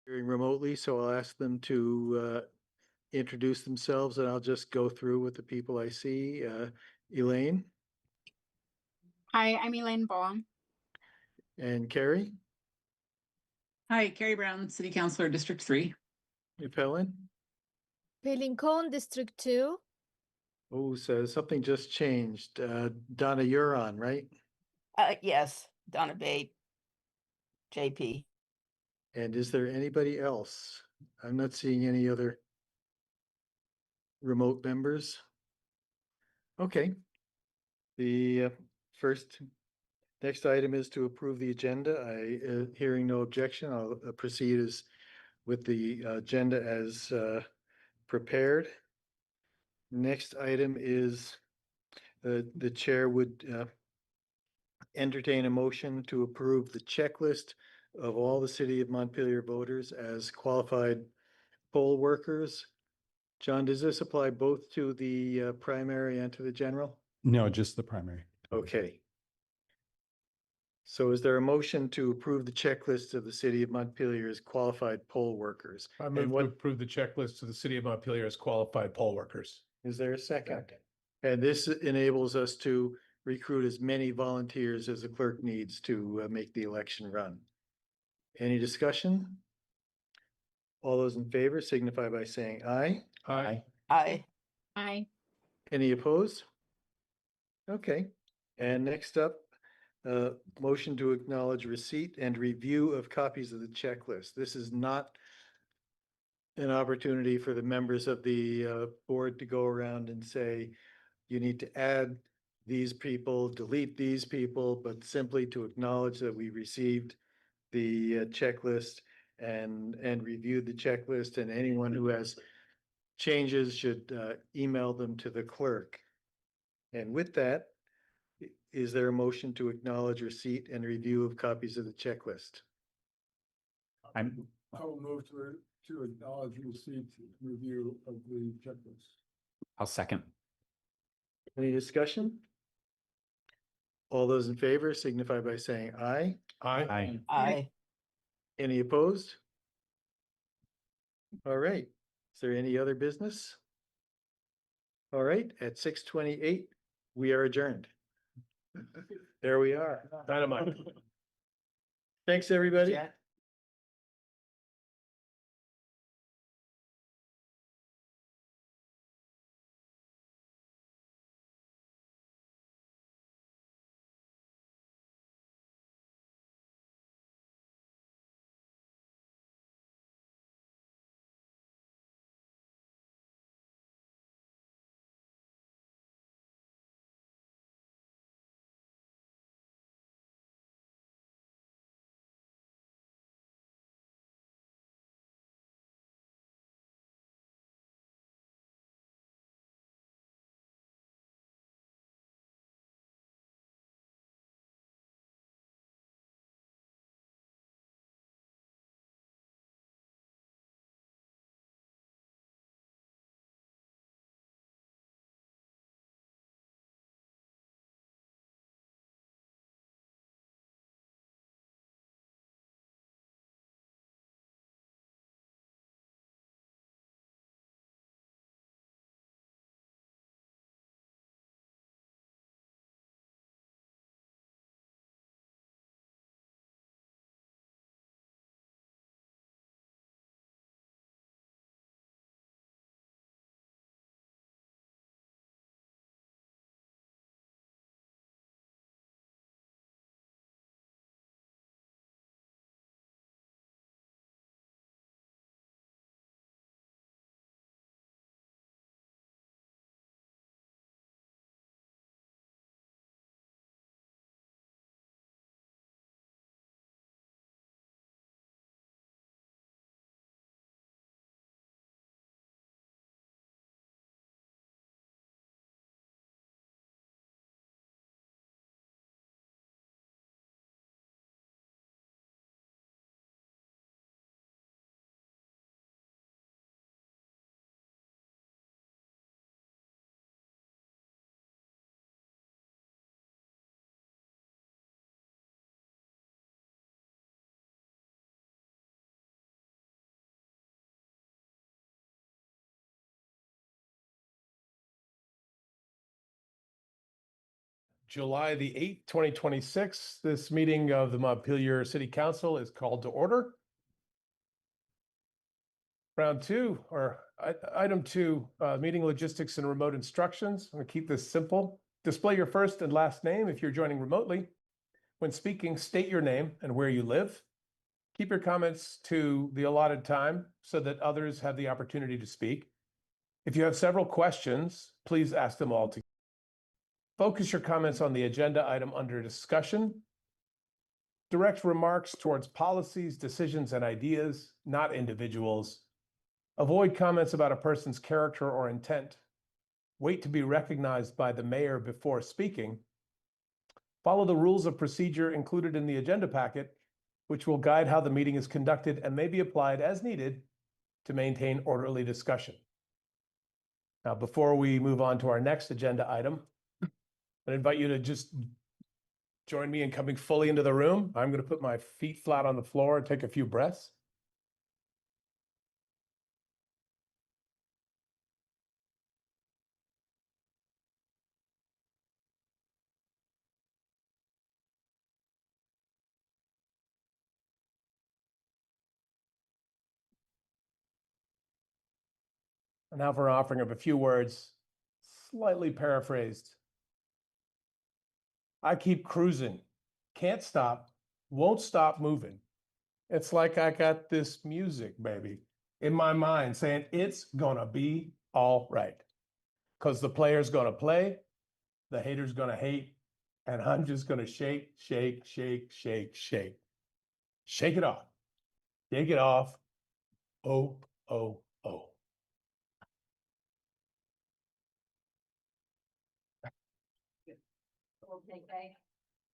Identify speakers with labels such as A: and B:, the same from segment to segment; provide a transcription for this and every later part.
A: hearing remotely, so I'll ask them to introduce themselves and I'll just go through with the people I see. Elaine
B: Hi, I'm Elaine Baum.
A: and Carrie,
C: Hi, Carrie Brown, City Councilor, District 3.
A: Pelin.
D: Pelin Cohn, District 2.
A: Oh, so something just changed. Donna, you're on, right?
E: Yes, Donna Bate, JP.
A: And is there anybody else? I'm not seeing any other remote members. Okay. The next item is to approve the agenda. Hearing no objection, I'll proceed with the agenda as prepared. Next item is the chair would entertain a motion to approve the checklist of all the City of Montpelier voters as qualified poll workers. John, does this apply both to the primary and to the general?
F: No, just the primary.
A: Okay. So is there a motion to approve the checklist of the City of Montpelier as qualified poll workers?
G: I
A: And
G: move to
A: what
G: approve the checklist to the City of Montpelier as qualified poll workers.
A: is there a second? And this enables us to recruit as many volunteers as the clerk needs to make the election run. Any discussion? All those in favor signify by saying aye.
G: Aye.
E: Aye.
B: Hi.
A: Any opposed? Okay. And next up, motion to acknowledge receipt and review of copies of the checklist. This is not an opportunity for the members of the board to go around and say, you need to add these people, delete these people, but simply to acknowledge that we received the checklist and reviewed the checklist, and anyone who has changes should email them to the clerk. And with that, is there a motion to acknowledge receipt and review of copies of the checklist?
H: I will move to acknowledge receipt review of the checklist.
F: I'll second.
A: Any discussion? All those in favor signify by saying aye.
G: Aye.
E: Aye.
A: Any opposed? All right. Is there any other business? All right, at 6:28, we are adjourned. There we are.
G: Dynamite.
A: Thanks, everybody.
E: Yeah.
G: July the 8th, 2026. This meeting of the Montpelier City Council is called to order. Round two, or item two, meeting logistics and remote instructions. I'm going to keep this simple. Display your first and last name if you're joining remotely. When speaking, state your name and where you live. Keep your comments to the allotted time so that others have the opportunity to speak. If you have several questions, please ask them all together. Focus your comments on the agenda item under discussion. Direct remarks towards policies, decisions, and ideas, not individuals. Avoid comments about a person's character or intent. Wait to be recognized by the mayor before speaking. Follow the rules of procedure included in the agenda packet, which will guide how the meeting is conducted and may be applied as needed to maintain orderly discussion. Now, before we move on to our next agenda item, I invite you to just join me in coming fully into the room. I'm going to put my feet flat on the floor and take a few breaths. And now for an offering of a few words, slightly paraphrased. I keep cruising, can't stop, won't stop moving. It's like I got this music, baby, in my mind saying it's gonna be all right. Because the player's gonna play, the hater's gonna hate, and I'm just gonna shake, shake, shake, shake, shake. Shake it off. Shake it off. Oh, oh, oh.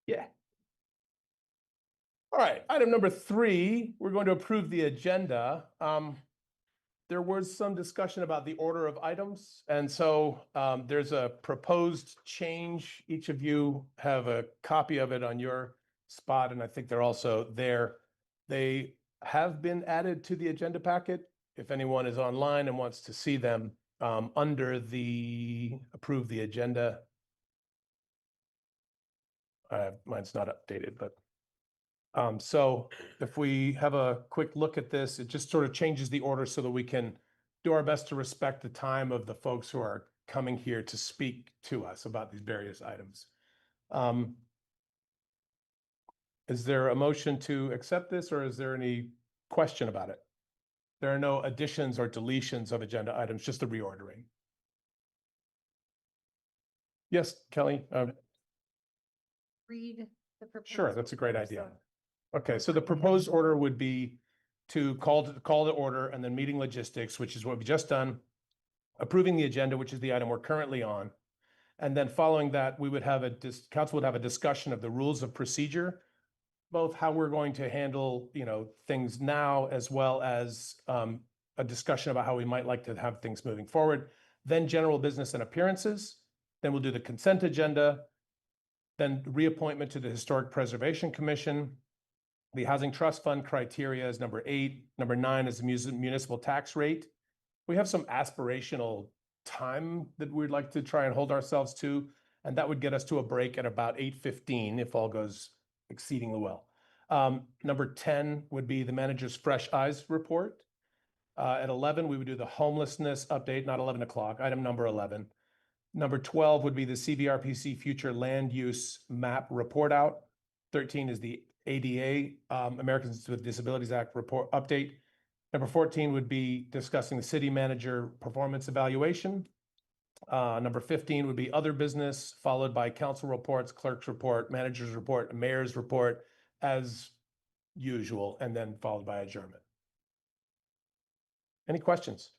G: Yeah. All right, item number 3, we're going to approve the agenda. There was some discussion about the order of items, and so there's a proposed change. Each of you have a copy of it on your spot, and I think they're also there. They have been added to the agenda packet. If anyone is online and wants to see them, under the approve the agenda. Mine's not updated, but so if we have a quick look at this, it just sort of changes the order so that we can do our best to respect the time of the folks who are coming here to speak to us about these various items. Is there a motion to accept this, or is there any question about it? There are no additions or deletions of agenda items, just the reordering. Yes, Kelly?
I: Read the proposed.
G: Sure, that's a great
I: order,
G: idea.
I: so-
G: Okay, so the proposed order would be to call to order, and then meeting logistics, which is what we've just done. Approving the agenda, which is the item we're currently on. And then following that, we would have council would have a discussion of the rules of procedure, both how we're going to handle, things now, as well as a discussion about how we might like to have things moving forward. Then general business and appearances. Then we'll do the consent agenda. Then reappointment to the Historic Preservation Commission. The Housing Trust Fund criteria is number 8. Number 9 is the municipal tax rate. We have some aspirational time that we'd like to try and hold ourselves to, and that would get us to a break at about 8:15 if all goes exceedingly well. Number 10 would be the manager's fresh eyes report. At 11, we would do the homelessness update, not 11 o'clock, item number 11. Number 12 would be the CVRPC future land use map report out. 13 is the ADA, Americans with Disabilities Act report update. Number 14 would be discussing the city manager performance evaluation. Number 15 would be other business, followed by council reports, clerk's report, manager's report, mayor's report, as usual, and then followed by adjournment. Any questions?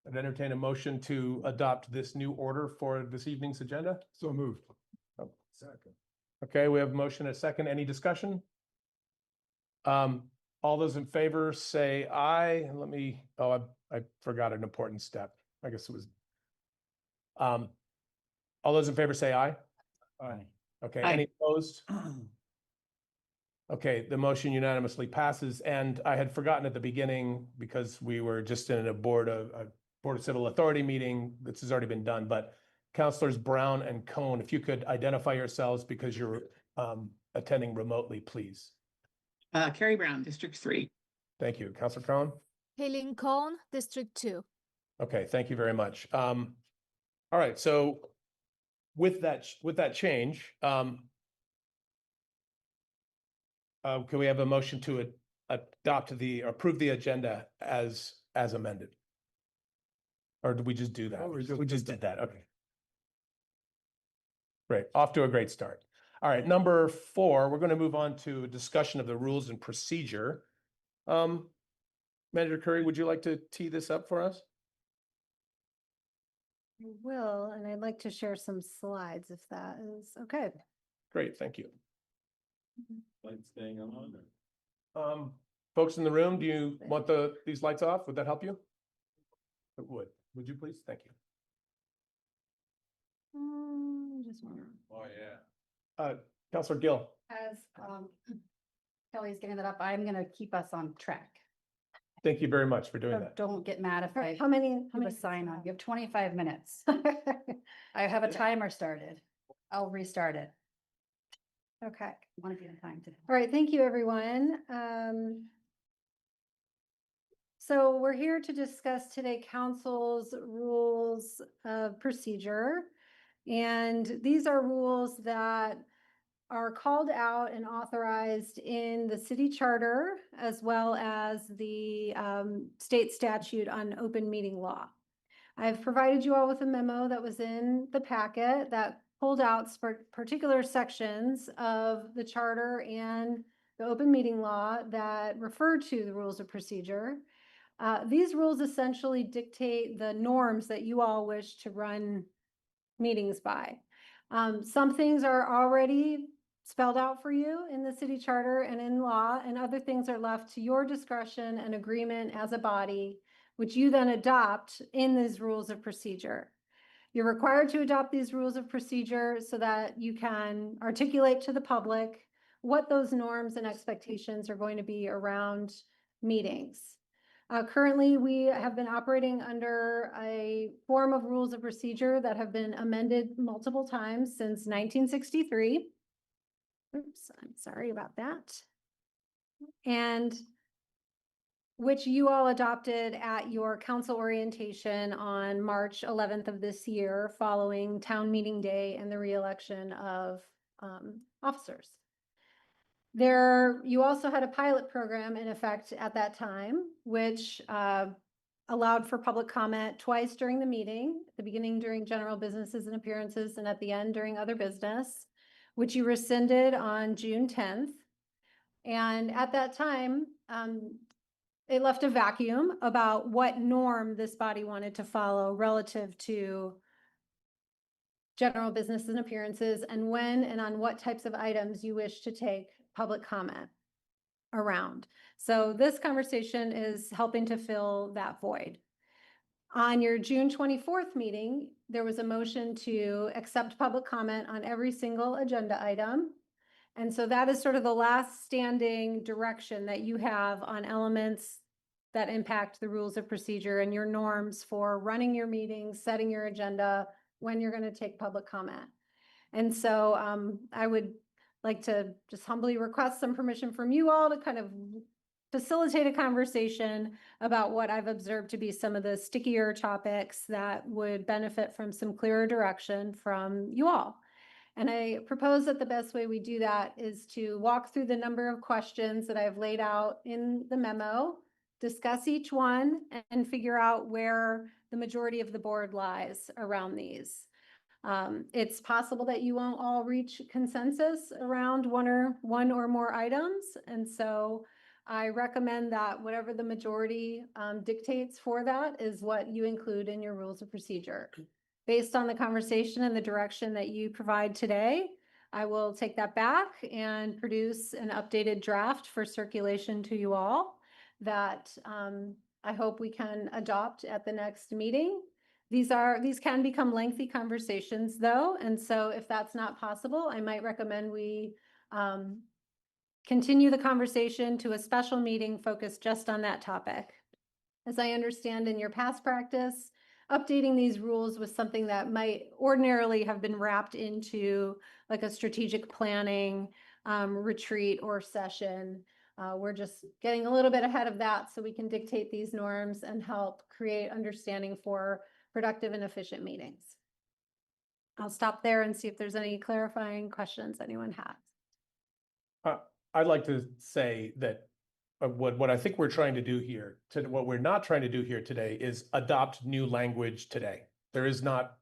G: I'd entertain a motion to adopt this new order for this evening's agenda.
H: So moved.
G: Oh.
H: Second.
G: Okay, we have a motion and a second. Any discussion? All those in favor say aye. And I forgot an important step. I guess it was. All those in favor say aye.
H: Aye.
G: Okay,
C: Aye.
G: any opposed? Okay, the motion unanimously passes, and I had forgotten at the beginning because we were just in a Board of Civil Authority meeting. This has already been done, but Counselors Brown and Cohn, if you could identify yourselves because you're attending remotely, please.
C: Carrie Brown, District 3.
G: Thank you. Counselor Cohn?
D: Haley Cohn, District 2.
G: Okay, thank you very much. All right, so with that change, can we have a motion to approve the agenda as amended? Or did we just do that?
A: Oh, we just
G: We
A: did
G: just
A: that.
G: did that, okay. Great, off to a great start. All right, number 4, we're going to move on to a discussion of the rules and procedure. Manager Curry, would you like to tee this up for us?
I: I will, and I'd like to share some slides if that is okay.
G: Great, thank you.
H: Lights staying on or?
G: Folks in the room, do you want these lights off? Would that help you? It would. Would you please? Thank you.
I: Just one.
H: Oh, yeah.
G: Counselor Gill.
I: As Kelly's getting that up, I'm gonna keep us on track.
G: Thank you very much for doing
I: So
G: that.
I: don't get mad if I
J: How many?
I: have a sign on. You have 25 minutes. I have a timer started. I'll restart it.
J: Okay.
I: Want to be on time today.
J: All right, thank you, everyone. So we're here to discuss today council's rules of procedure. And these are rules that are called out and authorized in the city charter as well as the state statute on open meeting law. I've provided you all with a memo that was in the packet that pulled out particular sections of the charter and the open meeting law that refer to the rules of procedure. These rules essentially dictate the norms that you all wish to run meetings by. Some things are already spelled out for you in the city charter and in law, and other things are left to your discretion and agreement as a body, which you then adopt in these rules of procedure. You're required to adopt these rules of procedure so that you can articulate to the public what those norms and expectations are going to be around meetings. Currently, we have been operating under a form of rules of procedure that have been amended multiple times since 1963. Oops, I'm sorry about that. And which you all adopted at your council orientation on March 11th of this year, following town meeting day and the re-election of officers. You also had a pilot program in effect at that time, which allowed for public comment twice during the meeting, at the beginning during general businesses and appearances, and at the end during other business, which you rescinded on June 10th. And at that time, it left a vacuum about what norm this body wanted to follow relative to general business and appearances, and when and on what types of items you wish to take public comment around. So this conversation is helping to fill that void. On your June 24th meeting, there was a motion to accept public comment on every single agenda item. And so that is sort of the last standing direction that you have on elements that impact the rules of procedure and your norms for running your meetings, setting your agenda, when you're going to take public comment. And so I would like to just humbly request some permission from you all to kind of facilitate a conversation about what I've observed to be some of the stickier topics that would benefit from some clearer direction from you all. And I propose that the best way we do that is to walk through the number of questions that I've laid out in the memo, discuss each one, and figure out where the majority of the board lies around these. It's possible that you won't all reach consensus around one or more items. And so I recommend that whatever the majority dictates for that is what you include in your rules of procedure. Based on the conversation and the direction that you provide today, I will take that back and produce an updated draft for circulation to you all that I hope we can adopt at the next meeting. These can become lengthy conversations though, and so if that's not possible, I might recommend we continue the conversation to a special meeting focused just on that topic. As I understand in your past practice, updating these rules with something that might ordinarily have been wrapped into like a strategic planning retreat or session. We're just getting a little bit ahead of that so we can dictate these norms and help create understanding for productive and efficient meetings. I'll stop there and see if there's any clarifying questions anyone has.
G: I'd like to say that what I think we're trying to do here, what we're not trying to do here today is adopt new language today. There is not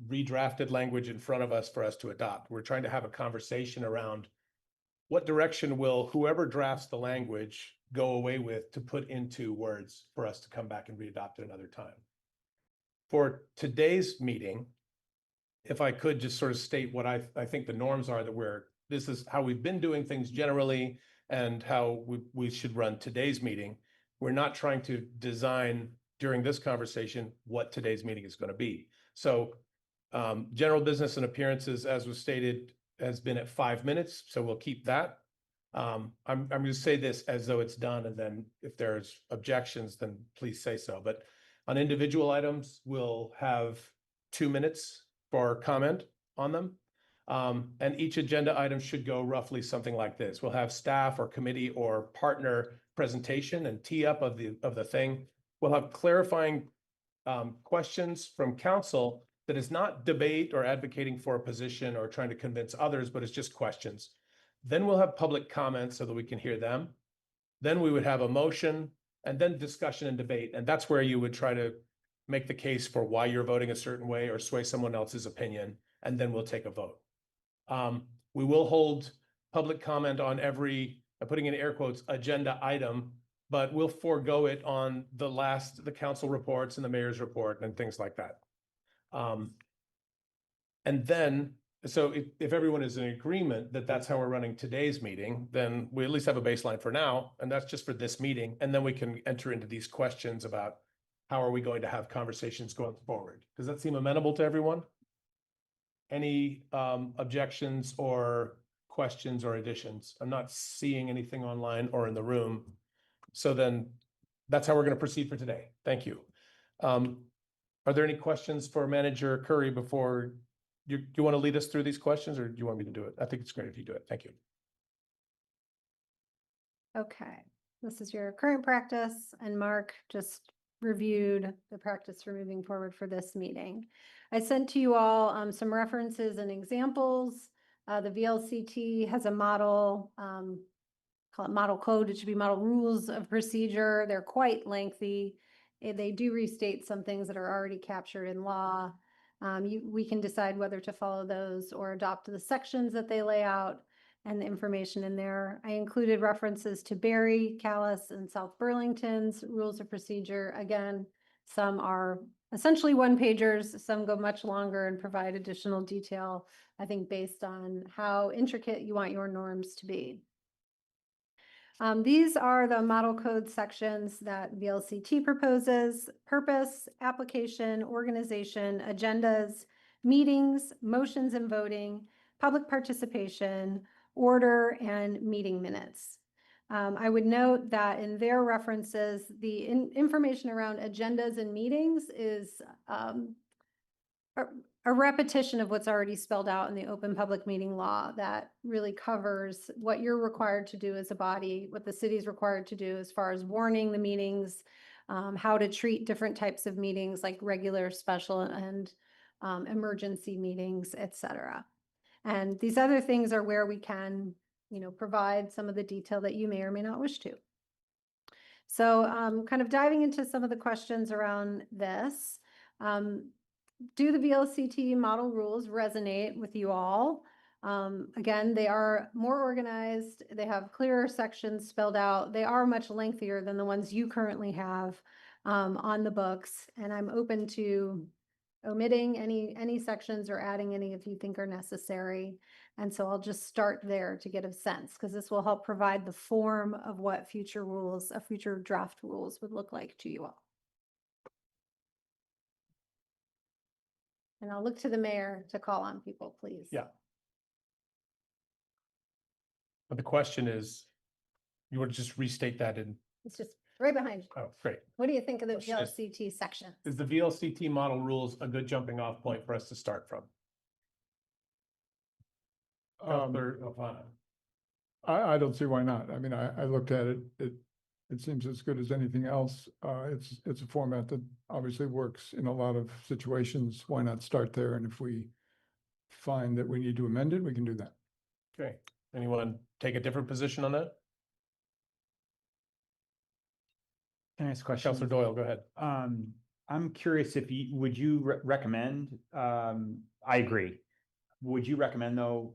G: redrafted language in front of us for us to adopt. We're trying to have a conversation around what direction will whoever drafts the language go away with to put into words for us to come back and readopt it another time. For today's meeting, if I could just sort of state what I think the norms are that this is how we've been doing things generally and how we should run today's meeting. We're not trying to design during this conversation what today's meeting is going to be. So general business and appearances, as was stated, has been at 5 minutes. So we'll keep that. I'm going to say this as though it's done. And then if there's objections, then please say so. But on individual items, we'll have 2 minutes for comment on them. And each agenda item should go roughly something like this. We'll have staff or committee or partner presentation and tee up of the thing. We'll have clarifying questions from council that is not debate or advocating for a position or trying to convince others, but it's just questions. Then we'll have public comments so that we can hear them. Then we would have a motion and then discussion and debate. And that's where you would try to make the case for why you're voting a certain way or sway someone else's opinion. And then we'll take a vote. We will hold public comment on every, putting in air quotes, agenda item, but we'll forego it on the council reports and the mayor's report and things like that. And then, so if everyone is in agreement that that's how we're running today's meeting, then we at least have a baseline for now, and that's just for this meeting. And then we can enter into these questions about how are we going to have conversations going forward? Does that seem amenable to everyone? Any objections or questions or additions? I'm not seeing anything online or in the room. So then that's how we're going to proceed for today. Thank you. Are there any questions for Manager Curry before you want to lead us through these questions, or do you want me to do it? I think it's great if you do it. Thank you.
J: Okay, this is your current practice, and Mark just reviewed the practice for moving forward for this meeting. I sent to you all some references and examples. The VLCT has a model, call it model code. It should be model rules of procedure. They're quite lengthy. They do restate some things that are already captured in law. We can decide whether to follow those or adopt the sections that they lay out and the information in there. I included references to Barry, Calais, and South Burlington's rules of procedure. Again, some are essentially one-pagers, some go much longer and provide additional detail, I think, based on how intricate you want your norms to be. These are the model code sections that VLCT proposes: purpose, application, organization, agendas, meetings, motions and voting, public participation, order, and meeting minutes. I would note that in their references, the information around agendas and meetings is a repetition of what's already spelled out in the open public meeting law that really covers what you're required to do as a body, what the city's required to do as far as warning the meetings, how to treat different types of meetings like regular, special, and emergency meetings, etc. And these other things are where we can, provide some of the detail that you may or may not wish to. So kind of diving into some of the questions around this. Do the VLCT model rules resonate with you all? Again, they are more organized. They have clearer sections spelled out. They are much lengthier than the ones you currently have on the books. And I'm open to omitting any sections or adding any if you think are necessary. And so I'll just start there to get a sense, because this will help provide the form of what future draft rules would look like to you all. And I'll look to the mayor to call on people, please.
G: Yeah. But the question is, you want to just restate that in?
J: It's just right behind you.
G: Oh, great.
J: What do you think of the
G: Question is-
J: VLCT section?
G: Is the VLCT model rules a good jumping off point for us to start from? Counselor Alfano.
H: I don't see why not. I mean, I looked at it, it seems as good as anything else. It's a format that obviously works in a lot of situations. Why not start there? And if we find that we need to amend it, we can do that.
G: Okay, anyone take a different position on that?
F: Can I ask a question?
G: Counselor Doyle, go ahead.
F: I'm curious if you, would you recommend, I agree. Would you recommend though,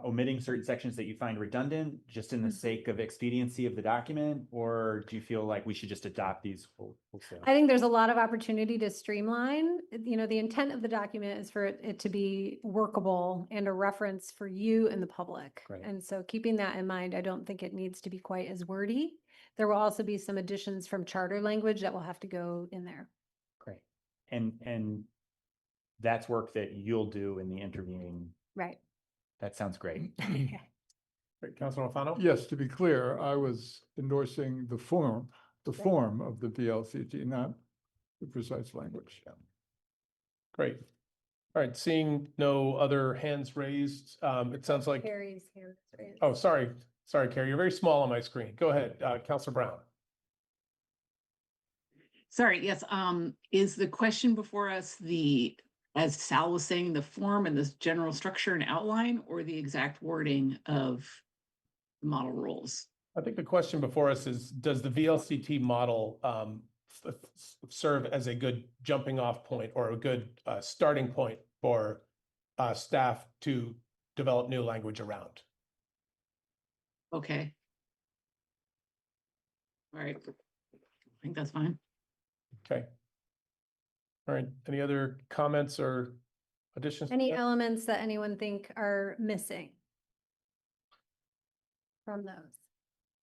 F: omitting certain sections that you find redundant just in the sake of expediency of the document? Or do you feel like we should just adopt these wholesale?
J: I think there's a lot of opportunity to streamline. You know, the intent of the document is for it to be workable and a reference for you and the public.
F: Right.
J: And so keeping that in mind, I don't think it needs to be quite as wordy. There will also be some additions from charter language that will have to go in there.
F: Great. And that's work that you'll do in the intervening.
J: Right.
F: That sounds great.
G: Great, Counselor Alfano?
H: Yes, to be clear, I was endorsing the form of the VLCT, not the precise language.
G: Great. All right, seeing no other hands raised, it sounds like,
J: Carrie's hand is raised.
G: oh, sorry, Carrie, you're very small on my screen. Go ahead, Counselor Brown.
C: Sorry, yes, is the question before us as Sal was saying, the form and the general structure and outline, or the exact wording of the model rules?
G: I think the question before us is, does the VLCT model serve as a good jumping off point or a good starting point for staff to develop new language around?
C: Okay. All right, I think that's fine.
G: Okay. All right, any other comments or additions? to
J: Any
G: that?
J: elements that anyone think are missing from those?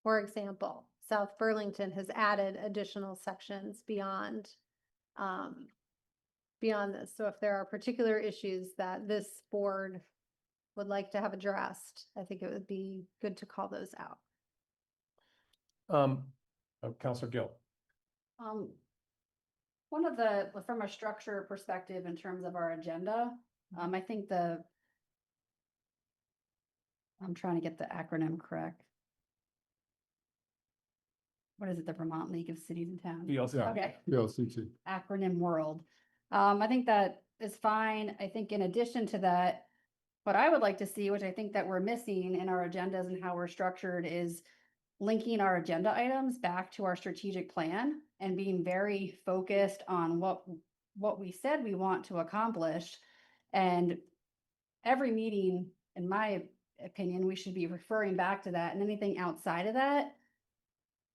J: For example, South Burlington has added additional sections beyond this. So if there are particular issues that this board would like to have addressed, I think it would be good to call those out.
G: Counselor Gill.
I: One of from a structure perspective in terms of our agenda, I think I'm trying to get the acronym correct. What is it? The Vermont League of Cities and Towns?
G: VLCT.
H: Yeah.
I: Okay.
H: VLCT.
I: Acronym world. I think that is fine. I think in addition to that, what I would like to see, which I think that we're missing in our agendas and how we're structured, is linking our agenda items back to our strategic plan and being very focused on what we said we want to accomplish. And every meeting, in my opinion, we should be referring back to that, and anything outside of that,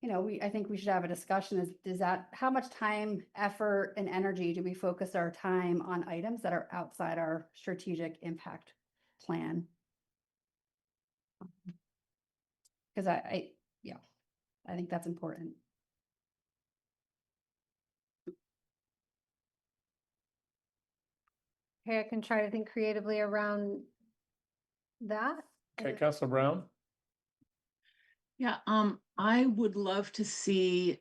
I: you know, I think we should have a discussion is that how much time, effort, and energy do we focus our time on items that are outside our strategic impact plan? Because I think that's important.
J: Okay, I can try to think creatively around that.
G: Okay, Counselor Brown.
C: Yeah, I would love to see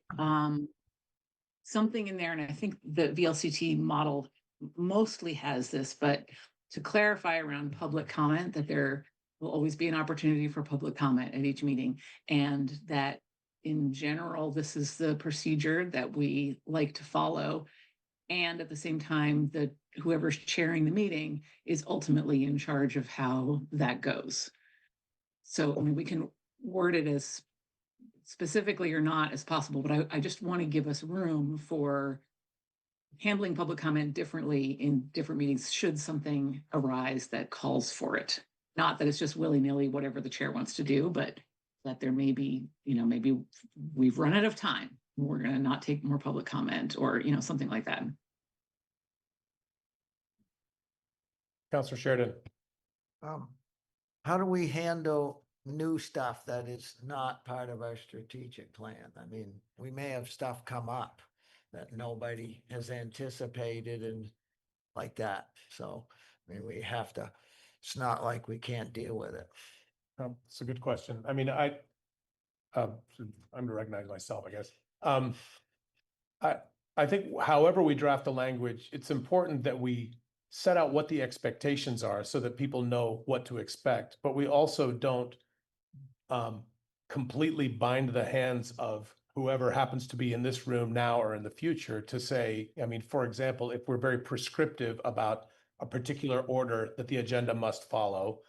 C: something in there, and I think the VLCT model mostly has this, but to clarify around public comment, that there will always be an opportunity for public comment at each meeting, and that in general, this is the procedure that we like to follow. And at the same time, that whoever's chairing the meeting is ultimately in charge of how that goes. So, I mean, we can word it as specifically or not as possible, but I just want to give us room for handling public comment differently in different meetings should something arise that calls for it. Not that it's just willy-nilly, whatever the chair wants to do, but that there may be, you know, maybe we've run out of time. We're going to not take more public comment, or, you know, something like that.
G: Counselor Sheridan.
K: How do we handle new stuff that is not part of our strategic plan? I mean, we may have stuff come up that nobody has anticipated and like that. So, I mean, we have to, it's not like we can't deal with it.
G: It's a good question. I mean, I'm to recognize myself, I guess. I think however we draft the language, it's important that we set out what the expectations are so that people know what to expect, but we also don't completely bind the hands of whoever happens to be in this room now or in the future to say, I mean, for example, if we're very prescriptive about a particular order that the agenda must follow,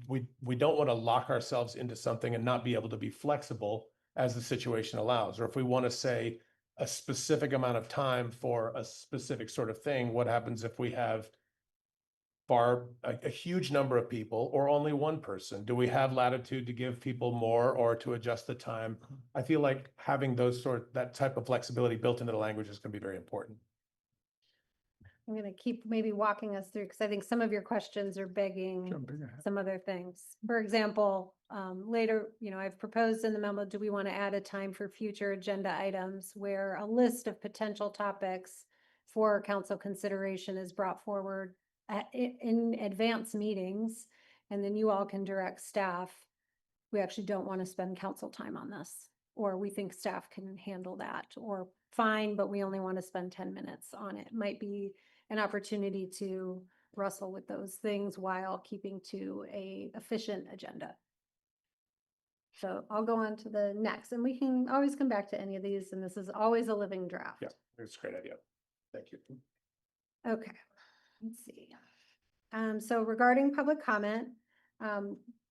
G: we don't want to lock ourselves into something and not be able to be flexible as the situation allows. Or if we want to say a specific amount of time for a specific sort of thing, what happens if we have a huge number of people or only one person? Do we have latitude to give people more or to adjust the time? I feel like having that type of flexibility built into the language is going to be very important.
J: I'm going to keep maybe walking us through, because I think some of your questions are begging
H: Jumping ahead.
J: some other things. For example, later, I've proposed in the memo, do we want to add a time for future agenda items where a list of potential topics for council consideration is brought forward in advance meetings, and then you all can direct staff. We actually don't want to spend council time on this, or we think staff can handle that, or fine, but we only want to spend 10 minutes on it. Might be an opportunity to wrestle with those things while keeping to a efficient agenda. So I'll go on to the next, and we can always come back to any of these, and this is always a living draft.
G: Yeah, it's a great idea. Thank you.
J: Okay, let's see. So regarding public comment,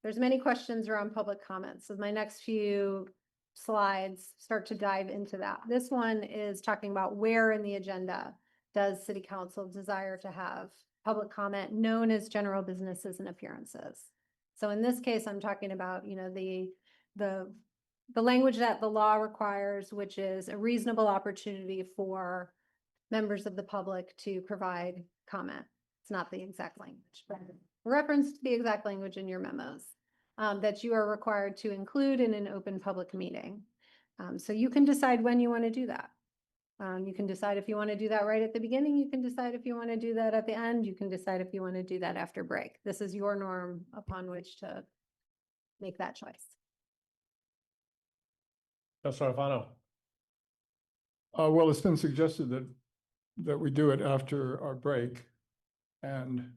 J: there's many questions around public comment. So my next few slides start to dive into that. This one is talking about where in the agenda does City Council desire to have public comment known as general businesses and appearances. So in this case, I'm talking about, the language that the law requires, which is a reasonable opportunity for members of the public to provide comment. It's not the exact language, but reference to the exact language in your memos that you are required to include in an open public meeting. So you can decide when you want to do that. You can decide if you want to do that right at the beginning. You can decide if you want to do that at the end. You can decide if you want to do that after break. This is your norm upon which to make that choice.
G: Councilor Alfano.
H: Well, it's been suggested that we do it after our break. And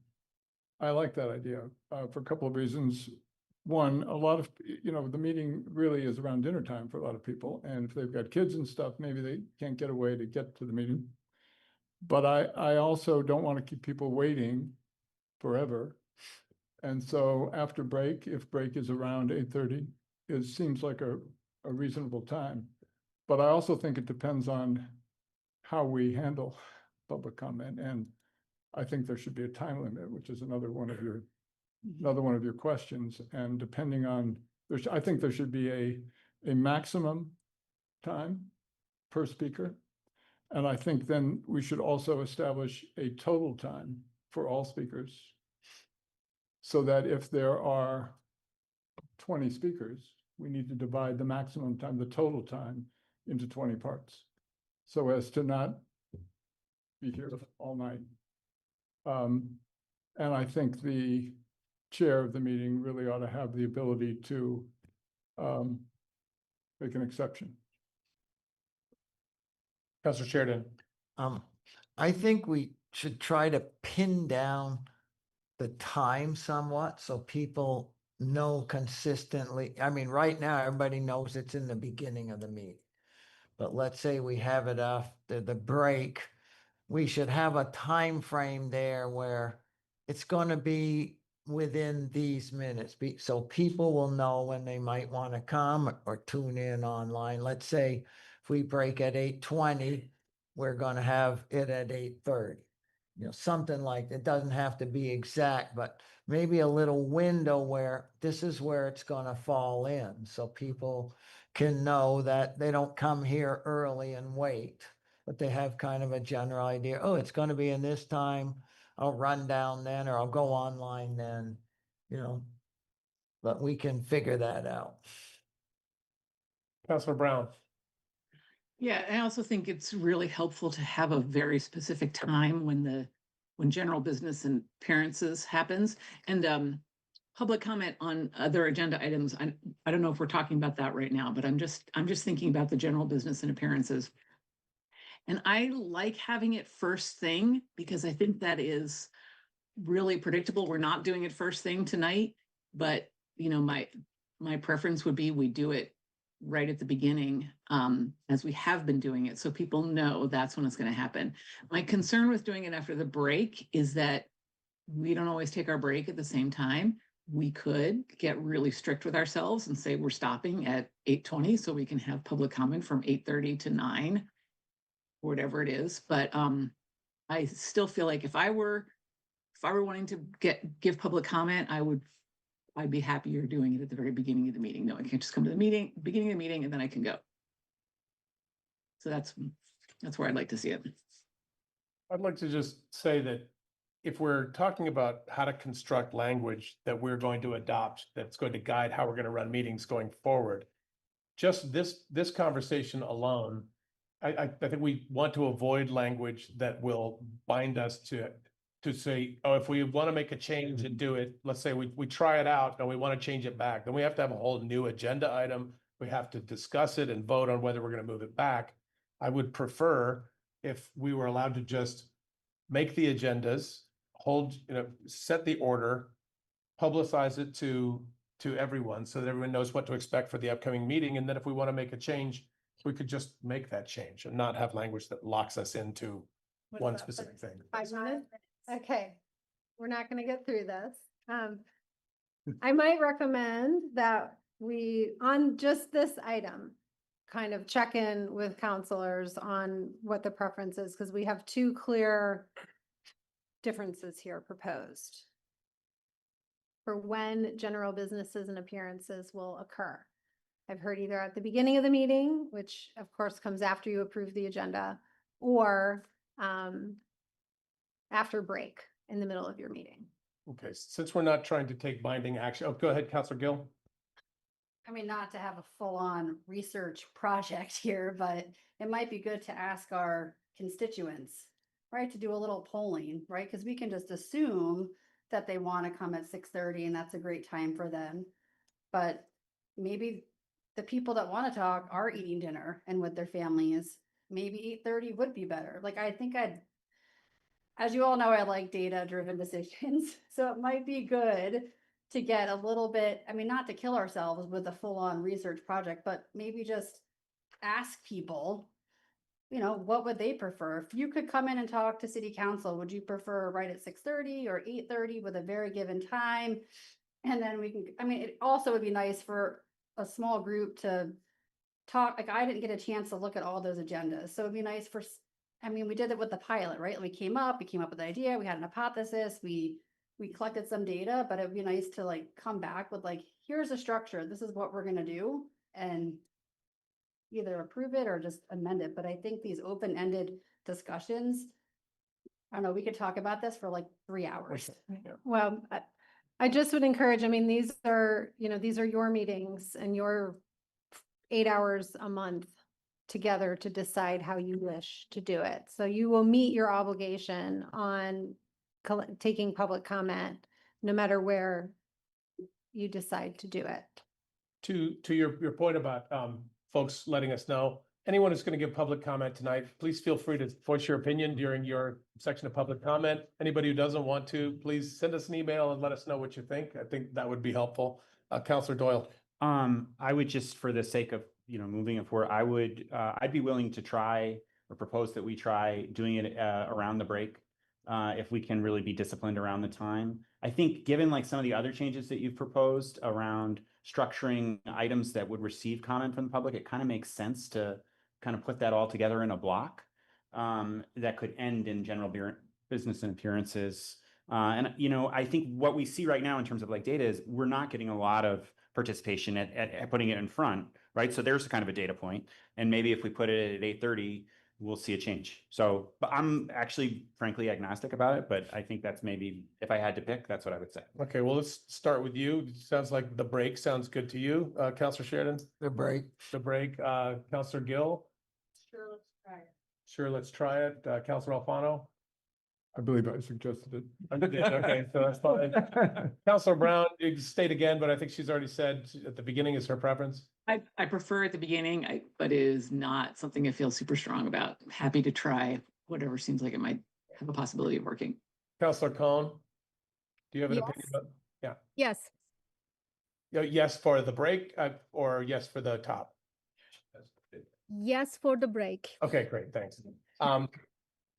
H: I like that idea for a couple of reasons. One, a lot of, the meeting really is around dinner time for a lot of people. And if they've got kids and stuff, maybe they can't get away to get to the meeting. But I also don't want to keep people waiting forever. And so after break, if break is around 8:30, it seems like a reasonable time. But I also think it depends on how we handle public comment. And I think there should be a time limit, which is another one of your questions. And depending on, I think there should be a maximum time per speaker. And I think then we should also establish a total time for all speakers, so that if there are 20 speakers, we need to divide the maximum time, the total time, into 20 parts, so as to not be here all night. And I think the chair of the meeting really ought to have the ability to make an exception.
G: Councilor Sheridan.
K: I think we should try to pin down the time somewhat so people know consistently. I mean, right now, everybody knows it's in the beginning of the meeting. But let's say we have it after the break, we should have a time frame there where it's going to be within these minutes, so people will know when they might want to come or tune in online. Let's say if we break at 8:20, we're going to have it at 8:30. Something like that. It doesn't have to be exact, but maybe a little window where this is where it's going to fall in, so people can know that they don't come here early and wait, but they have kind of a general idea. Oh, it's going to be in this time. I'll run down then, or I'll go online then, but we can figure that out.
G: Councilor Brown.
C: Yeah, I also think it's really helpful to have a very specific time when general business and appearances happens. And public comment on other agenda items. I don't know if we're talking about that right now, but I'm just thinking about the general business and appearances. And I like having it first thing because I think that is really predictable. We're not doing it first thing tonight, but you know, my preference would be we do it right at the beginning, as we have been doing it, so people know that's when it's going to happen. My concern with doing it after the break is that we don't always take our break at the same time. We could get really strict with ourselves and say we're stopping at 8:20 so we can have public comment from 8:30 to 9, whatever it is. But I still feel like if I were wanting to give public comment, I'd be happier doing it at the very beginning of the meeting. No, I can't just come to the beginning of the meeting, and then I can go. So that's where I'd like to see it.
G: I'd like to just say that if we're talking about how to construct language that we're going to adopt, that's going to guide how we're going to run meetings going forward, just this conversation alone, I think we want to avoid language that will bind us to say, oh, if we want to make a change and do it, let's say we try it out and we want to change it back, then we have to have a whole new agenda item. We have to discuss it and vote on whether we're going to move it back. I would prefer if we were allowed to just make the agendas, set the order, publicize it to everyone so that everyone knows what to expect for the upcoming meeting. And then if we want to make a change, we could just make that change and not have language that locks us into one specific thing.
J: 5 minutes? Okay, we're not gonna get through this. I might recommend that we, on just this item, kind of check in with counselors on what the preference is, because we have 2 clear differences here proposed for when general businesses and appearances will occur. I've heard either at the beginning of the meeting, which of course comes after you approve the agenda, or after break in the middle of your meeting.
G: Okay, since we're not trying to take binding action, oh, go ahead, Counselor Gill.
I: I mean, not to have a full-on research project here, but it might be good to ask our constituents, right, to do a little polling, right? Because we can just assume that they want to come at 6:30 and that's a great time for them. But maybe the people that want to talk are eating dinner and with their families. Maybe 8:30 would be better. Like, I think as you all know, I like data-driven decisions. So it might be good to get a little bit, I mean, not to kill ourselves with a full-on research project, but maybe just ask people, you know, what would they prefer? If you could come in and talk to city council, would you prefer right at 6:30 or 8:30 with a very given time? And then we can, I mean, it also would be nice for a small group to talk. Like, I didn't get a chance to look at all those agendas. So it'd be nice for, I mean, we did it with the pilot, right? We came up with an idea, we had an hypothesis, we collected some data, but it'd be nice to like come back with like, here's a structure, this is what we're gonna do, and either approve it or just amend it. But I think these open-ended discussions, I don't know, we could talk about this for like 3 hours.
J: Well, I just would encourage, I mean, these are your meetings and your 8 hours a month together to decide how you wish to do it. So you will meet your obligation on taking public comment, no matter where you decide to do it.
G: To your point about folks letting us know, anyone who's going to give public comment tonight, please feel free to voice your opinion during your section of public comment. Anybody who doesn't want to, please send us an email and let us know what you think. I think that would be helpful. Counselor Doyle.
F: I would just, for the sake of, moving it forward, I'd be willing to try or propose that we try doing it around the break. If we can really be disciplined around the time. I think given like some of the other changes that you've proposed around structuring items that would receive comment from the public, it kind of makes sense to kind of put that all together in a block that could end in general business and appearances. And I think what we see right now in terms of like data is we're not getting a lot of participation at putting it in front, right? So there's kind of a data point. And maybe if we put it at 8:30, we'll see a change. So, but I'm actually frankly agnostic about it, but I think that's maybe, if I had to pick, that's what I would say.
G: Okay, well, let's start with you. Sounds like the break sounds good to you, Counselor Sheridan.
K: The break.
G: The break, Counselor Gill.
I: Sure, let's try it.
G: Sure, let's try it. Counselor Alfano.
H: I believe I suggested it.
G: Okay, so that's fine. Counselor Brown, you can state again, but I think she's already said at the beginning is her preference.
C: I prefer at the beginning, but it is not something I feel super strong about. Happy to try whatever seems like it might have a possibility of working.
G: Counselor Cohn, do you have an
D: Yes.
G: opinion about?
D: Yes,
G: Yes for the break, or yes for the top?
D: yes for the break.
G: Okay, great, thanks.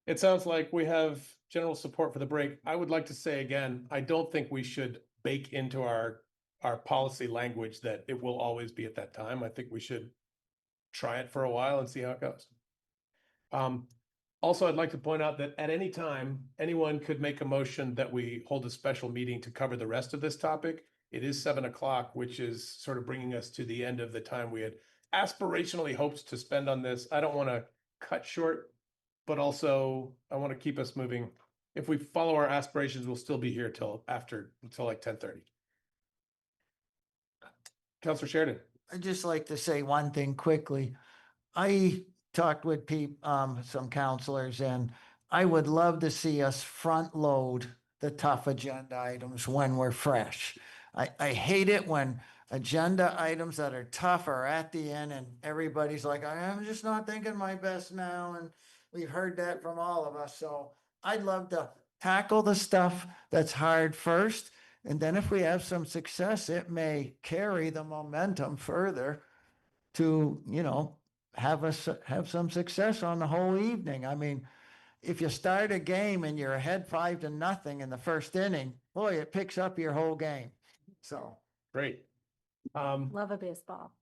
G: It sounds like we have general support for the break. I would like to say again, I don't think we should bake into our policy language that it will always be at that time. I think we should try it for a while and see how it goes. Also, I'd like to point out that at any time, anyone could make a motion that we hold a special meeting to cover the rest of this topic. It is 7 o'clock, which is sort of bringing us to the end of the time we had aspirationally hoped to spend on this. I don't want to cut short, but also I want to keep us moving. If we follow our aspirations, we'll still be here till like 10:30. Counselor Sheridan.
K: I'd just like to say one thing quickly. I talked with some counselors, and I would love to see us front load the tough agenda items when we're fresh. I hate it when agenda items that are tough are at the end and everybody's like, I'm just not thinking my best now. And we've heard that from all of us. So I'd love to tackle the stuff that's hard first. And then if we have some success, it may carry the momentum further to, have some success on the whole evening. I mean, if you start a game and you're ahead 5-0 in the first inning, boy, it picks up your whole game. So.
G: Great.
J: Love a baseball.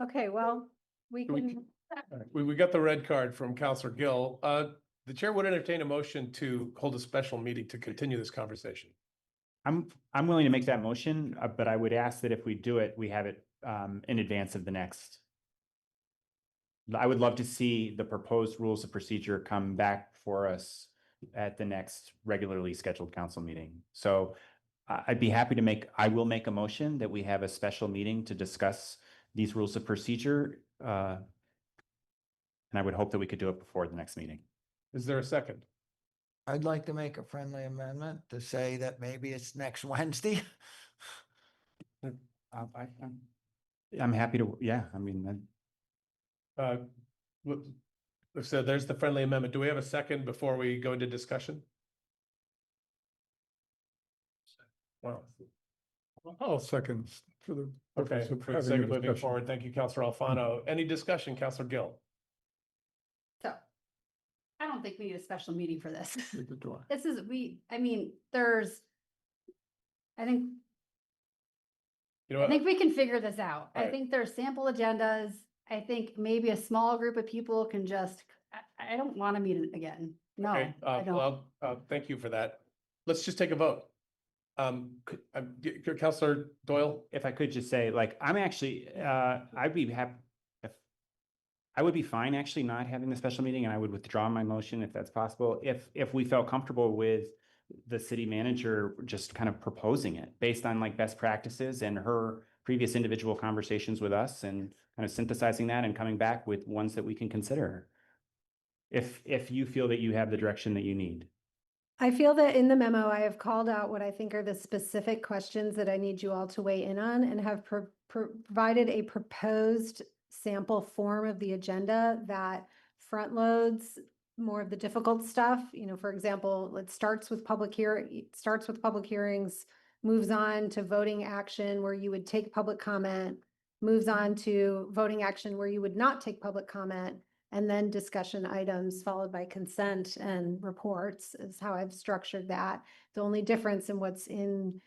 J: Okay, well, we
G: We
J: can,
G: We got the red card from Counselor Gill. The chair would entertain a motion to hold a special meeting to continue this conversation.
F: I'm willing to make that motion, but I would ask that if we do it, we have it in advance of the next. I would love to see the proposed rules of procedure come back for us at the next regularly scheduled council meeting. So I'd be happy to I will make a motion that we have a special meeting to discuss these rules of procedure. And I would hope that we could do it before the next meeting.
G: Is there a second?
K: I'd like to make a friendly amendment to say that maybe it's next Wednesday.
F: I'm happy to, yeah, I mean,
G: So there's the friendly amendment. Do we have a second before we go into discussion? Wow.
H: All seconds for the.
G: Okay,
H: purpose of
G: for the
H: having
G: sake
H: a
G: of moving
H: discussion.
G: forward, thank you, Counselor Alfano. Any discussion, Counselor Gill?
I: So I don't think we need a special meeting for this.
H: Neither do I.
I: This is, I think,
G: You know
I: I
G: what?
I: think we can figure this out. I
G: Right.
I: think there's sample agendas. I think maybe a small group of people can just, I don't want to meet it again. No,
G: Okay,
I: I don't.
G: well, thank you for that. Let's just take a vote. Counselor Doyle?
F: if I could just say, like, I'm actually, I'd be happy. I would be fine actually not having the special meeting, and I would withdraw my motion if that's possible. If we felt comfortable with the city manager just kind of proposing it based on like best practices and her previous individual conversations with us and kind of synthesizing that and coming back with ones that we can consider. If you feel that you have the direction that you need.
J: I feel that in the memo, I have called out what I think are the specific questions that I need you all to weigh in on and have provided a proposed sample form of the agenda that front loads more of the difficult stuff. For example, it starts with public hearings, moves on to voting action where you would take public comment, moves on to voting action where you would not take public comment, and then discussion items followed by consent and reports is how I've structured that. The only difference in what's in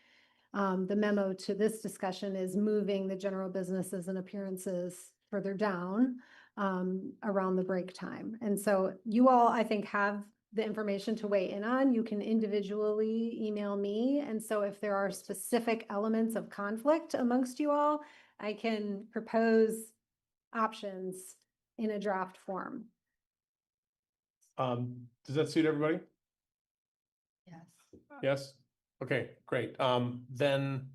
J: the memo to this discussion is moving the general businesses and appearances further down around the break time. And so you all, I think, have the information to weigh in on. You can individually email me. And so if there are specific elements of conflict amongst you all, I can propose options in a draft form.
G: Does that suit everybody?
I: Yes.
G: Yes? Okay, great. Then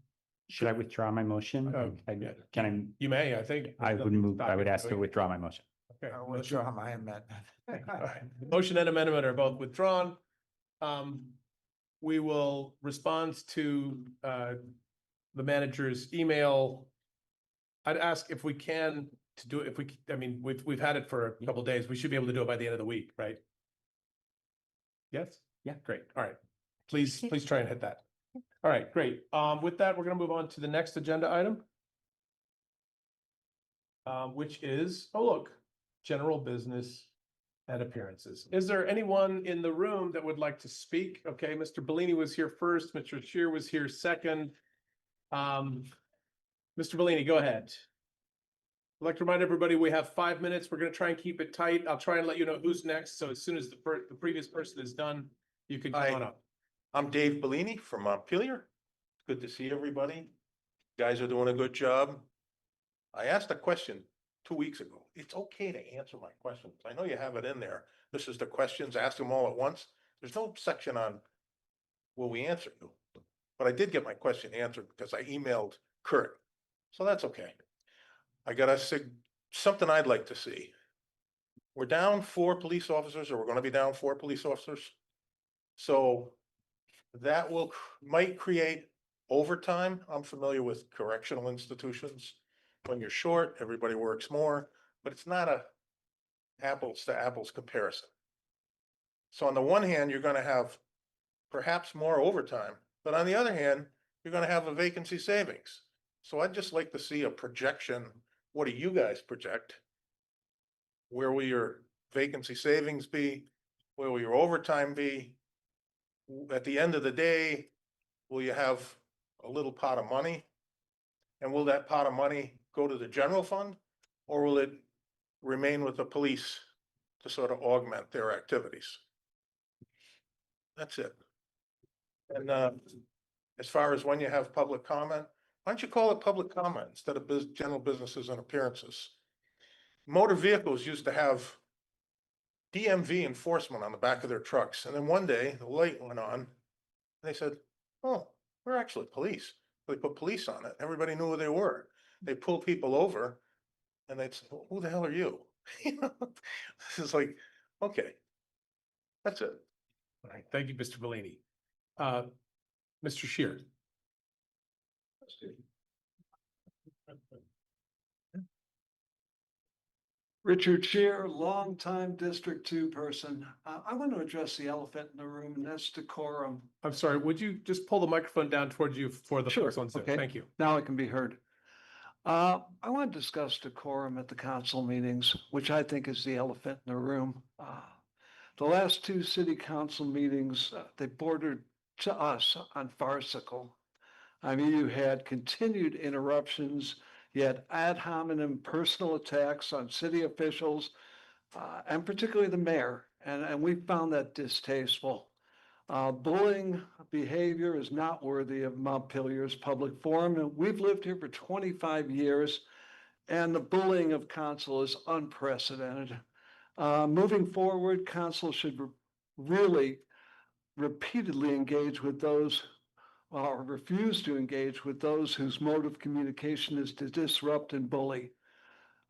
F: Should I withdraw my motion?
G: yeah.
F: Can
G: you may, I think.
F: I would ask to withdraw my motion.
G: Okay.
K: I'll
G: motion-
K: withdraw my amendment.
G: All right. Motion and amendment are both withdrawn. We will respond to the manager's email. I'd ask if we can to do it, if we, I mean, we've had it for a couple days. We should be able to do it by the end of the week, right? Yes?
F: Yeah.
G: Great. All right. Please try and hit that. All right, great. With that, we're gonna move on to the next agenda item. Which is, oh, look, general business and appearances. Is there anyone in the room that would like to speak? Okay, Mr. Bellini was here first, Mr. Shear was here second. Mr. Bellini, go ahead. I'd like to remind everybody, we have 5 minutes. We're gonna try and keep it tight. I'll try and let you know who's next. So as soon as the previous person is done, you can come
L: Hi.
G: on up.
L: I'm Dave Bellini from Montpelier. Good to see everybody. You guys are doing a good job. I asked a question 2 weeks ago. It's okay to answer my questions. I know you have it in there. This is the questions, ask them all at once. There's no section on will we answer you? But I did get my question answered because I emailed Kurt. So that's okay. I got something I'd like to see. We're down 4 police officers, or we're gonna be down 4 police officers. So that might create overtime. I'm familiar with correctional institutions. When you're short, everybody works more, but it's not a apples to apples comparison. So on the one hand, you're gonna have perhaps more overtime, but on the other hand, you're gonna have a vacancy savings. So I'd just like to see a projection. What do you guys project? Where will your vacancy savings be? Where will your overtime be? At the end of the day, will you have a little pot of money? And will that pot of money go to the general fund? Or will it remain with the police to sort of augment their activities? That's it. And as far as when you have public comment, why don't you call it public comment instead of general businesses and appearances? Motor vehicles used to have DMV enforcement on the back of their trucks. And then one day the light went on and they said, oh, we're actually police. They put police on it. Everybody knew who they were. They pull people over and they'd say, who the hell are you? This is like, okay, that's it.
G: All right, thank you, Mr. Bellini. Mr. Shear.
M: Richard Shear, longtime District 2 person. I want to address the elephant in the room, and that's decorum.
G: I'm sorry, would you just pull the microphone down towards you for the
M: Sure,
G: folks on Zoom?
M: okay.
G: Thank you.
M: Now it can be heard. I want to discuss decorum at the council meetings, which I think is the elephant in the room. The last 2 city council meetings, they bordered to us on farcical. I mean, you had continued interruptions, you had ad hominem personal attacks on city officials, and particularly the mayor, and we found that distasteful. Bullying behavior is not worthy of Montpelier's public forum, and we've lived here for 25 years, and the bullying of council is unprecedented. Moving forward, council should really repeatedly engage with those or refuse to engage with those whose mode of communication is to disrupt and bully.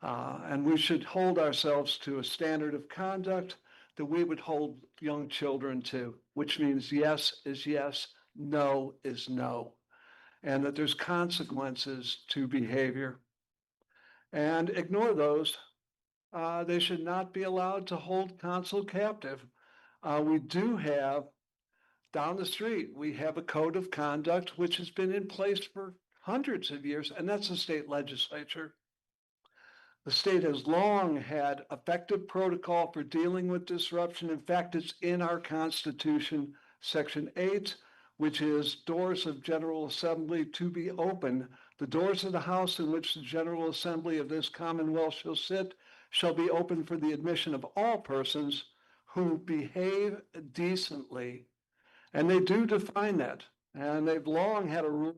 M: And we should hold ourselves to a standard of conduct that we would hold young children to, which means yes is yes, no is no, and that there's consequences to behavior. And ignore those. They should not be allowed to hold council captive. We do have, down the street, we have a code of conduct which has been in place for hundreds of years, and that's the state legislature. The state has long had effective protocol for dealing with disruption. In fact, it's in our Constitution, Section 8, which is doors of General Assembly to be open. The doors of the house in which the General Assembly of this Commonwealth shall sit shall be open for the admission of all persons who behave decently. And they do define that. And they've long had a rule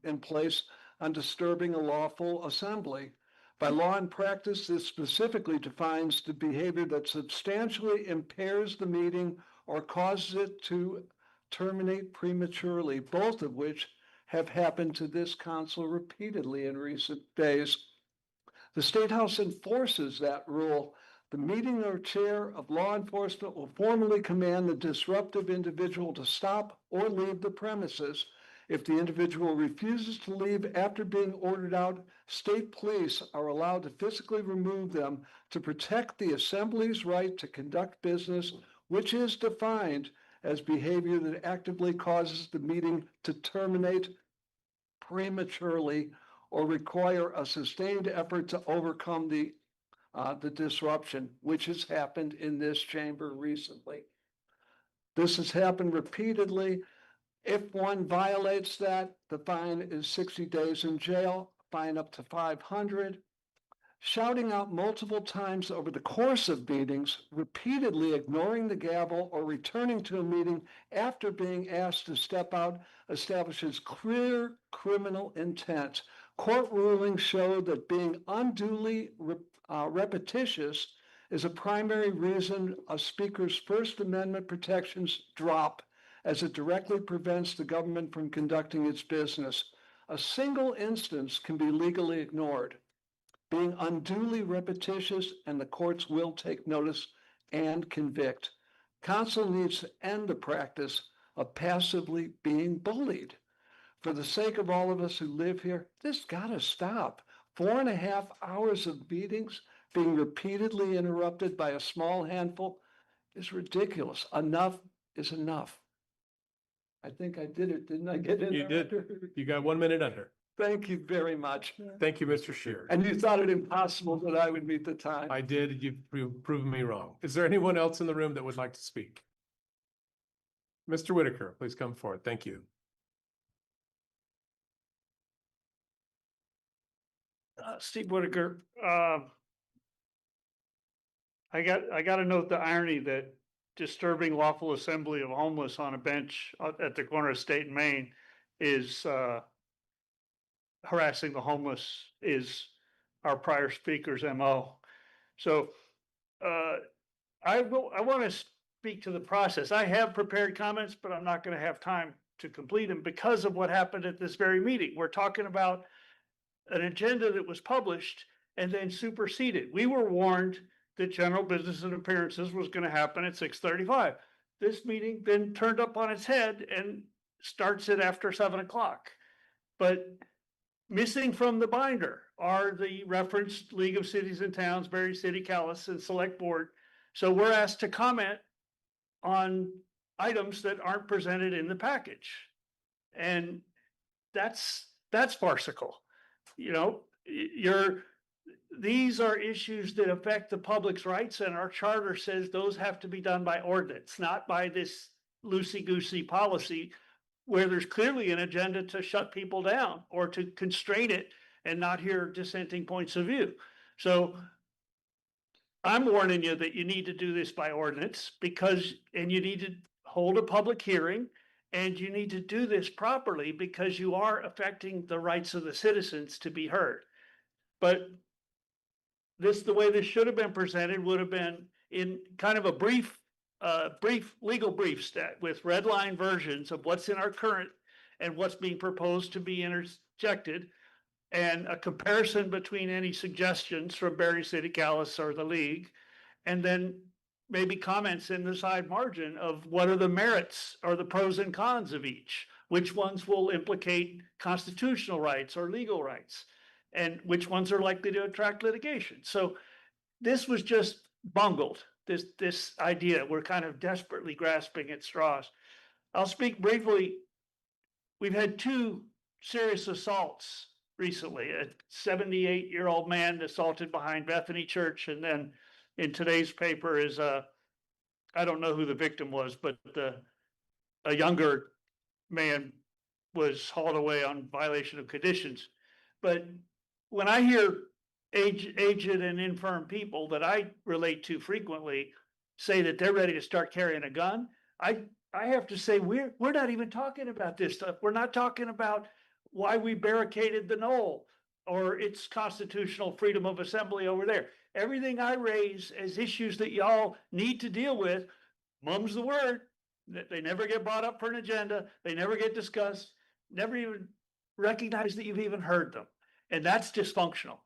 M: in place on disturbing a lawful assembly. By law and practice, this specifically defines the behavior that substantially impairs the meeting or causes it to terminate prematurely, both of which have happened to this council repeatedly in recent days. The State House enforces that rule the meeting or chair of law enforcement will formally command the disruptive individual to stop or leave the premises. If the individual refuses to leave after being ordered out, state police are allowed to physically remove them to protect the assembly's right to conduct business, which is defined as behavior that actively causes the meeting to terminate prematurely or require a sustained effort to overcome the disruption, which has happened in this chamber recently. This has happened repeatedly. If one violates that, the fine is 60 days in jail, fine up to 500. Shouting out multiple times over the course of meetings, repeatedly ignoring the gavel or returning to a meeting after being asked to step out establishes clear criminal intent. Court rulings show that being unduly repetitious is a primary reason a speaker's First Amendment protections drop, as it directly prevents the government from conducting its business. A single instance can be legally ignored. Being unduly repetitious, and the courts will take notice and convict. Council needs to end the practice of passively being bullied. For the sake of all of us who live here, this gotta stop. 4.5 hours of meetings being repeatedly interrupted by a small handful is ridiculous. Enough is enough. I think I did it, didn't I get in
G: You
M: there?
G: did. You got 1 minute under.
M: Thank you very much.
G: Thank you, Mr. Shear.
M: And you thought it impossible that I would meet the time.
G: I did. You've proven me wrong. Is there anyone else in the room that would like to speak? Mr. Whitaker, please come forward. Thank you.
N: Steve Whitaker, I got to note the irony that disturbing lawful assembly of homeless on a bench at the corner of State and Main is harassing the homeless is our prior speaker's MO. So I want to speak to the process. I have prepared comments, but I'm not going to have time to complete them because of what happened at this very meeting. We're talking about an agenda that was published and then superseded. We were warned that general business and appearances was going to happen at 6:35. This meeting then turned up on its head and starts it after 7 o'clock. But missing from the binder are the referenced League of Cities and Towns, Berry City, Calais, and Select Board. So we're asked to comment on items that aren't presented in the package. And that's farcical. You know, these are issues that affect the public's rights, and our charter says those have to be done by ordinance, not by this loosey-goosey policy where there's clearly an agenda to shut people down or to constrain it and not hear dissenting points of view. So I'm warning you that you need to do this by ordinance and you need to hold a public hearing, and you need to do this properly because you are affecting the rights of the citizens to be heard. But the way this should have been presented would have been in kind of a brief legal brief stat with red line versions of what's in our current and what's being proposed to be interjected, and a comparison between any suggestions from Berry City, Calais, or the League, and then maybe comments in the side margin of what are the merits or the pros and cons of each, which ones will implicate constitutional rights or legal rights, and which ones are likely to attract litigation. So this was just bungled. This idea, we're kind of desperately grasping at straws. I'll speak briefly. We've had 2 serious assaults recently. A 78-year-old man assaulted behind Bethany Church, and then in today's paper is I don't know who the victim was, but a younger man was hauled away on violation of conditions. But when I hear aged and infirm people that I relate to frequently say that they're ready to start carrying a gun, I have to say we're not even talking about this stuff. We're not talking about why we barricaded the Knoll or its constitutional freedom of assembly over there. Everything I raise as issues that y'all need to deal with, mum's the word. They never get brought up for an agenda. They never get discussed. Never even recognize that you've even heard them. And that's dysfunctional.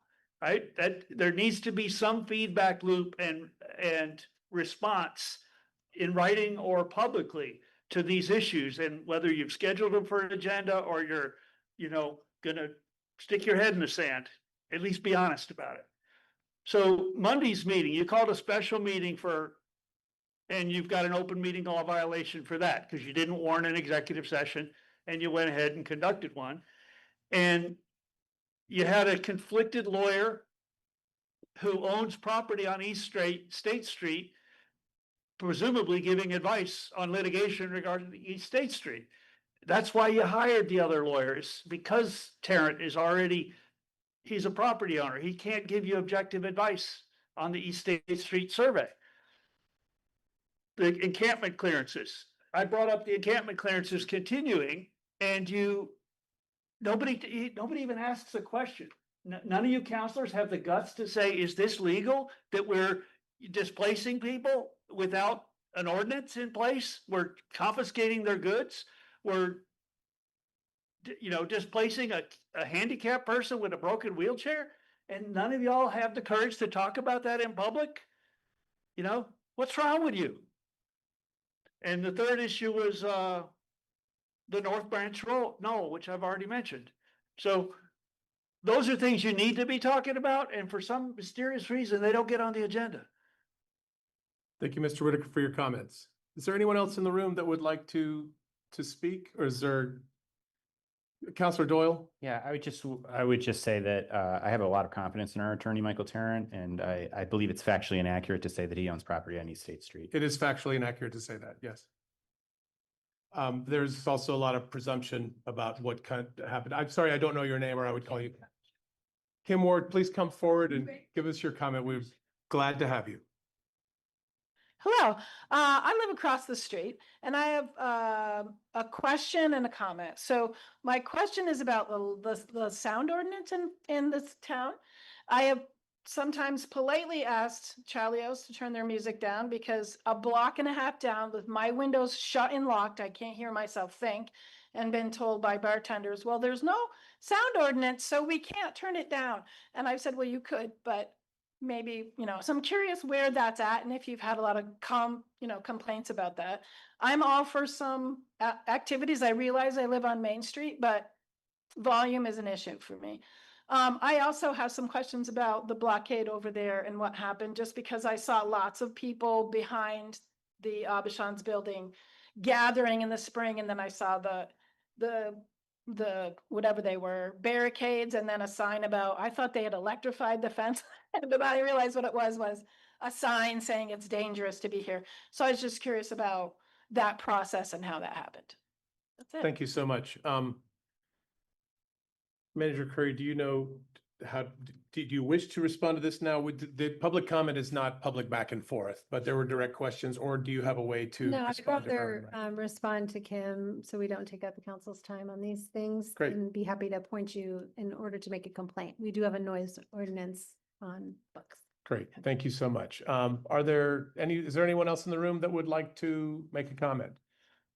N: right? That there needs to be some feedback loop and response in writing or publicly to these issues, and whether you've scheduled them for an agenda or you're, gonna stick your head in the sand, at least be honest about it. So Monday's meeting, you called a special meeting and you've got an open meeting law violation for that because you didn't warn an executive session and you went ahead and conducted one. And you had a conflicted lawyer who owns property on State Street, presumably giving advice on litigation regarding the East State Street. That's why you hired the other lawyers, because Tarrant is already, he's a property owner. He can't give you objective advice on the East State Street survey. The encampment clearances. I brought up the encampment clearances continuing, and nobody even asks a question. None of you counselors have the guts to say, is this legal that we're displacing people without an ordinance in place? We're confiscating their goods. We're, displacing a handicapped person with a broken wheelchair. And none of y'all have the courage to talk about that in public. What's wrong with you? And the third issue was the North Branch Road, which I've already mentioned. So those are things you need to be talking about, and for some mysterious reason, they don't get on the agenda.
G: Thank you, Mr. Whitaker, for your comments. Is there anyone else in the room that would like to speak, or is there Counselor Doyle?
F: Yeah, I would just say that I have a lot of confidence in our attorney, Michael Tarrant, and I believe it's factually inaccurate to say that he owns property on East State Street.
G: It is factually inaccurate to say that, yes. There's also a lot of presumption about what kind of happened. I'm sorry, I don't know your name, or I would call you. Kim Ward, please come forward and give us your comment. We're glad to have you.
O: Hello, I live across the street and I have a question and a comment. So my question is about the sound ordinance in this town. I have sometimes politely asked Charlios to turn their music down because a block and a half down with my windows shut and locked, I can't hear myself think, and been told by bartenders, well, there's no sound ordinance, so we can't turn it down. And I've said, well, you could, but maybe, so I'm curious where that's at and if you've had a lot of complaints about that. I'm all for some activities. I realize I live on Main Street, but volume is an issue for me. I also have some questions about the blockade over there and what happened, just because I saw lots of people behind the Abishans building gathering in the spring, and then I saw the whatever they were, barricades, and then a sign about, I thought they had electrified the fence. And then I realized what it was a sign saying it's dangerous to be here. So I was just curious about that process and how that happened. That's it.
G: Thank you so much. Manager Curry, do you know do you wish to respond to this now? The public comment is not public back and forth, but there were direct questions, or do you have a way to?
J: No, I'd
G: respond to
J: rather
G: her?
J: respond to Kim so we don't take up the council's time on these things.
G: Great.
J: And be happy to appoint you in order to make a complaint. We do have a noise ordinance on books.
G: Great, thank you so much. Is there anyone else in the room that would like to make a comment?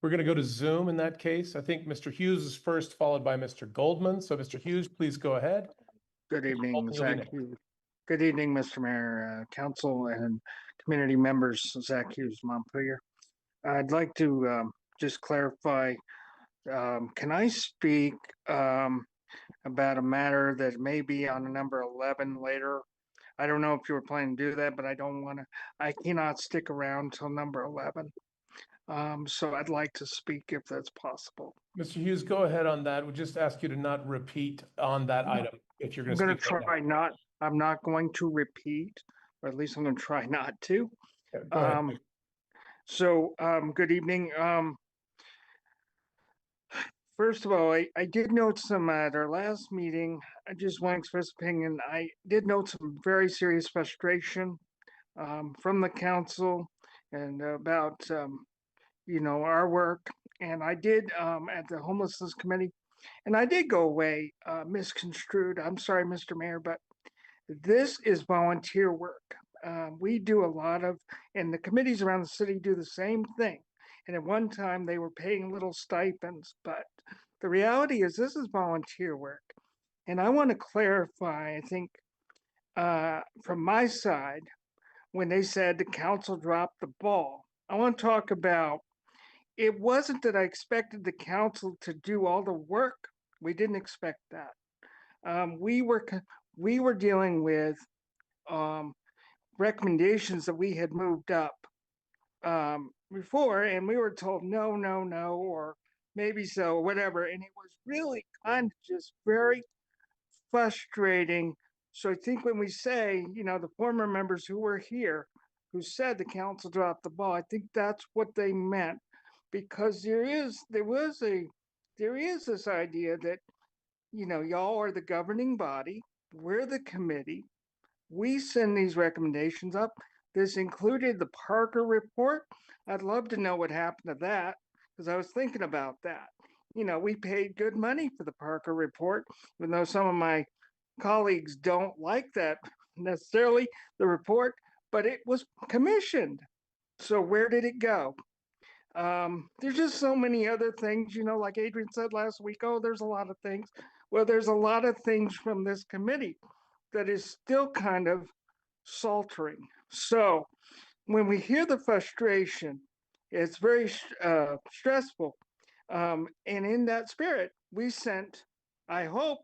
G: We're going to go to Zoom in that case. I think Mr. Hughes is first, followed by Mr. Goldman. So Mr. Hughes, please go ahead.
P: Good evening,
G: You'll be
P: Zach
G: next.
P: Hughes. Good evening, Mr. Mayor, council and community members, Zach Hughes, Montpelier. I'd like to just clarify, can I speak about a matter that may be on number 11 later? I don't know if you were planning to do that, but I cannot stick around till number 11. So I'd like to speak if that's possible.
G: Mr. Hughes, go ahead on that. We'll just ask you to not repeat on that item if you're
P: I'm
G: going
P: going
G: to
P: to
G: speak.
P: try I'm not going to repeat, or at least I'm going to try not to.
G: Go ahead.
P: So, good evening. First of all, I did note some at our last meeting. I just want to express opinion. I did note some very serious frustration from the council and about our work. And I did at the homelessness committee, and I did go away misconstrued. I'm sorry, Mr. Mayor, but this is volunteer work. We do a lot of, and the committees around the city do the same thing. And at one time they were paying little stipends, but the reality is this is volunteer work. And I want to clarify, I think from my side, when they said the council dropped the ball. I want to talk about, it wasn't that I expected the council to do all the work. We didn't expect that. We were dealing with recommendations that we had moved up before, and we were told no, no, no, or maybe so, or whatever. And it was really kind of just very frustrating. So I think when we say, the former members who were here, who said the council dropped the ball, I think that's what they meant, because there is this idea that, y'all are the governing body, we're the committee, we send these recommendations up. This included the Parker report. I'd love to know what happened to that, because I was thinking about that. We paid good money for the Parker report, even though some of my colleagues don't like that necessarily, the report, but it was commissioned. So where did it go? There's just so many other things, like Adrian said last week, oh, there's a lot of things. Well, there's a lot of things from this committee that is still kind of saltering. So when we hear the frustration, it's very stressful. And in that spirit, we sent, I hope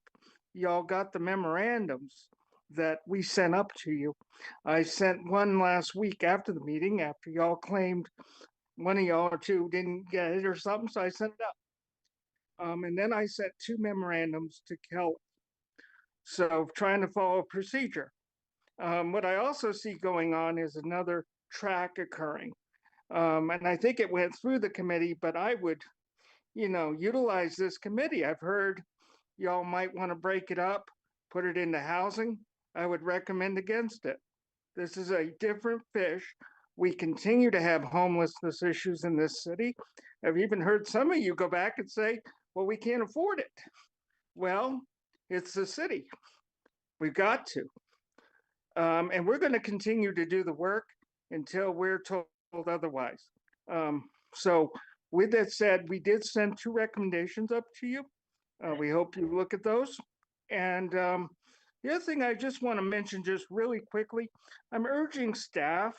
P: y'all got the memorandums that we sent up to you. I sent one last week after the meeting, after y'all claimed one of y'all or two didn't get it or something, so I sent it up. And then I sent 2 memorandums to Kelly. So trying to follow procedure. What I also see going on is another track occurring. And I think it went through the committee, but I would, utilize this committee. I've heard y'all might want to break it up, put it into housing. I would recommend against it. This is a different fish. We continue to have homelessness issues in this city. I've even heard some of you go back and say, well, we can't afford it. Well, it's the city. We've got to. And we're going to continue to do the work until we're told otherwise. So with that said, we did send 2 recommendations up to you. We hope you look at those. And the other thing I just want to mention just really quickly, I'm urging staff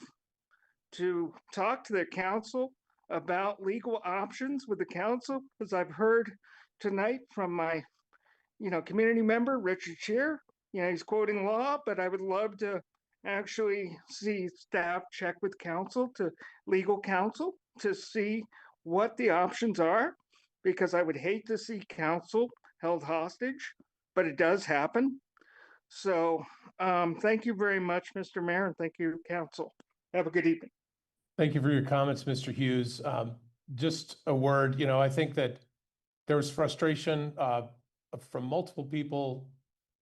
P: to talk to their council about legal options with the council, because I've heard tonight from my, community member, Richard Shear, he's quoting law, but I would love to actually see staff check with legal counsel to see what the options are, because I would hate to see council held hostage, but it does happen. So thank you very much, Mr. Mayor, and thank you, council. Have a good evening.
G: Thank you for your comments, Mr. Hughes. Just a word, I think that there was frustration from multiple people,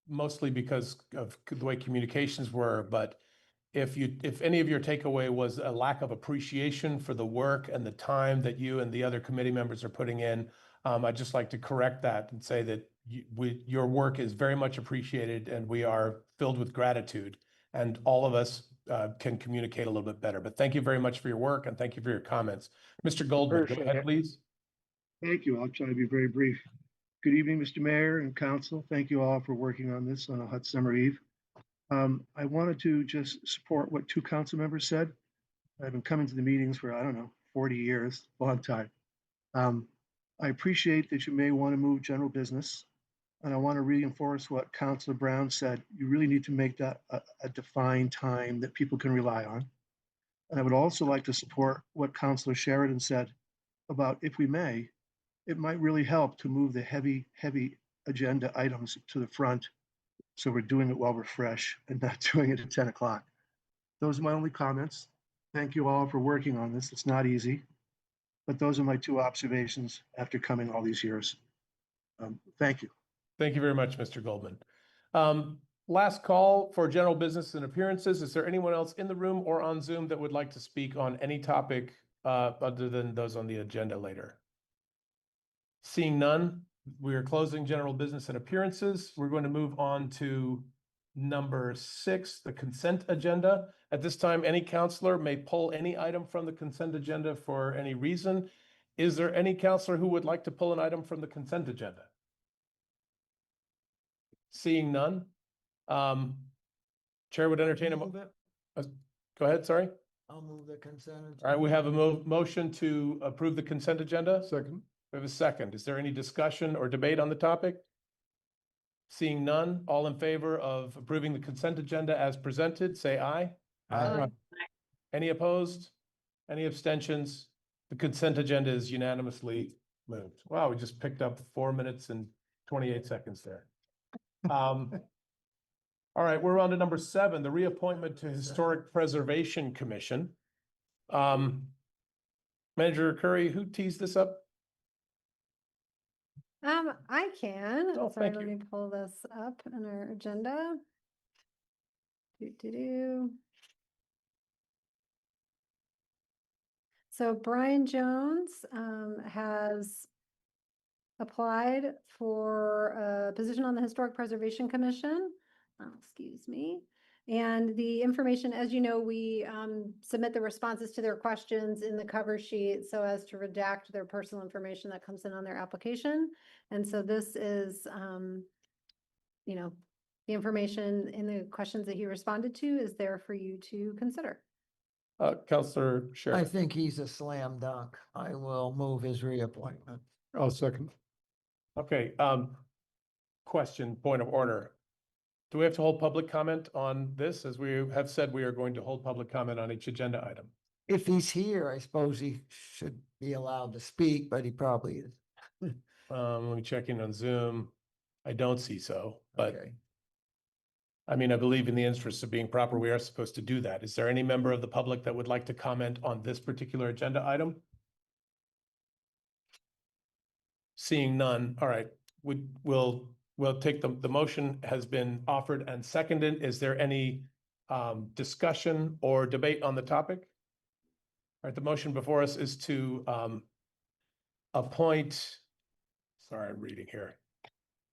G: mostly because of the way communications were. But if any of your takeaway was a lack of appreciation for the work and the time that you and the other committee members are putting in, I'd just like to correct that and say that your work is very much appreciated, and we are filled with gratitude, and all of us can communicate a little bit better. But thank you very much for your work, and thank you for your comments. Mr. Goldman, go
P: Appreciate
G: ahead,
P: it.
G: please.
Q: Thank you. I'll try to be very brief. Good evening, Mr. Mayor and Council. Thank you all for working on this on a hot summer eve. I wanted to just support what 2 council members said. I've been coming to the meetings for, 40 years, long time. I appreciate that you may want to move general business. And I want to reinforce what Councilor Brown said. You really need to make that a defined time that people can rely on. And I would also like to support what Councilor Sheridan said about, if we may, it might really help to move the heavy agenda items to the front. So we're doing it while we're fresh and not doing it at 10 o'clock. Those are my only comments. Thank you all for working on this. It's not easy, but those are my 2 observations after coming all these years. Thank you.
G: Thank you very much, Mr. Goldman. Last call for general business and appearances. Is there anyone else in the room or on Zoom that would like to speak on any topic other than those on the agenda later? Seeing none, we are closing general business and appearances. We're going to move on to number 6, the consent agenda. At this time, any counselor may pull any item from the consent agenda for any reason. Is there any counselor who would like to pull an item from the consent agenda? Seeing none.
L: Chair would entertain a
K: Move it.
L: go ahead, sorry.
K: I'll move the consent.
L: All right, we have a motion to approve the consent agenda.
H: Second.
L: We have a second. Is there any discussion or debate on the topic? Seeing none, all in favor of approving the consent agenda as presented, say aye.
H: Aye.
L: Any opposed? Any abstentions? The consent agenda is unanimously moved. Wow, we just picked up 4 minutes and 28 seconds there. All right, we're on to number 7, the reappointment to Historic Preservation Commission. Manager Curry, who teased this up?
J: I can.
L: Oh,
J: Sorry,
L: thank
J: let
L: you.
J: me pull this up in our agenda. Do. So Brian Jones has applied for a position on the Historic Preservation Commission. Excuse me. And the information, as you know, we submit the responses to their questions in the cover sheet so as to redact their personal information that comes in on their application. And so this is, you know, the information in the questions that he responded to is there for you to consider.
L: Counselor
K: I
L: Sheriff.
K: think he's a slam dunk. I will move his reappointment.
H: I'll second.
L: Okay, question, point of order. Do we have to hold public comment on this? As we have said, we are going to hold public comment on each agenda item.
K: If he's here, I suppose he should be allowed to speak, but he probably is.
L: Let me check in on Zoom. I don't see so, but
K: Okay.
L: I mean, I believe in the interest of being proper, we are supposed to do that. Is there any member of the public that would like to comment on this particular agenda item? Seeing none, all right, we'll take the motion has been offered and seconded. Is there any discussion or debate on the topic? All right, the motion before us is to appoint, sorry, I'm reading here.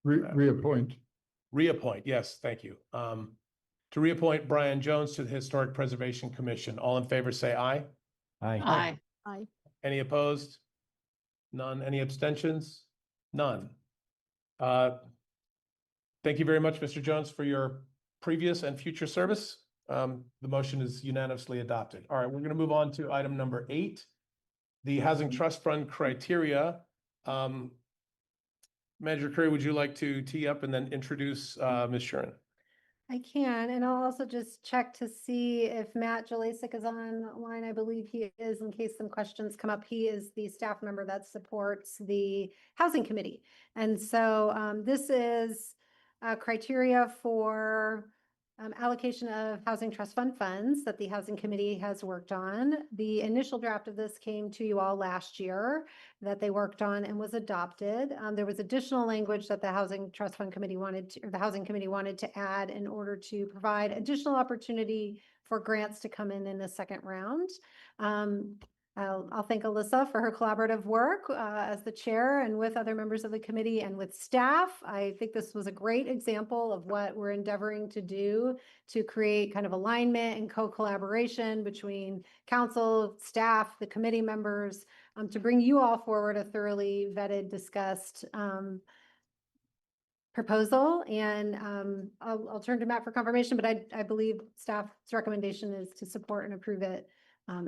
H: Reappoint.
L: Reappoint, yes, thank you. To reappoint Brian Jones to the Historic Preservation Commission. All in favor, say aye.
C: Aye.
J: Aye.
L: Any opposed? None. Any abstentions? None. Thank you very much, Mr. Jones, for your previous and future service. The motion is unanimously adopted. All right, we're going to move on to item number 8, the Housing Trust Fund criteria. Manager Curry, would you like to tee up and then introduce Ms. Shuren?
J: I can, and I'll also just check to see if Matt Jelasik is online. I believe he is, in case some questions come up. He is the staff member that supports the Housing Committee. And so this is criteria for allocation of Housing Trust Fund funds that the Housing Committee has worked on. The initial draft of this came to you all last year that they worked on and was adopted. There was additional language that the Housing Trust Fund Committee wanted to, or the Housing Committee wanted to add in order to provide additional opportunity for grants to come in the second round. I'll thank Alyssa for her collaborative work as the chair and with other members of the committee and with staff. I think this was a great example of what we're endeavoring to do to create kind of alignment and co-collaboration between council, staff, the committee members, to bring you all forward a thoroughly vetted, discussed proposal. And I'll turn to Matt for confirmation, but I believe staff's recommendation is to support and approve it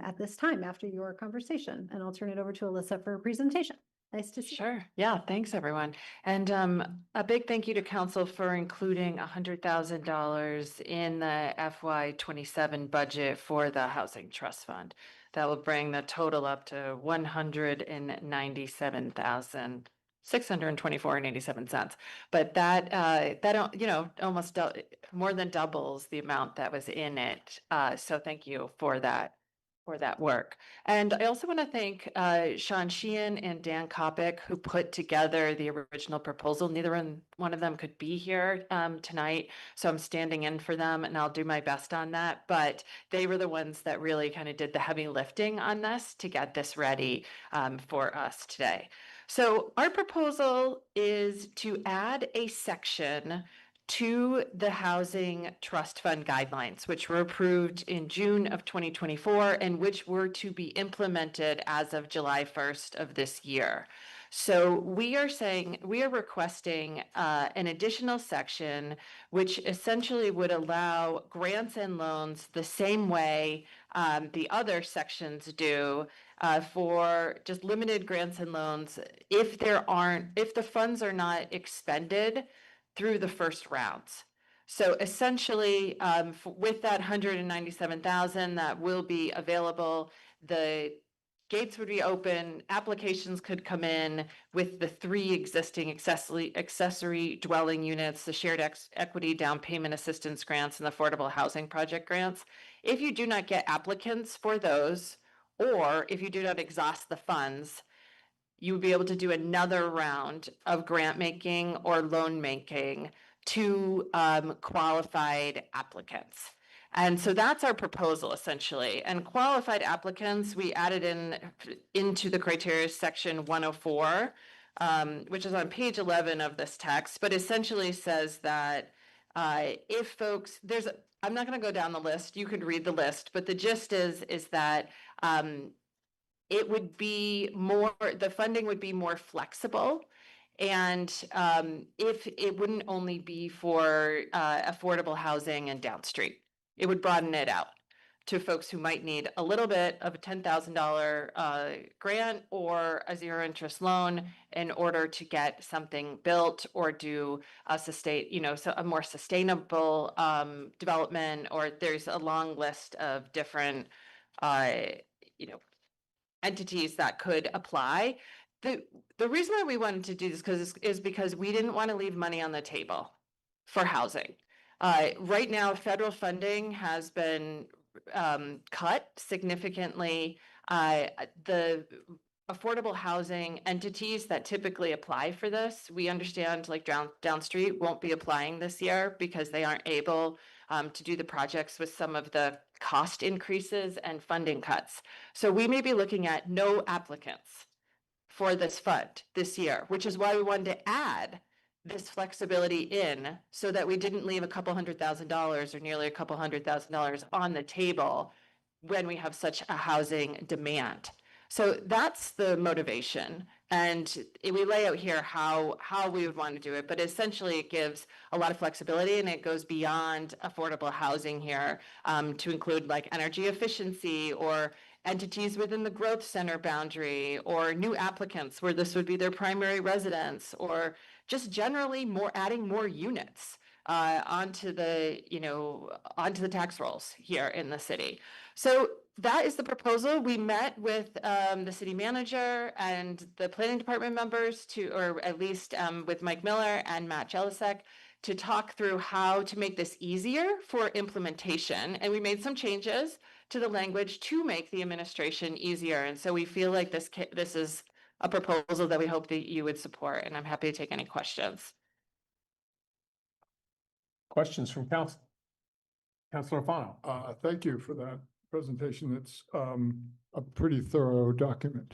J: at this time after your conversation. And I'll turn it over to Alyssa for a presentation. Nice to see you.
R: Sure. Yeah, thanks everyone. And a big thank you to council for including $100,000 in the FY27 budget for the Housing Trust Fund. That will bring the total up to $197,624.87. But that you know, almost more than doubles the amount that was in it. So thank you for that work. And I also want to thank Sean Sheehan and Dan Kopic, who put together the original proposal. Neither one of them could be here tonight, so I'm standing in for them, and I'll do my best on that. But they were the ones that really kind of did the heavy lifting on this to get this ready for us today. So our proposal is to add a section to the Housing Trust Fund guidelines, which were approved in June of 2024 and which were to be implemented as of July 1st of this year. So we are requesting an additional section which essentially would allow grants and loans the same way the other sections do for just limited grants and loans if the funds are not expended through the first rounds. So essentially, with that 197,000 that will be available, the gates would be open, applications could come in with the 3 existing accessory dwelling units, the shared equity down payment assistance grants and the affordable housing project grants. If you do not get applicants for those, or if you do not exhaust the funds, you would be able to do another round of grant making or loan making to qualified applicants. And so that's our proposal essentially. And qualified applicants, we added into the criteria section 104, which is on page 11 of this text, but essentially says that if folks, I'm not going to go down the list, you could read the list, but the gist is that it would be the funding would be more flexible. And if it wouldn't only be for affordable housing and downstreet, it would broaden it out to folks who might need a little bit of a $10,000 grant or a 0 interest loan in order to get something built or do a more sustainable development, or there's a long list of different entities that could apply. The reason why we wanted to do this is because we didn't want to leave money on the table for housing. Right now, federal funding has been cut significantly. The affordable housing entities that typically apply for this, we understand like Downstreet won't be applying this year because they aren't able to do the projects with some of the cost increases and funding cuts. So we may be looking at no applicants for this fund this year, which is why we wanted to add this flexibility in so that we didn't leave a couple $100,000 or nearly a couple $100,000 on the table when we have such a housing demand. So that's the motivation. And we lay out here how we would want to do it, but essentially it gives a lot of flexibility and it goes beyond affordable housing here to include like energy efficiency or entities within the growth center boundary or new applicants where this would be their primary residence, or just generally adding more units onto the tax rolls here in the city. So that is the proposal. We met with the city manager and the planning department members or at least with Mike Miller and Matt Jelisek, to talk through how to make this easier for implementation. And we made some changes to the language to make the administration easier. And so we feel like this is a proposal that we hope that you would support. And I'm happy to take any questions.
G: Questions from council? Councilor Fano.
H: Thank you for that presentation. It's a pretty thorough document.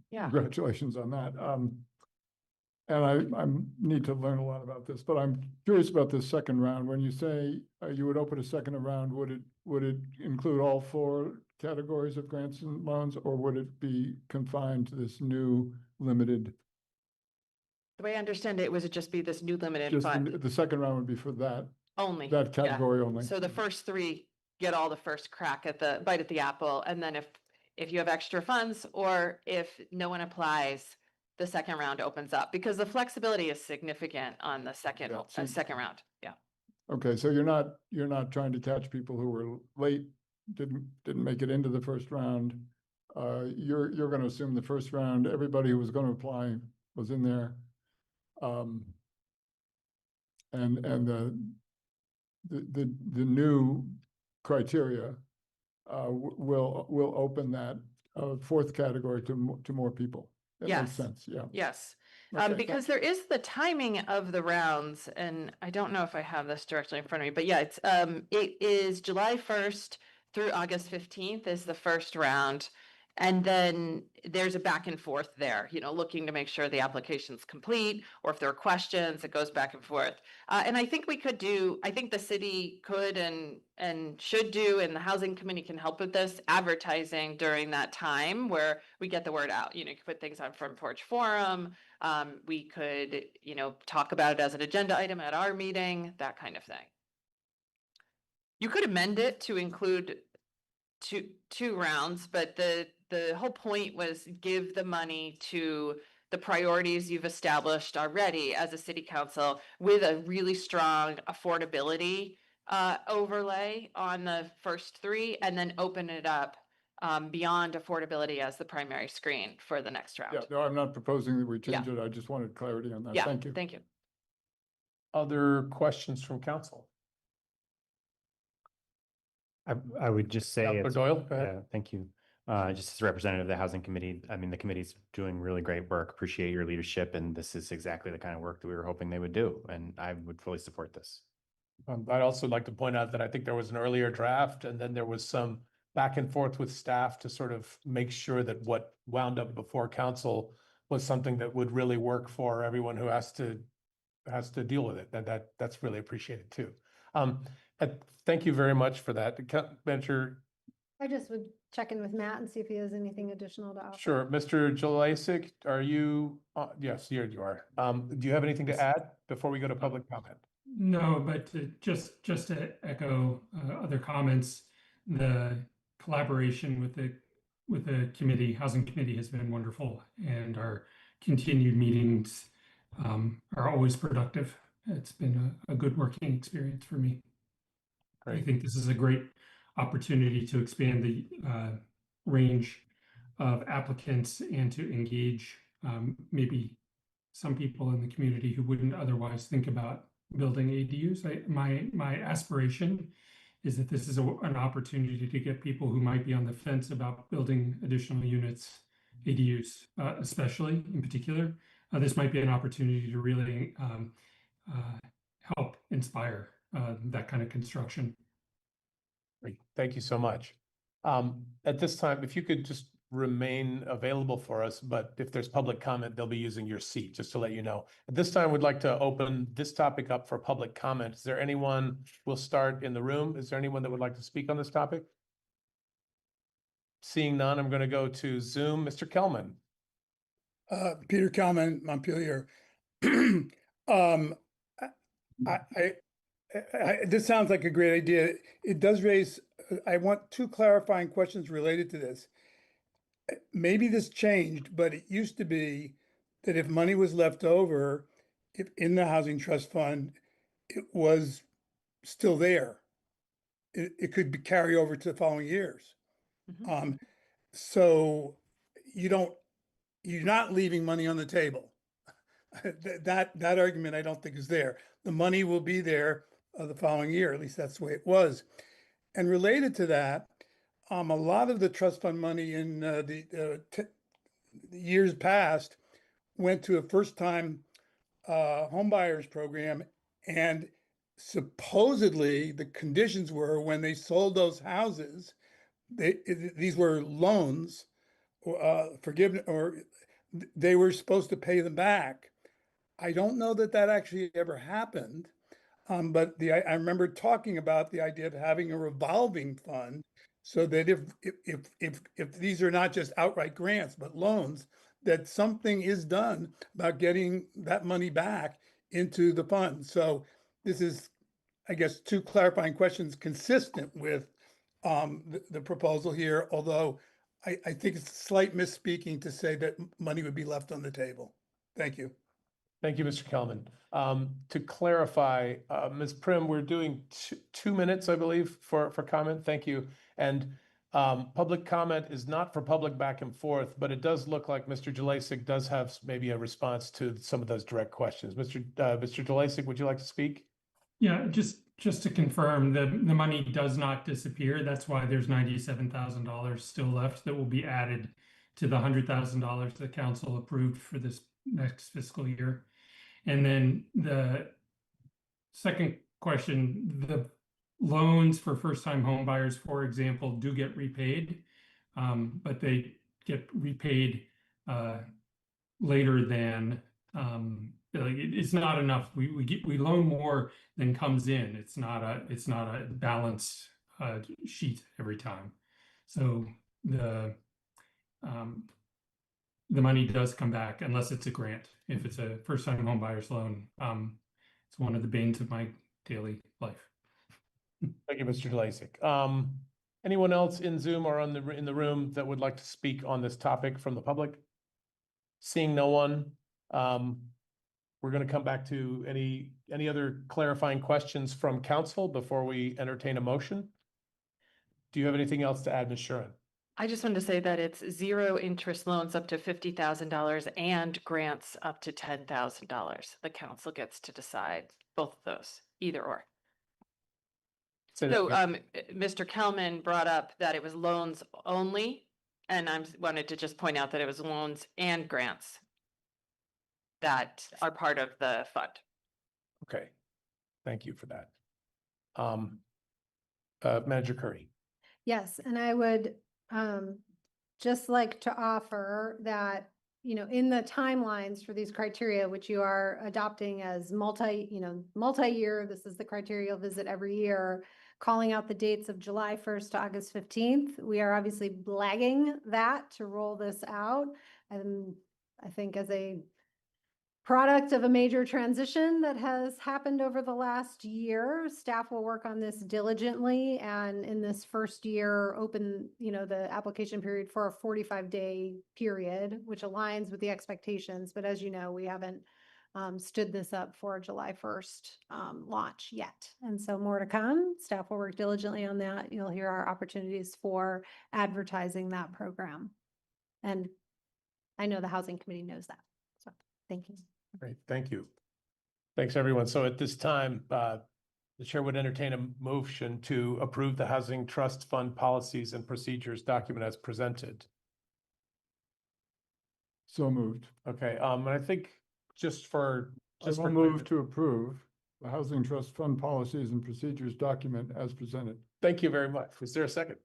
R: Yeah.
H: Congratulations on that. And I need to learn a lot about this, but I'm curious about this second round. When you say you would open a second round, would it include all 4 categories of grants and loans, or would it be confined to this new limited?
R: The way I understand it, was it just be this new limited
H: Just
R: fund?
H: the second round would be for that
R: Only.
H: that category
R: Yeah.
H: only.
R: So the first 3 get all the first crack at the bite at the apple. And then if you have extra funds or if no one applies, the second round opens up because the flexibility is significant on the second round. Yeah.
H: Okay, so you're not trying to catch people who were late, didn't make it into the first round. You're going to assume the first round, everybody who was going to apply was in there. And the new criteria will open that 4th category to more people. That makes
R: Yes.
H: sense. Yeah.
R: Yes.
H: Okay,
R: Because there is the timing of the rounds, and I don't know if I have this directly in front of me, but yeah, it is July 1st through August 15th is the first round. And then there's a back and forth there, you know, looking to make sure the application's complete, or if there are questions, it goes back and forth. And I think I think the city could and should do, and the housing committee can help with this, advertising during that time where we get the word out. You know, you could put things on Front Porch Forum. We could, you know, talk about it as an agenda item at our meeting, that kind of thing. You could amend it to include two rounds, but the whole point was give the money to the priorities you've established already as a city council with a really strong affordability overlay on the first three, and then open it up beyond affordability as the primary screen for the next round.
H: Yeah, no, I'm not proposing that we change it. I just wanted clarity on that.
R: Yeah,
H: Thank you.
R: thank you.
G: Other questions from council?
F: I would just say,
G: Councilor Doyle, go ahead.
F: yeah, thank you. Just as representative of the housing committee, I mean, the committee's doing really great work. Appreciate your leadership, and this is exactly the kind of work that we were hoping they would do, and I would fully support this.
G: I'd also like to point out that I think there was an earlier draft, and then there was some back and forth with staff to sort of make sure that what wound up before council was something that would really work for everyone who has to deal with it. That's really appreciated too. Thank you very much for that. Manager,
J: I just would check in with Matt and see if he has anything additional to offer.
G: sure. Mr. Jelacic, are you, yes, here you are. Do you have anything to add before we go to public comment?
S: No, but just to echo other comments, the collaboration with the committee, housing committee, has been wonderful, and our continued meetings are always productive. It's been a good working experience for me.
G: Great.
S: I think this is a great opportunity to expand the range of applicants and to engage maybe some people in the community who wouldn't otherwise think about building ADUs. My aspiration is that this is an opportunity to get people who might be on the fence about building additional units, ADUs, especially in particular. This might be an opportunity to really help inspire that kind of construction.
G: Great. Thank you so much. At this time, if you could just remain available for us, but if there's public comment, they'll be using your seat, just to let you know. At this time, we'd like to open this topic up for public comment. Is there anyone, we'll start in the room. Is there anyone that would like to speak on this topic? Seeing none, I'm going to go to Zoom. Mr. Kelman.
T: Peter Kelman, Montpelier. This sounds like a great idea. It does raise, I want two clarifying questions related to this. Maybe this changed, but it used to be that if money was left over, if in the housing trust fund, it was still there. It could be carry over to the following years. So you're not leaving money on the table. That argument I don't think is there. The money will be there the following year. At least that's the way it was. And related to that, a lot of the trust fund money in the years past went to a first-time home buyers program, and supposedly the conditions were when they sold those houses, these were loans, forgiven, or they were supposed to pay them back. I don't know that that actually ever happened, but I remember talking about the idea of having a revolving fund, so that if these are not just outright grants but loans, that something is done about getting that money back into the fund. So this is, I guess, two clarifying questions consistent with the proposal here, although I think it's slight misspeaking to say that money would be left on the table. Thank you.
G: Thank you, Mr. Kelman. To clarify, Ms. Prim, we're doing 2 minutes, I believe, for comment. Thank you. And public comment is not for public back and forth, but it does look like Mr. Jelacic does have maybe a response to some of those direct questions. Mr. Jelacic, would you like to speak?
S: Yeah, just to confirm, the money does not disappear. That's why there's $97,000 still left that will be added to the $100,000 the council approved for this next fiscal year. And then the second question, the loans for first-time home buyers, for example, do get repaid, but they get repaid later than it's not enough. We loan more than comes in. It's not a balanced sheet every time. So the money does come back unless it's a grant. If it's a first-time home buyer's loan, it's one of the banes of my daily life.
G: Thank you, Mr. Delasik. Anyone else in Zoom or in the room that would like to speak on this topic from the public? Seeing no one, we're going to come back to any other clarifying questions from council before we entertain a motion. Do you have anything else to add, Ms. Shuren?
R: I just wanted to say that it's 0 interest loans up to $50,000 and grants up to $10,000. The council gets to decide both of those, either or. So, Mr. Kelman brought up that it was loans only, and I wanted to just point out that it was loans and grants that are part of the fund.
G: Okay, thank you for that. Manager Curry.
J: Yes, and I would just like to offer that, in the timelines for these criteria, which you are adopting as multi-year, this is the criteria you'll visit every year, calling out the dates of July 1st to August 15th. We are obviously lagging that to roll this out. And I think as a product of a major transition that has happened over the last year, staff will work on this diligently, and in this first year open, the application period for a 45-day period, which aligns with the expectations. But as you know, we haven't stood this up for a July 1st launch yet. And so more to come. Staff will work diligently on that. You'll hear our opportunities for advertising that program. And I know the Housing Committee knows that. So thank you.
G: Great, thank you. Thanks, everyone. So at this time, the chair would entertain a motion to approve the Housing Trust Fund policies and procedures document as presented.
H: So moved.
G: Okay, and I think
H: I will move to approve the Housing Trust Fund policies and procedures document as presented.
G: Thank you very much. Is there a second?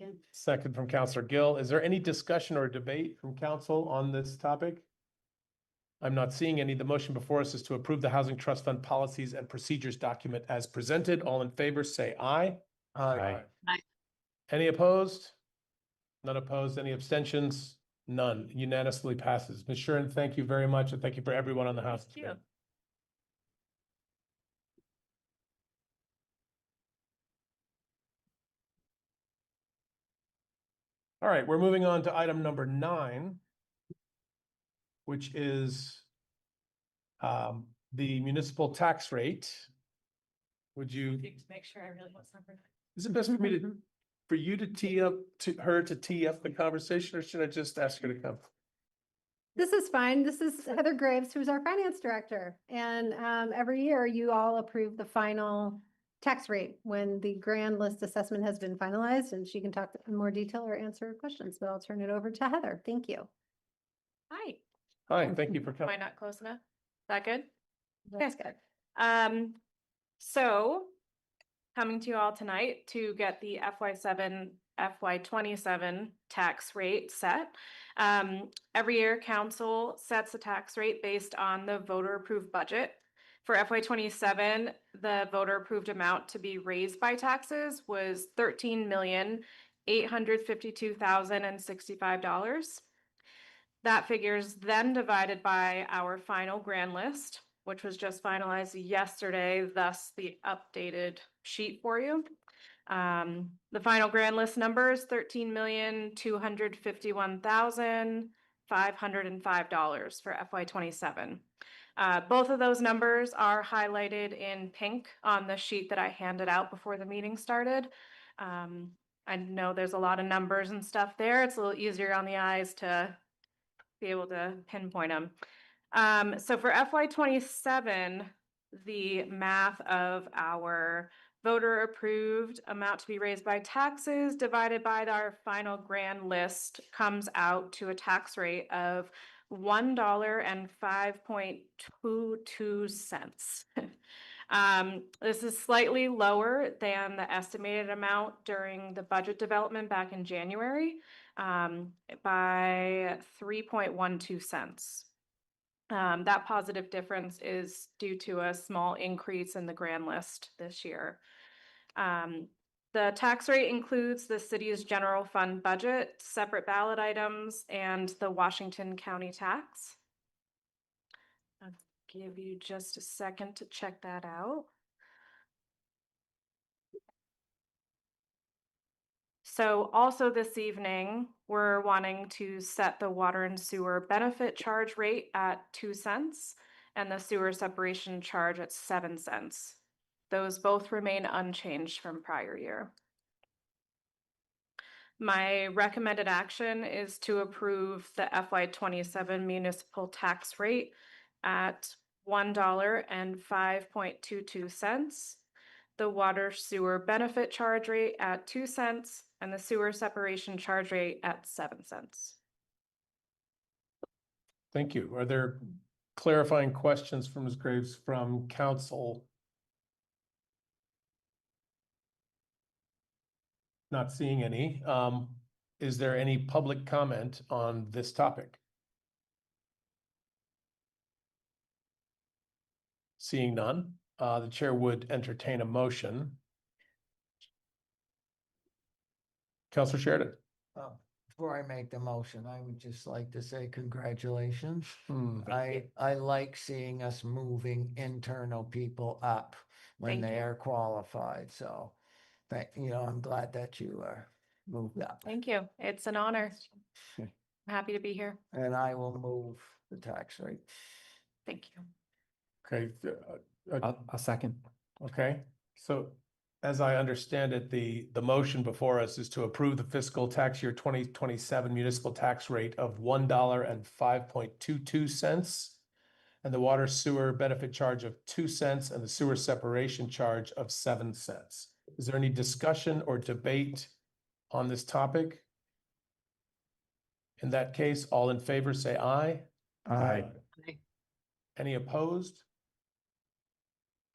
I: Yeah.
G: Second from Councilor Gill. Is there any discussion or debate from council on this topic? I'm not seeing any. The motion before us is to approve the Housing Trust Fund policies and procedures document as presented. All in favor, say aye.
K: Aye.
R: Aye.
G: Any opposed? None opposed. Any abstentions? None. Unanimously passes. Ms. Shuren, thank you very much, and thank you for everyone on the House.
R: Thank you.
G: All right, we're moving on to item number 9, which is the municipal tax rate. Would you?
C: Make sure I really what's number.
G: Is it best for me for you to tee up the conversation, or should I just ask her to come?
J: This is fine. This is Heather Graves, who's our finance director. And every year you all approve the final tax rate when the grand list assessment has been finalized, and she can talk in more detail or answer questions, but I'll turn it over to Heather. Thank you.
R: Hi.
G: Hi, thank you for
R: Am
G: coming.
R: I not close enough? Is that good?
J: That's good.
U: So coming to you all tonight to get the FY27 tax rate set. Every year council sets a tax rate based on the voter approved budget. For FY27, the voter approved amount to be raised by taxes was $13,852,065. That figure is then divided by our final grand list, which was just finalized yesterday, thus the updated sheet for you. The final grand list number is $13,251,505 for FY27. Both of those numbers are highlighted in pink on the sheet that I handed out before the meeting started. I know there's a lot of numbers and stuff there. It's a little easier on the eyes to be able to pinpoint them. So for FY27, the math of our voter approved amount to be raised by taxes divided by our final grand list comes out to a tax rate of $1.0522. This is slightly lower than the estimated amount during the budget development back in January, by 3.12 cents. That positive difference is due to a small increase in the grand list this year. The tax rate includes the city's general fund budget, separate ballot items, and the Washington County tax. I'll give you just a second to check that out. So also this evening, we're wanting to set the water and sewer benefit charge rate at 2 cents and the sewer separation charge at 7 cents. Those both remain unchanged from prior year. My recommended action is to approve the FY27 municipal tax rate at $1.0522, the water sewer benefit charge rate at 2 cents, and the sewer separation charge rate at 7 cents.
G: Thank you. Are there clarifying questions from Ms. Graves from council? Not seeing any. Is there any public comment on this topic? Seeing none, the chair would entertain a motion. Councilor Sheridan.
K: Before I make the motion, I would just like to say congratulations. I like seeing us moving internal people up when they are qualified. So, I'm glad that you are moved up.
U: Thank you. It's an honor. I'm happy to be here.
K: And I will move the tax rate.
U: Thank you.
G: Okay.
F: A second.
G: Okay, so as I understand it, the motion before us is to approve the fiscal tax year 2027 municipal tax rate of $1.0522 and the water sewer benefit charge of 2 cents and the sewer separation charge of 7 cents. Is there any discussion or debate on this topic? In that case, all in favor say aye.
F: Aye.
G: Any opposed?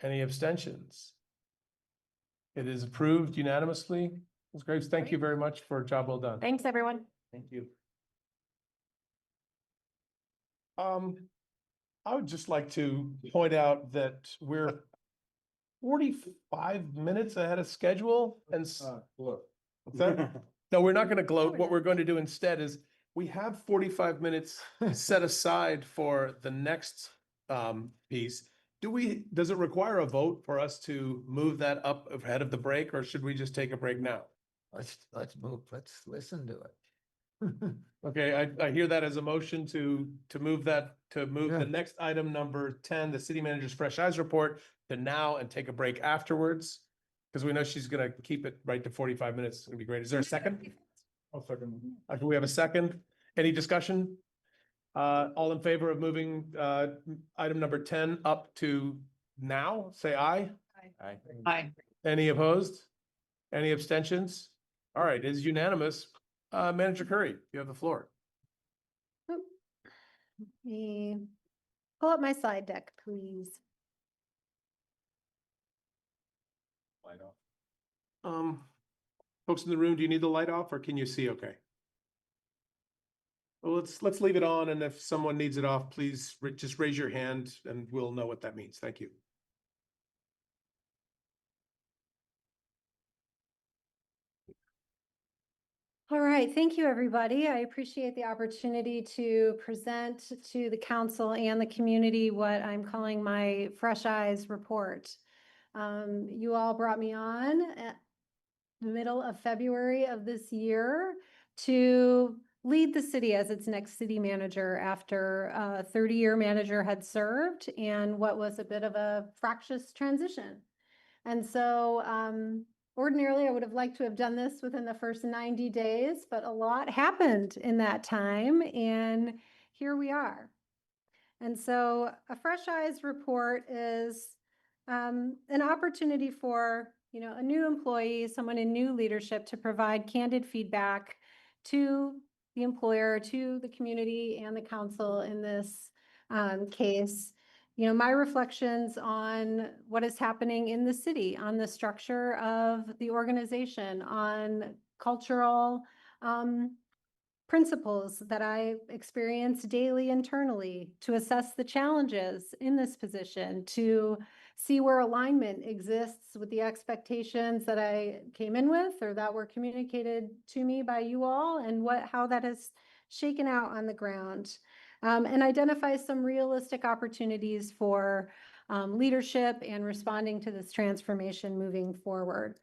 G: Any abstentions? It is approved unanimously. Ms. Graves, thank you very much for a job well done.
U: Thanks, everyone.
G: Thank you. I would just like to point out that we're 45 minutes ahead of schedule and what's that? No, we're not going to gloat. What we're going to do instead is we have 45 minutes set aside for the next piece. Does it require a vote for us to move that up ahead of the break, or should we just take a break now?
K: Let's listen to it.
G: Okay, I hear that as a motion to move the next item, number 10, the city manager's fresh eyes report, to now and take a break afterwards. Because we know she's gonna keep it right to 45 minutes. It's gonna be great. Is there a second?
H: I'll second.
G: Do we have a second? Any discussion? All in favor of moving item number 10 up to now, say aye.
F: Aye.
C: Aye.
G: Any opposed? Any abstentions? All right, it is unanimous. Manager Curry, you have the floor.
J: Let me pull up my slide deck, please.
G: Light off. Folks in the room, do you need the light off or can you see okay? Well, let's leave it on, and if someone needs it off, please just raise your hand and we'll know what that means. Thank you.
J: All right, thank you, everybody. I appreciate the opportunity to present to the council and the community what I'm calling my Fresh Eyes report. You all brought me on at the middle of February of this year to lead the city as its next city manager after a 30-year manager had served and what was a bit of a fractious transition. And so ordinarily, I would have liked to have done this within the first 90 days, but a lot happened in that time, and here we are. And so a Fresh Eyes report is an opportunity for, a new employee, someone in new leadership, to provide candid feedback to the employer, to the community, and the council in this case. my reflections on what is happening in the city, on the structure of the organization, on cultural principles that I experience daily internally, to assess the challenges in this position, to see where alignment exists with the expectations that I came in with or that were communicated to me by you all, and how that has shaken out on the ground, and identify some realistic opportunities for leadership and responding to this transformation moving forward,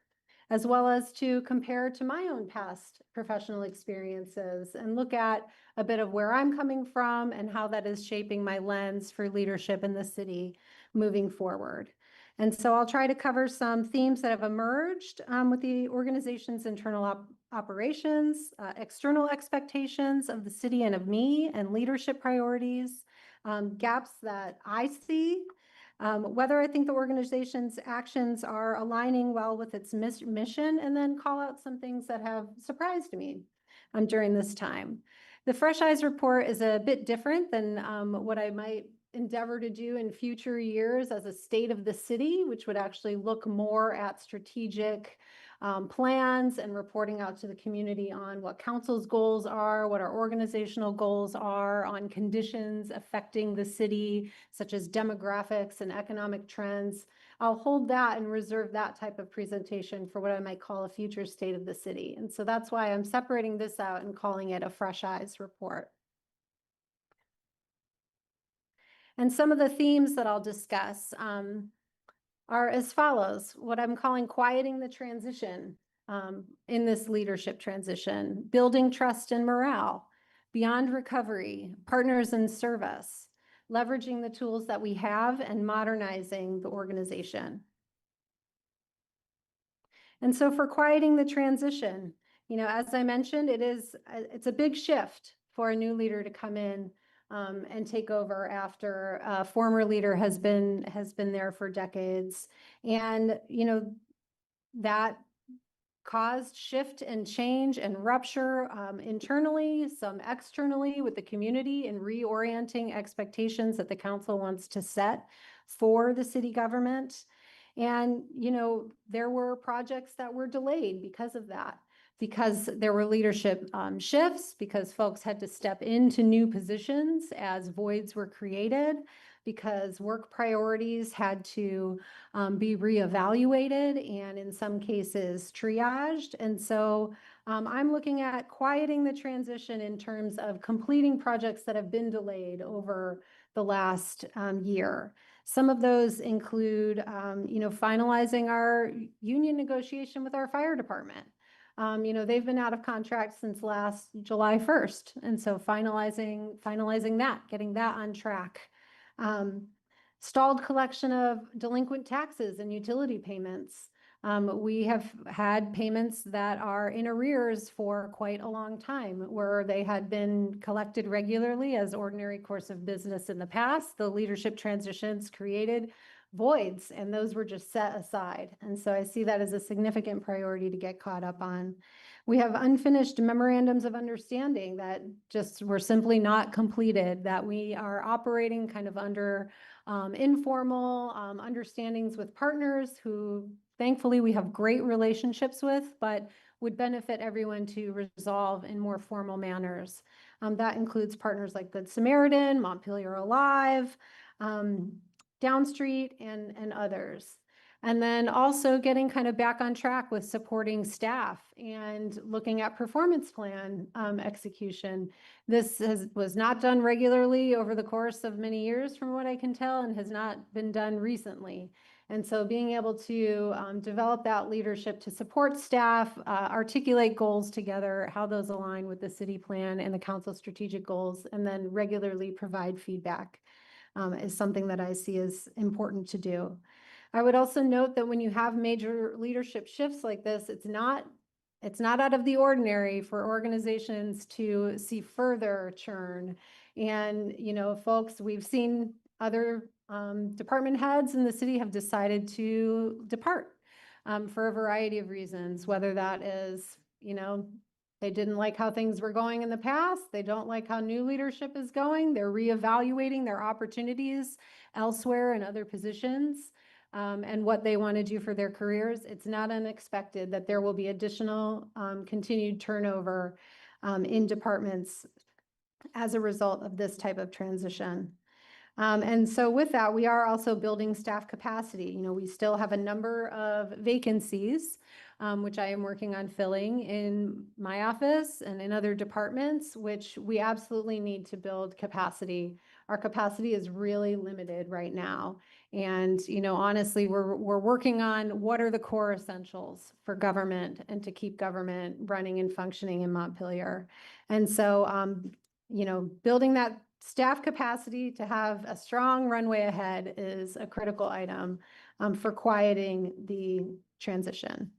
J: as well as to compare to my own past professional experiences and look at a bit of where I'm coming from and how that is shaping my lens for leadership in the city moving forward. And so I'll try to cover some themes that have emerged with the organization's internal operations, external expectations of the city and of me, and leadership priorities, gaps that I see, whether I think the organization's actions are aligning well with its mission, and then call out some things that have surprised me during this time. The Fresh Eyes report is a bit different than what I might endeavor to do in future years as a state of the city, which would actually look more at strategic plans and reporting out to the community on what council's goals are, what our organizational goals are, on conditions affecting the city, such as demographics and economic trends. I'll hold that and reserve that type of presentation for what I might call a future state of the city. And so that's why I'm separating this out and calling it a Fresh Eyes report. And some of the themes that I'll discuss are as follows: what I'm calling quieting the transition in this leadership transition, building trust and morale, beyond recovery, partners in service, leveraging the tools that we have, and modernizing the organization. And so for quieting the transition, as I mentioned, it's a big shift for a new leader to come in and take over after a former leader has been there for decades. And, that caused shift and change and rupture internally, some externally with the community, and reorienting expectations that the council wants to set for the city government. And, there were projects that were delayed because of that, because there were leadership shifts, because folks had to step into new positions as voids were created, because work priorities had to be reevaluated and in some cases triaged. And so I'm looking at quieting the transition in terms of completing projects that have been delayed over the last year. Some of those include, finalizing our union negotiation with our fire department. They've been out of contract since last July 1st. And so finalizing that, getting that on track. Stalled collection of delinquent taxes and utility payments. We have had payments that are in arrears for quite a long time, where they had been collected regularly as ordinary course of business in the past. The leadership transitions created voids, and those were just set aside. And so I see that as a significant priority to get caught up on. We have unfinished memorandums of understanding that just were simply not completed, that we are operating kind of under informal understandings with partners who thankfully we have great relationships with, but would benefit everyone to resolve in more formal manners. That includes partners like Good Samaritan, Montpelier Alive, Downstreet, and others. And then also getting kind of back on track with supporting staff and looking at performance plan execution. This was not done regularly over the course of many years, from what I can tell, and has not been done recently. And so being able to develop that leadership to support staff, articulate goals together, how those align with the city plan and the council strategic goals, and then regularly provide feedback is something that I see as important to do. I would also note that when you have major leadership shifts like this, it's not out of the ordinary for organizations to see further churn. And, folks, we've seen other department heads in the city have decided to depart for a variety of reasons, whether that is, They didn't like how things were going in the past. They don't like how new leadership is going. They're reevaluating their opportunities elsewhere in other positions, and what they want to do for their careers. It's not unexpected that there will be additional continued turnover in departments as a result of this type of transition. And so with that, we are also building staff capacity. You know, we still have a number of vacancies, which I am working on filling in my office and in other departments, which we absolutely need to build capacity. Our capacity is really limited right now. And, you know, honestly, we're working on what are the core essentials for government and to keep government running and functioning in Montpelier. And so, you know, building that staff capacity to have a strong runway ahead is a critical item for quieting the transition.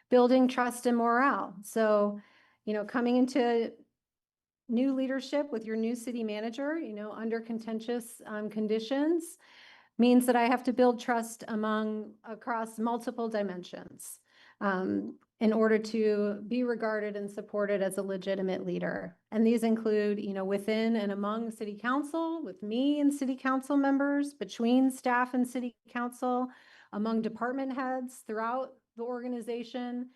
J: Building trust and morale. So, you know, coming into new leadership with your new city manager, you know, under contentious conditions means that I have to build trust across multiple dimensions in order to be regarded and supported as a legitimate leader. And these include, you know, within and among city council, with me and city council members, between staff and city council, among department heads throughout the organization,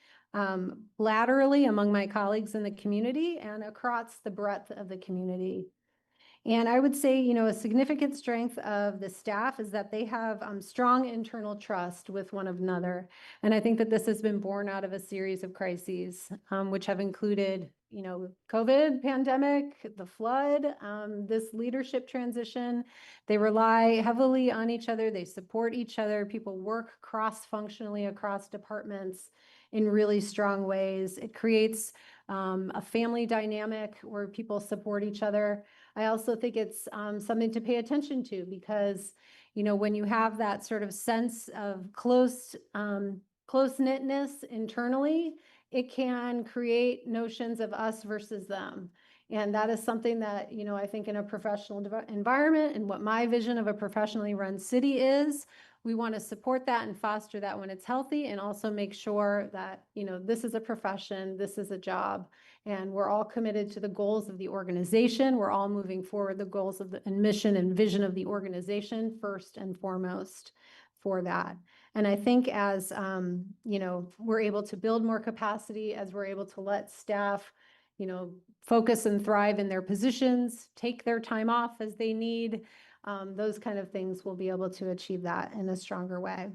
J: laterally among my colleagues in the community, and across the breadth of the community. And I would say, you know, a significant strength of the staff is that they have strong internal trust with one another. And I think that this has been born out of a series of crises, which have included, you know, COVID pandemic, the flood, this leadership transition. They rely heavily on each other. They support each other. People work cross-functionally across departments in really strong ways. It creates a family dynamic where people support each other. I also think it's something to pay attention to because, you know, when you have that sort of sense of close-knitness internally, it can create notions of us versus them. And that is something that, you know, I think in a professional environment and what my vision of a professionally run city is, we want to support that and foster that when it's healthy, and also make sure that, you know, this is a profession, this is a job, and we're all committed to the goals of the organization. We're all moving forward the goals of the mission and vision of the organization first and foremost for that. And I think as, you know, we're able to build more capacity, as we're able to let staff, you know, focus and thrive in their positions, take their time off as they need, those kind of things, will be able to achieve that in a stronger way.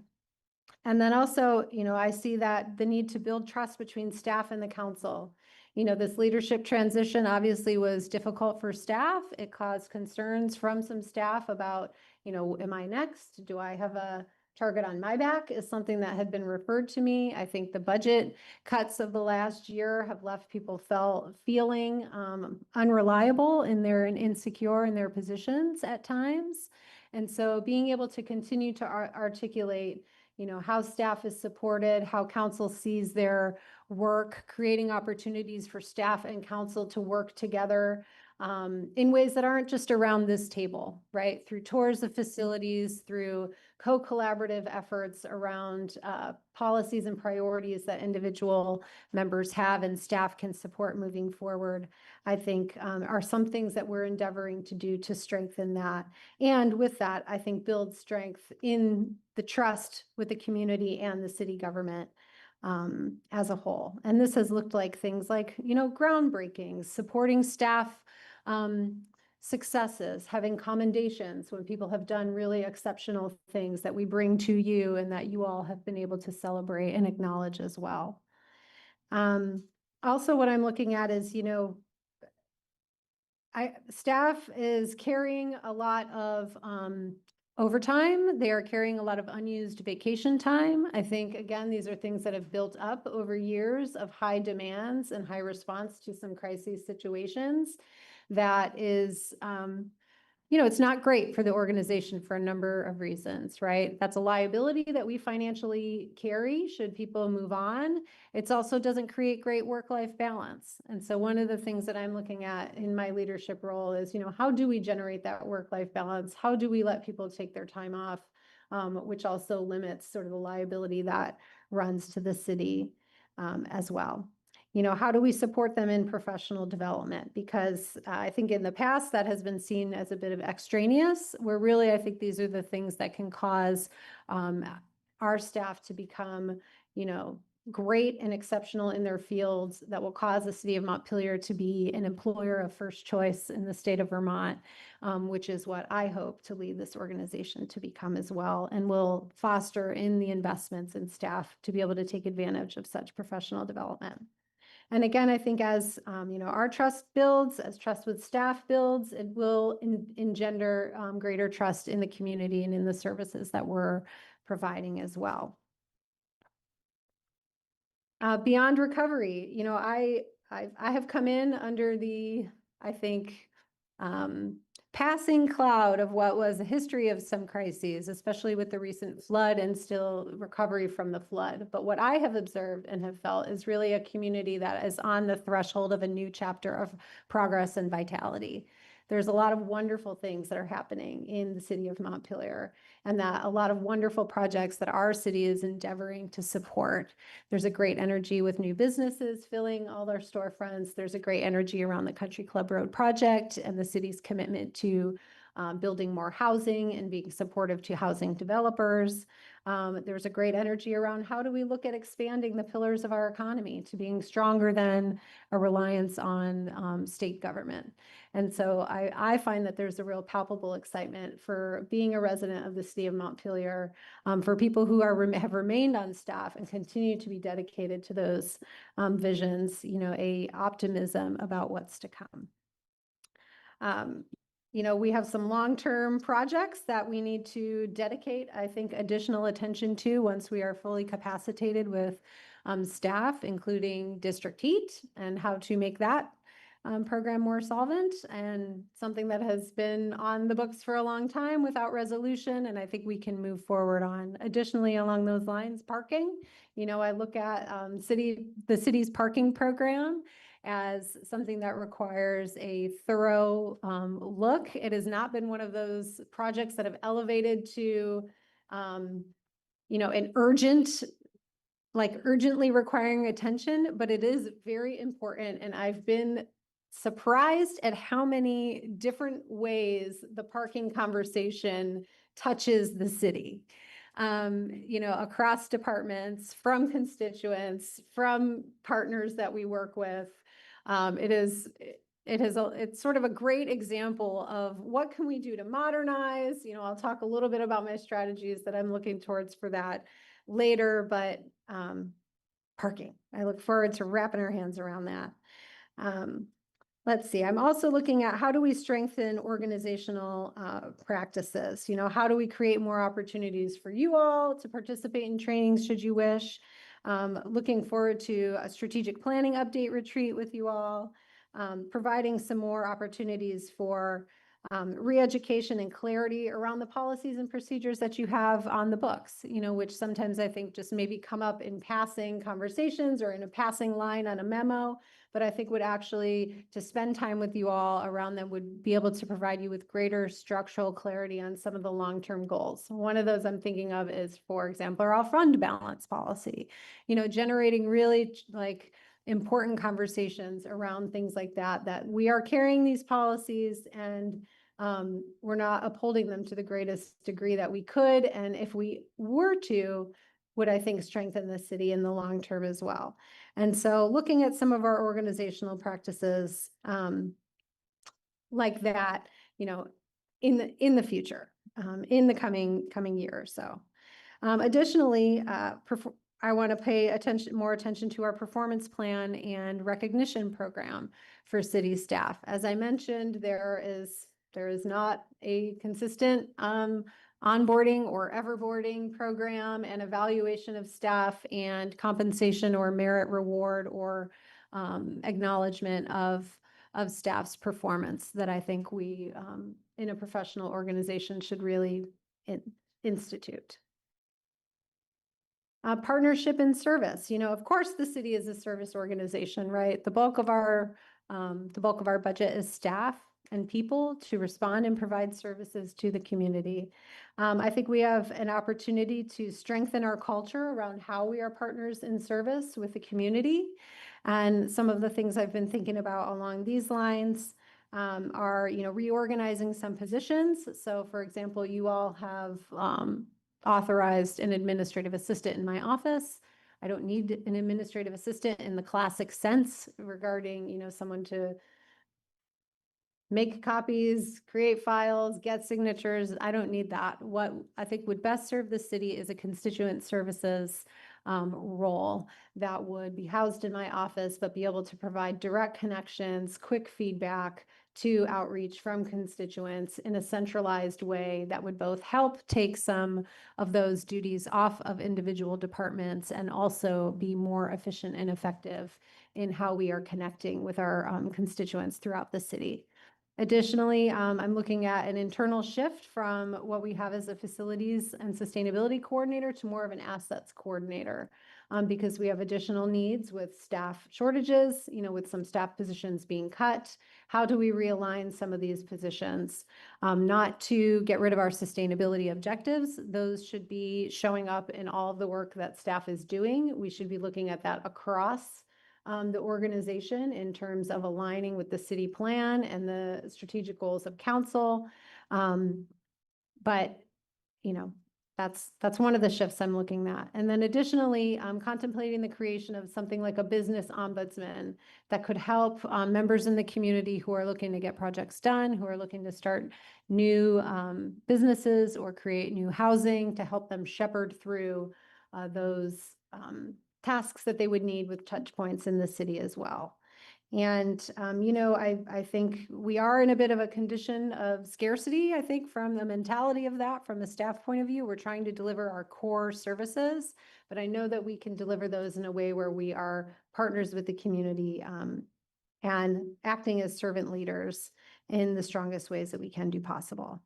J: And then also, you know, I see that the need to build trust between staff and the council. You know, this leadership transition obviously was difficult for staff. It caused concerns from some staff about, you know, am I next? Do I have a target on my back? Is something that had been referred to me. I think the budget cuts of the last year have left people feeling unreliable and insecure in their positions at times. And so being able to continue to articulate, you know, how staff is supported, how council sees their work, creating opportunities for staff and council to work together in ways that aren't just around this table, right? Through tours of facilities, through co-collaborative efforts around policies and priorities that individual members have and staff can support moving forward, I think are some things that we're endeavoring to do to strengthen that. And with that, I think build strength in the trust with the community and the city government as a whole. And this has looked like things like, you know, groundbreakings, supporting staff successes, having commendations when people have done really exceptional things that we bring to you and that you all have been able to celebrate and acknowledge as well. Also, what I'm looking at is, you know, staff is carrying a lot of overtime. They are carrying a lot of unused vacation time. I think, again, these are things that have built up over years of high demands and high response to some crisis situations. That is, you know, it's not great for the organization for a number of reasons, right? That's a liability that we financially carry should people move on. It also doesn't create great work-life balance. And so one of the things that I'm looking at in my leadership role is, you know, how do we generate that work-life balance? How do we let people take their time off, which also limits sort of the liability that runs to the city? as well. You know, how do we support them in professional development? Because I think in the past that has been seen as a bit of extraneous, where really I think these are the things that can cause our staff to become, you know, great and exceptional in their fields, that will cause the city of Montpelier to be an employer of first choice in the state of Vermont, which is what I hope to lead this organization to become as well, and will foster in the investments in staff to be able to take advantage of such professional development. And again, I think as you know, our trust builds, as trust with staff builds, it will engender greater trust in the community and in the services that we're providing as well. Beyond recovery, you know, I have come in under the, I think, passing cloud of what was a history of some crises, especially with the recent flood and still recovery from the flood. But what I have observed and have felt is really a community that is on the threshold of a new chapter of progress and vitality. There's a lot of wonderful things that are happening in the city of Montpelier, and that a lot of wonderful projects that our city is endeavoring to support. There's a great energy with new businesses filling all their storefronts. There's a great energy around the Country Club Road project and the city's commitment to building more housing and being supportive to housing developers. There's a great energy around how do we look at expanding the pillars of our economy to being stronger than a reliance on state government. And so I find that there's a real palpable excitement for being a resident of the city of Montpelier, for people who have remained on staff and continue to be dedicated to those visions, you know, a optimism about what's to come. You know, we have some long-term projects that we need to dedicate, I think, additional attention to once we are fully capacitated with staff, including district heat and how to make that program more solvent, and something that has been on the books for a long time without resolution. And I think we can move forward on. Additionally, along those lines, parking. You know, I look at the city's parking program as something that requires a thorough look. It has not been one of those projects that have elevated to, you know, an urgently requiring attention, but it is very important. And I've been surprised at how many different ways the parking conversation touches the city. You know, across departments, from constituents, from partners that we work with. It's sort of a great example of what can we do to modernize. You know, I'll talk a little bit about my strategies that I'm looking towards for that later, but parking, I look forward to wrapping our hands around that. Let's see, I'm also looking at how do we strengthen organizational practices? You know, how do we create more opportunities for you all to participate in trainings should you wish? Looking forward to a strategic planning update retreat with you all, providing some more opportunities for re-education and clarity around the policies and procedures that you have on the books, you know, which sometimes I think just maybe come up in passing conversations or in a passing line on a memo, but I think would actually, to spend time with you all around them, would be able to provide you with greater structural clarity on some of the long-term goals. One of those I'm thinking of is, for example, our fund balance policy, you know, generating really like important conversations around things like that, that we are carrying these policies and we're not upholding them to the greatest degree that we could. And if we were to, would I think strengthen the city in the long term as well. And so looking at some of our organizational practices like that, you know, in the future, in the coming year or so. Additionally, I want to pay more attention to our performance plan and recognition program for city staff. As I mentioned, there is not a consistent onboarding or everboarding program and evaluation of staff and compensation or merit reward or acknowledgement of staff's performance that I think we in a professional organization should really institute. Partnership and service. You know, of course, the city is a service organization, right? The bulk of our budget is staff. and people to respond and provide services to the community. I think we have an opportunity to strengthen our culture around how we are partners in service with the community. And some of the things I've been thinking about along these lines are, reorganizing some positions. So for example, you all have authorized an administrative assistant in my office. I don't need an administrative assistant in the classic sense regarding, someone to make copies, create files, get signatures. I don't need that. What I think would best serve the city is a constituent services role that would be housed in my office, but be able to provide direct connections, quick feedback to outreach from constituents in a centralized way that would both help take some of those duties off of individual departments and also be more efficient and effective in how we are connecting with our constituents throughout the city. Additionally, I'm looking at an internal shift from what we have as a facilities and sustainability coordinator to more of an assets coordinator, because we have additional needs with staff shortages, with some staff positions being cut. How do we realign some of these positions? Not to get rid of our sustainability objectives. Those should be showing up in all of the work that staff is doing. We should be looking at that across the organization in terms of aligning with the city plan and the strategic goals of council. But, that's one of the shifts I'm looking at. And then additionally, I'm contemplating the creation of something like a business ombudsman that could help members in the community who are looking to get projects done, who are looking to start new businesses or create new housing, to help them shepherd through those tasks that they would need with touch points in the city as well. And, I think we are in a bit of a condition of scarcity, I think, from the mentality of that, from the staff point of view. We're trying to deliver our core services, but I know that we can deliver those in a way where we are partners with the community and acting as servant leaders in the strongest ways that we can do possible.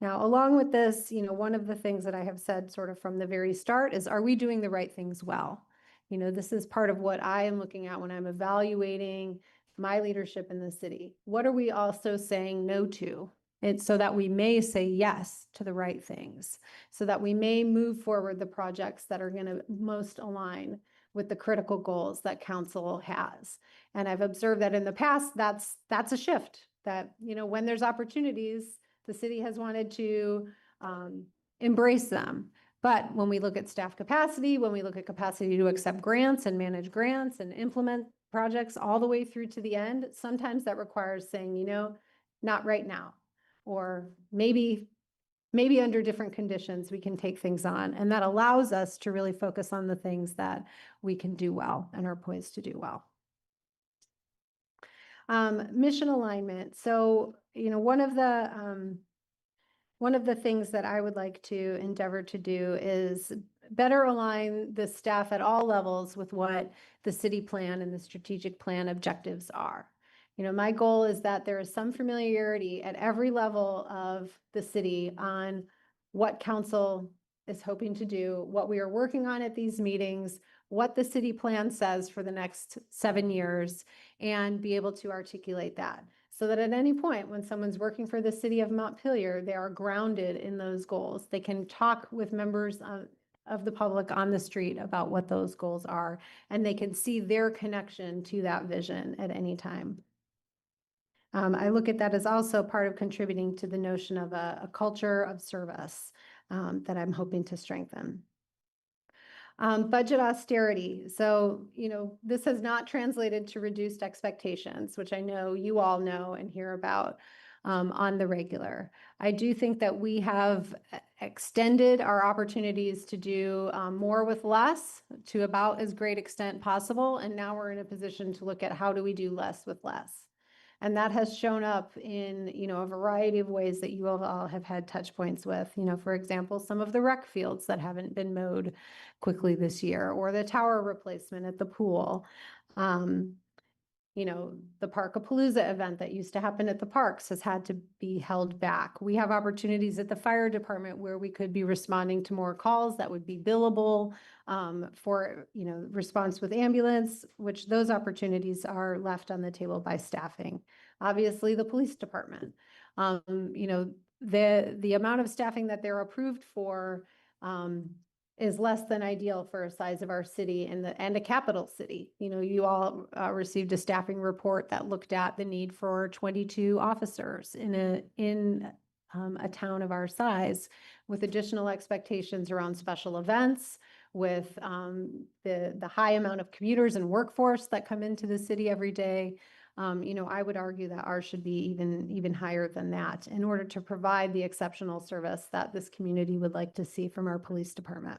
J: Now, along with this, one of the things that I have said sort of from the very start is, are we doing the right things well? This is part of what I am looking at when I'm evaluating my leadership in the city. What are we also saying no to? It's so that we may say yes to the right things, so that we may move forward the projects that are going to most align with the critical goals that council has. And I've observed that in the past, that's a shift that, when there's opportunities, the city has wanted to embrace them. But when we look at staff capacity, when we look at capacity to accept grants and manage grants and implement projects all the way through to the end, sometimes that requires saying, not right now, or maybe under different conditions we can take things on. And that allows us to really focus on the things that we can do well and are poised to do well. Mission alignment. So, one of the things that I would like to endeavor to do is better align the staff at all levels with what the city plan and the strategic plan objectives are. My goal is that there is some familiarity at every level of the city on what council is hoping to do, what we are working on at these meetings, what the city plan says for the next 7 years, and be able to articulate that. So that at any point when someone's working for the city of Montpelier, they are grounded in those goals. They can talk with members of the public on the street about what those goals are, and they can see their connection to that vision at any time. I look at that as also part of contributing to the notion of a culture of service that I'm hoping to strengthen. Budget austerity. So, this has not translated to reduced expectations, which I know you all know and hear about on the regular. I do think that we have extended our opportunities to do more with less to about as great extent possible. And now we're in a position to look at how do we do less with less. And that has shown up in, a variety of ways that you all have had touch points with, for example, some of the rec fields that haven't been mowed quickly this year, or the tower replacement at the pool. the Parkapalooza event that used to happen at the parks has had to be held back. We have opportunities at the fire department where we could be responding to more calls that would be billable for, response with ambulance, which those opportunities are left on the table by staffing. Obviously, the police department, the amount of staffing that they're approved for is less than ideal for a size of our city and a capital city. You all received a staffing report that looked at the need for 22 officers in a town of our size, with additional expectations around special events, with the high amount of commuters and workforce that come into the city every day. I would argue that ours should be even higher than that in order to provide the exceptional service that this community would like to see from our police department.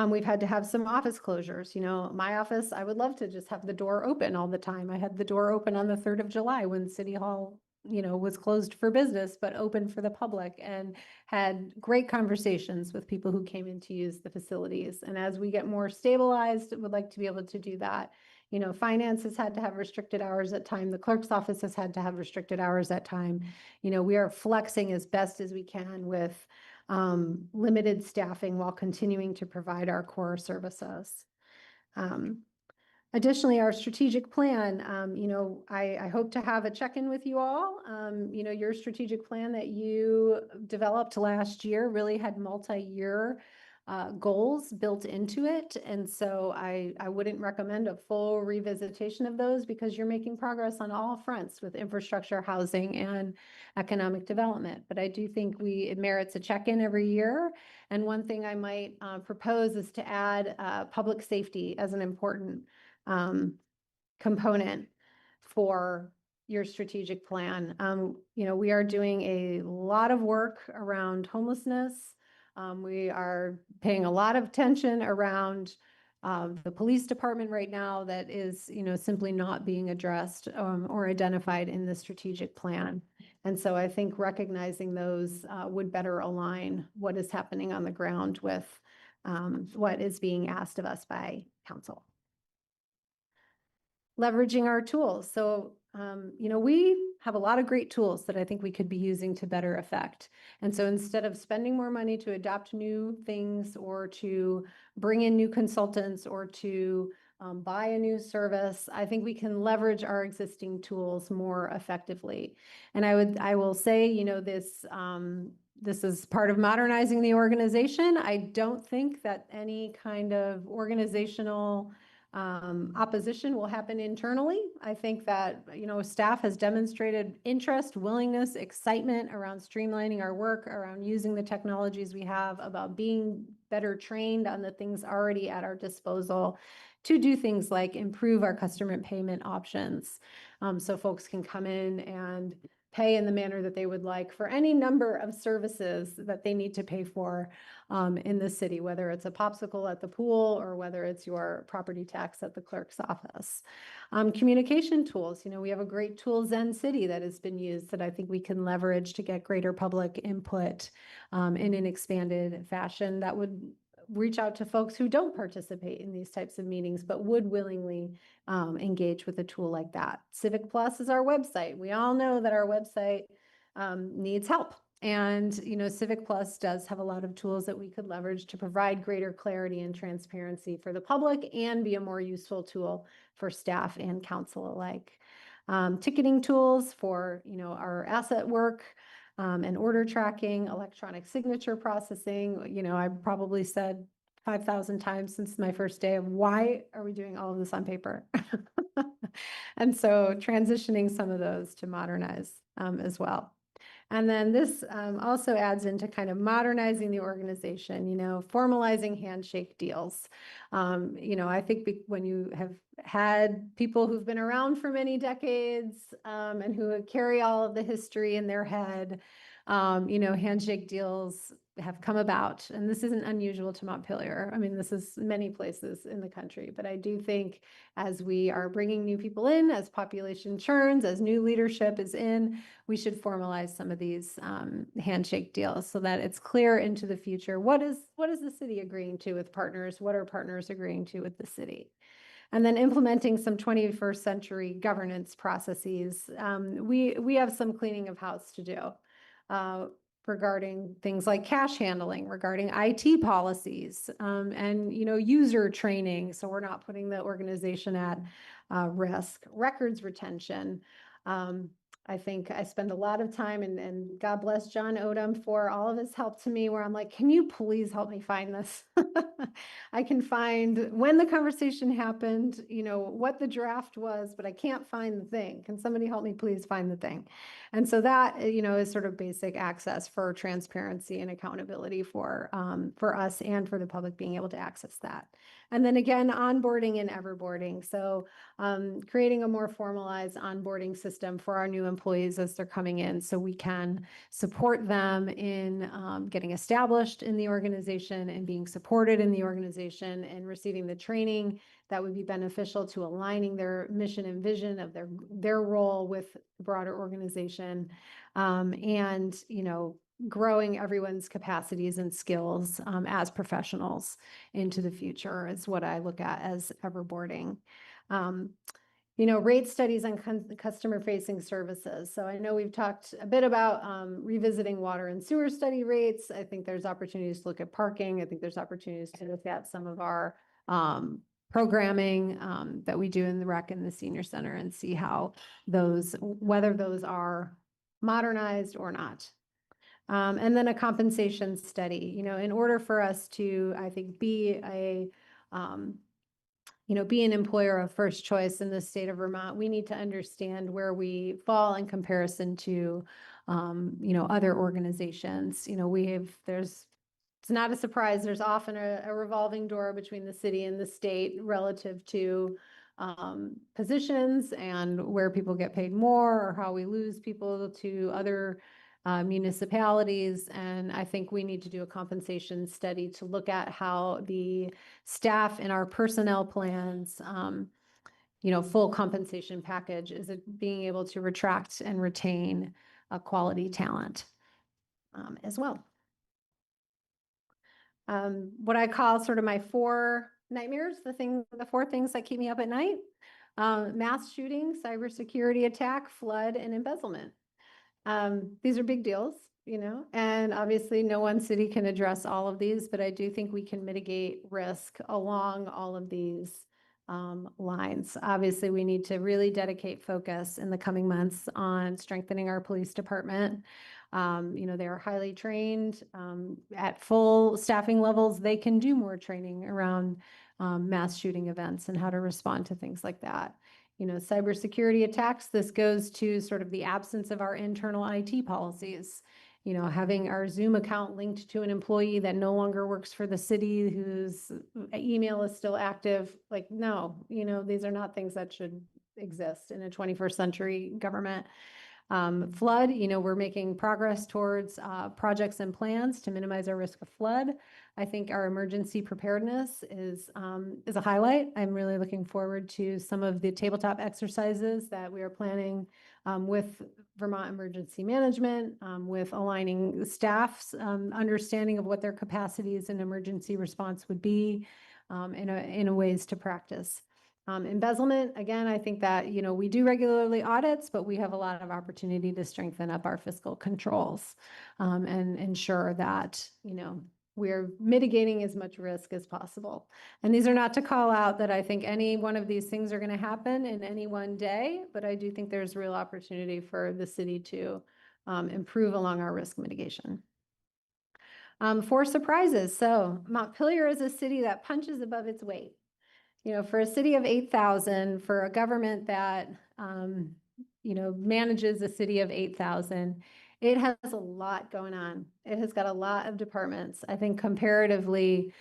J: We've had to have some office closures. My office, I would love to just have the door open all the time. I had the door open on the 3rd of July when City Hall, was closed for business, but open for the public, and had great conversations with people who came in to use the facilities. And as we get more stabilized, would like to be able to do that. Finance has had to have restricted hours at time. The clerk's office has had to have restricted hours at time. We are flexing as best as we can with limited staffing while continuing to provide our core services. Additionally, our strategic plan, I hope to have a check-in with you all. Your strategic plan that you developed last year really had multi-year goals built into it. And so I wouldn't recommend a full revisitation of those, because you're making progress on all fronts with infrastructure, housing, and economic development. But I do think it merits a check-in every year. And one thing I might propose is to add public safety as an important component for your strategic plan. We are doing a lot of work around homelessness. We are paying a lot of attention around the police department right now that is, simply not being addressed or identified in the strategic plan. And so I think recognizing those would better align what is happening on the ground with what is being asked of us by council. Leveraging our tools. So, we have a lot of great tools that I think we could be using to better effect. And so instead of spending more money to adopt new things, or to bring in new consultants, or to buy a new service, I think we can leverage our existing tools more effectively. And I will say, this is part of modernizing the organization. I don't think that any kind of organizational opposition will happen internally. I think that, staff has demonstrated interest, willingness, excitement around streamlining our work, around using the technologies we have, about being better trained on the things already at our disposal to do things like improve our customer payment options. So folks can come in and pay in the manner that they would like for any number of services that they need to pay for in the city, whether it's a popsicle at the pool or whether it's your property tax at the clerk's office. Communication tools, we have a great tool, Zen City, that has been used that I think we can leverage to get greater public input in an expanded fashion that would reach out to folks who don't participate in these types of meetings, but would willingly engage with a tool like that. Civic Plus is our website. We all know that our website needs help. And, Civic Plus does have a lot of tools that we could leverage to provide greater clarity and transparency for the public, and be a more useful tool for staff and council alike. Ticketing tools for, our asset work, and order tracking, electronic signature processing. I probably said 5,000 times since my first day of why are we doing all of this on paper? And so transitioning some of those to modernize as well. And then this also adds into kind of modernizing the organization, formalizing handshake deals. I think when you have had people who've been around for many decades and who carry all of the history in their head, handshake deals have come about. And this isn't unusual to Montpelier. I mean, this is many places in the country. But I do think as we are bringing new people in, as population churns, as new leadership is in, we should formalize some of these handshake deals so that it's clear into the future. What is the city agreeing to with partners? What are partners agreeing to with the city? And then implementing some 21st century governance processes. We have some cleaning of house to do regarding things like cash handling, regarding IT policies, and user training, so we're not putting the organization at risk. Records retention. I think I spend a lot of time, and God bless John Odom for all of his help to me, where I'm like, can you please help me find this? I can find when the conversation happened, what the draft was, but I can't find the thing. Can somebody help me please find the thing? And so that, is sort of basic access for transparency and accountability for us and for the public being able to access that. And then again, onboarding and everboarding. So creating a more formalized onboarding system for our new employees as they're coming in, so we can support them in getting established in the organization and being supported in the organization and receiving the training that would be beneficial to aligning their mission and vision of their role with the broader organization, and growing everyone's capacities and skills as professionals into the future is what I look at as everboarding. Rate studies on customer-facing services. So I know we've talked a bit about revisiting water and sewer study rates. I think there's opportunities to look at parking. I think there's opportunities to look at some of our programming that we do in the rec and the senior center and see how whether those are modernized or not. And then a compensation study, in order for us to, I think, be an employer of first choice in the state of Vermont, we need to understand where we fall in comparison to, other organizations. It's not a surprise, there's often a revolving door between the city and the state relative to positions and where people get paid more or how we lose people to other municipalities. And I think we need to do a compensation study to look at how the staff in our personnel plans, full compensation package is being able to attract and retain a quality talent as well. What I call sort of my 4 nightmares, the 4 things that keep me up at night: mass shooting, cybersecurity attack, flood, and embezzlement. These are big deals, and obviously no one city can address all of these, but I do think we can mitigate risk along all of these lines. Obviously, we need to really dedicate focus in the coming months on strengthening our police department. They are highly trained at full staffing levels. They can do more training around mass shooting events and how to respond to things like that. Cybersecurity attacks, this goes to sort of the absence of our internal IT policies. Having our Zoom account linked to an employee that no longer works for the city, whose email is still active, no, these are not things that should exist in a 21st century government. Flood, we're making progress towards projects and plans to minimize our risk of flood. I think our emergency preparedness is a highlight. I'm really looking forward to some of the tabletop exercises that we are planning with Vermont Emergency Management, with aligning the staff's understanding of what their capacities in emergency response would be in a ways to practice. Embezzlement, again, I think that, we do regularly audits, but we have a lot of opportunity to strengthen up our fiscal controls and ensure that, we're mitigating as much risk as possible. And these are not to call out that I think any one of these things are going to happen in any one day, but I do think there's real opportunity for the city to improve along our risk mitigation. 4 surprises. So Montpelier is a city that punches above its weight. For a city of 8,000, for a government that, manages a city of 8,000, it has a lot going on. It has got a lot of departments, I think, comparatively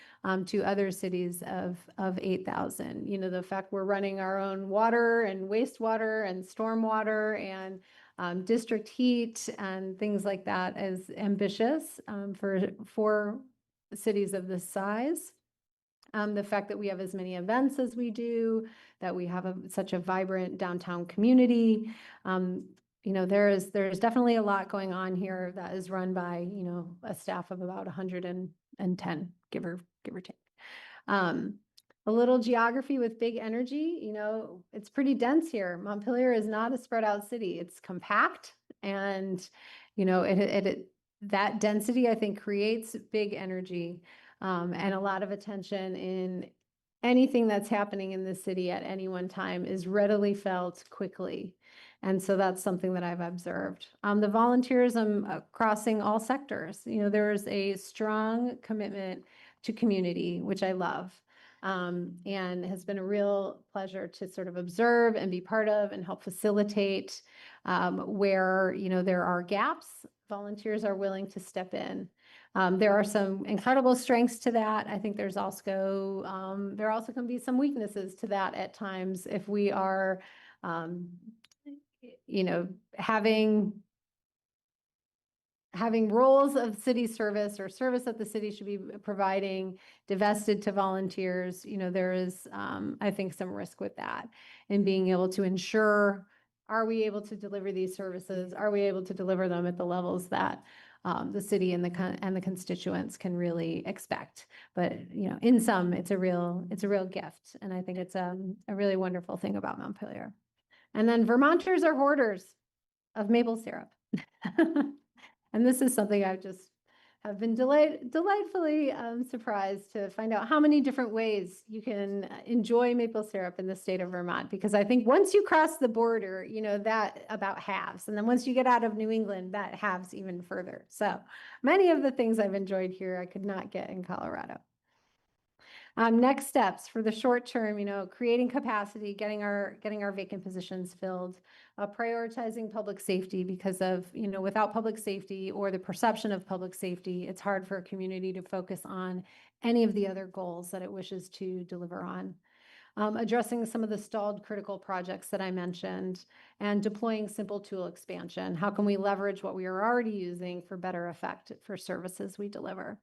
J: to other cities of 8,000. The fact we're running our own water and wastewater and stormwater and district heat and things like that is ambitious for cities of this size. The fact that we have as many events as we do, that we have such a vibrant downtown community. There's definitely a lot going on here that is run by, a staff of about 110, give or take. a little geography with big energy. It's pretty dense here. Montpelier is not a spread out city. It's compact, and that density, I think, creates big energy, and a lot of attention in anything that's happening in the city at any one time is readily felt quickly. And so that's something that I've observed. The volunteerism crossing all sectors, there is a strong commitment to community, which I love, and has been a real pleasure to sort of observe and be part of and help facilitate where, there are gaps. Volunteers are willing to step in. There are some incredible strengths to that. I think there also can be some weaknesses to that at times if we are, having roles of city service or service that the city should be providing divested to volunteers. There is, I think, some risk with that in being able to ensure, are we able to deliver these services? Are we able to deliver them at the levels that the city and the constituents can really expect? But in sum, it's a real gift, and I think it's a really wonderful thing about Montpelier. And then Vermonters are hoarders of maple syrup, and this is something have been delightfully surprised to find out how many different ways you can enjoy maple syrup in the state of Vermont. Because I think once you cross the border, that about halves. And then once you get out of New England, that halves even further. So many of the things I've enjoyed here, I could not get in Colorado. Next steps for the short term, creating capacity, getting our vacant positions filled, prioritizing public safety, because of, without public safety or the perception of public safety, it's hard for a community to focus on any of the other goals that it wishes to deliver on. Addressing some of the stalled critical projects that I mentioned, and deploying simple tool expansion. How can we leverage what we are already using for better effect for services we deliver?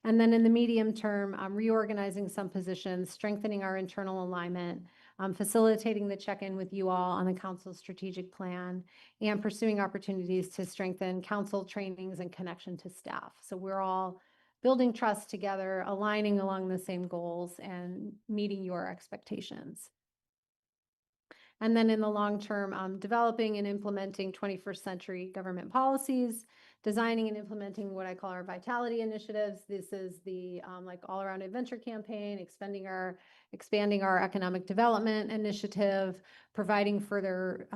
J: And then in the medium term, reorganizing some positions, strengthening our internal alignment, facilitating the check-in with you all on the council's strategic plan, and pursuing opportunities to strengthen council trainings and connection to staff. So we're all building trust together, aligning along the same goals, and meeting your expectations. And then in the long term, developing and implementing 21st century government policies, designing and implementing what I call our vitality initiatives. This is the all around adventure campaign, expanding our economic development initiative, providing further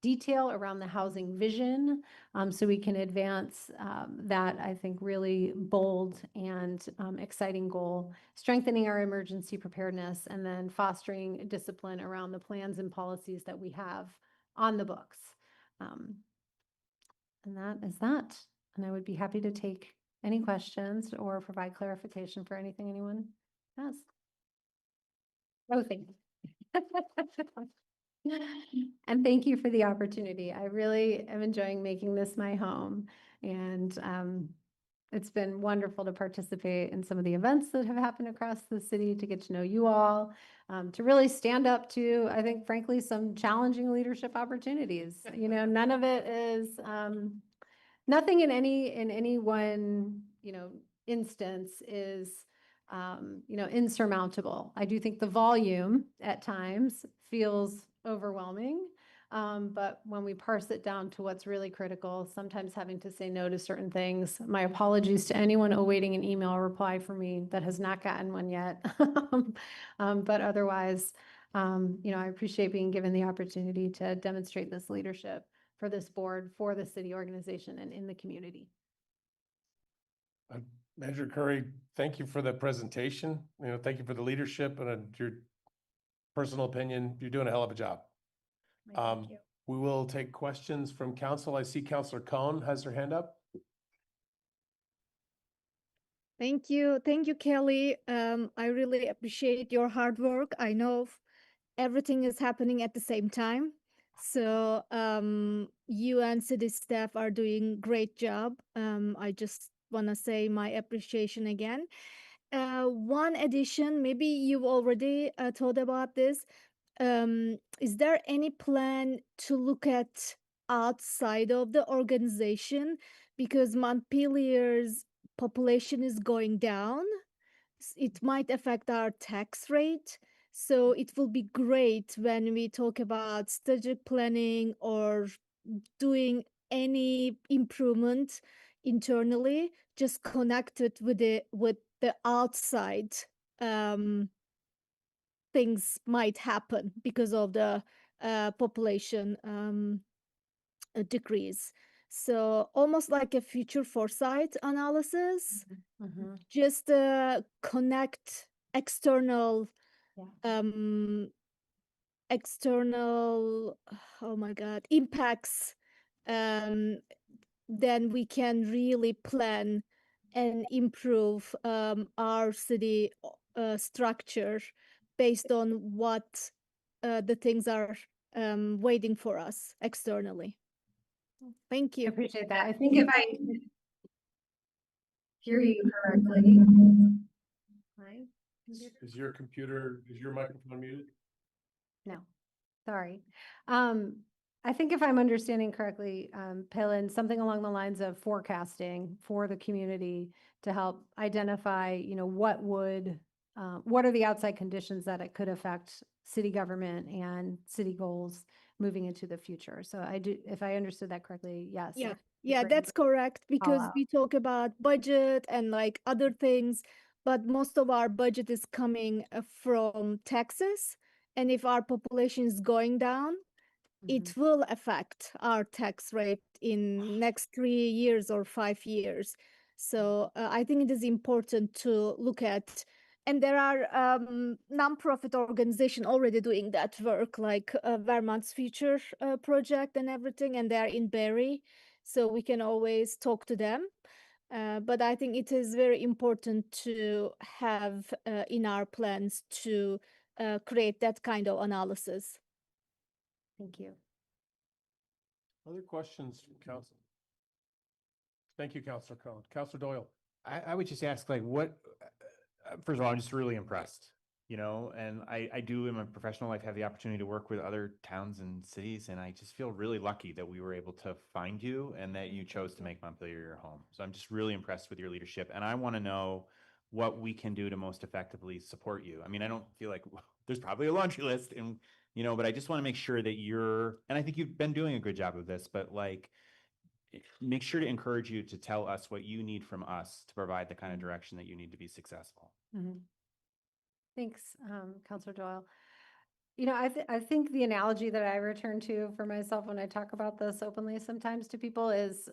J: detail around the housing vision, so we can advance that, I think, really bold and exciting goal, strengthening our emergency preparedness, and then fostering discipline around the plans and policies that we have on the books. And that is that. And I would be happy to take any questions or provide clarification for anything anyone has. Oh, thank you. And thank you for the opportunity. I really am enjoying making this my home. And it's been wonderful to participate in some of the events that have happened across the city, to get to know you all, to really stand up to, I think, frankly, some challenging leadership opportunities. None of it is, nothing in any one, instance is, insurmountable. I do think the volume at times feels overwhelming. But when we parse it down to what's really critical, sometimes having to say no to certain things. My apologies to anyone awaiting an email reply from me that has not gotten one yet. But otherwise, I appreciate being given the opportunity to demonstrate this leadership for this board, for the city organization, and in the community.
G: Manager Curry, thank you for the presentation. Thank you for the leadership and your personal opinion. You're doing a hell of a job.
J: Thank you.
G: We will take questions from council. I see Councilor Cohn has her hand up.
D: Thank you, Kelly. I really appreciate your hard work. I know everything is happening at the same time. So you and city staff are doing great job. I just want to say my appreciation again. One addition, maybe you've already thought about this. Is there any plan to look at outside of the organization? Because Montpelier's population is going down. it might affect our tax rate. So it will be great when we talk about strategic planning or doing any improvement internally, just connected with the outside things might happen because of the population decrease. So almost like a future foresight analysis, just connect external external, oh my god, impacts, then we can really plan and improve our city structure based on what the things are waiting for us externally. Thank you.
J: I appreciate that. I think if I hear you correctly. Hi.
G: Is your microphone muted?
J: No, sorry. I think if I'm understanding correctly, Palin, something along the lines of forecasting for the community to help identify, what are the outside conditions that it could affect city government and city goals moving into the future. So if I understood that correctly, yes.
D: Yeah. Yeah, that's correct, because we talk about budget and like other things, but most of our budget is coming from taxes. And if our population is going down, it will affect our tax rate in next 3 years or 5 years. So I think it is important to look at, and there are nonprofit organizations already doing that work, like Vermont's Future Project and everything, and they're in Barrie, so we can always talk to them. But I think it is very important to have in our plans to create that kind of analysis.
J: Thank you.
G: Other questions from council? Thank you, Councilor Cohen. Councilor Doyle.
F: I would just ask, like, first of all, I'm just really impressed, and I do in my professional life have the opportunity to work with other towns and cities, and I just feel really lucky that we were able to find you and that you chose to make Montpelier your home. So I'm just really impressed with your leadership, and I want to know what we can do to most effectively support you. I mean, I don't feel like there's probably a laundry list, and but I just want to make sure that and I think you've been doing a good job of this, but like, make sure to encourage you to tell us what you need from us to provide the kind of direction that you need to be successful.
J: Thanks, Councilor Doyle. I think the analogy that I return to for myself when I talk about this openly sometimes to people is,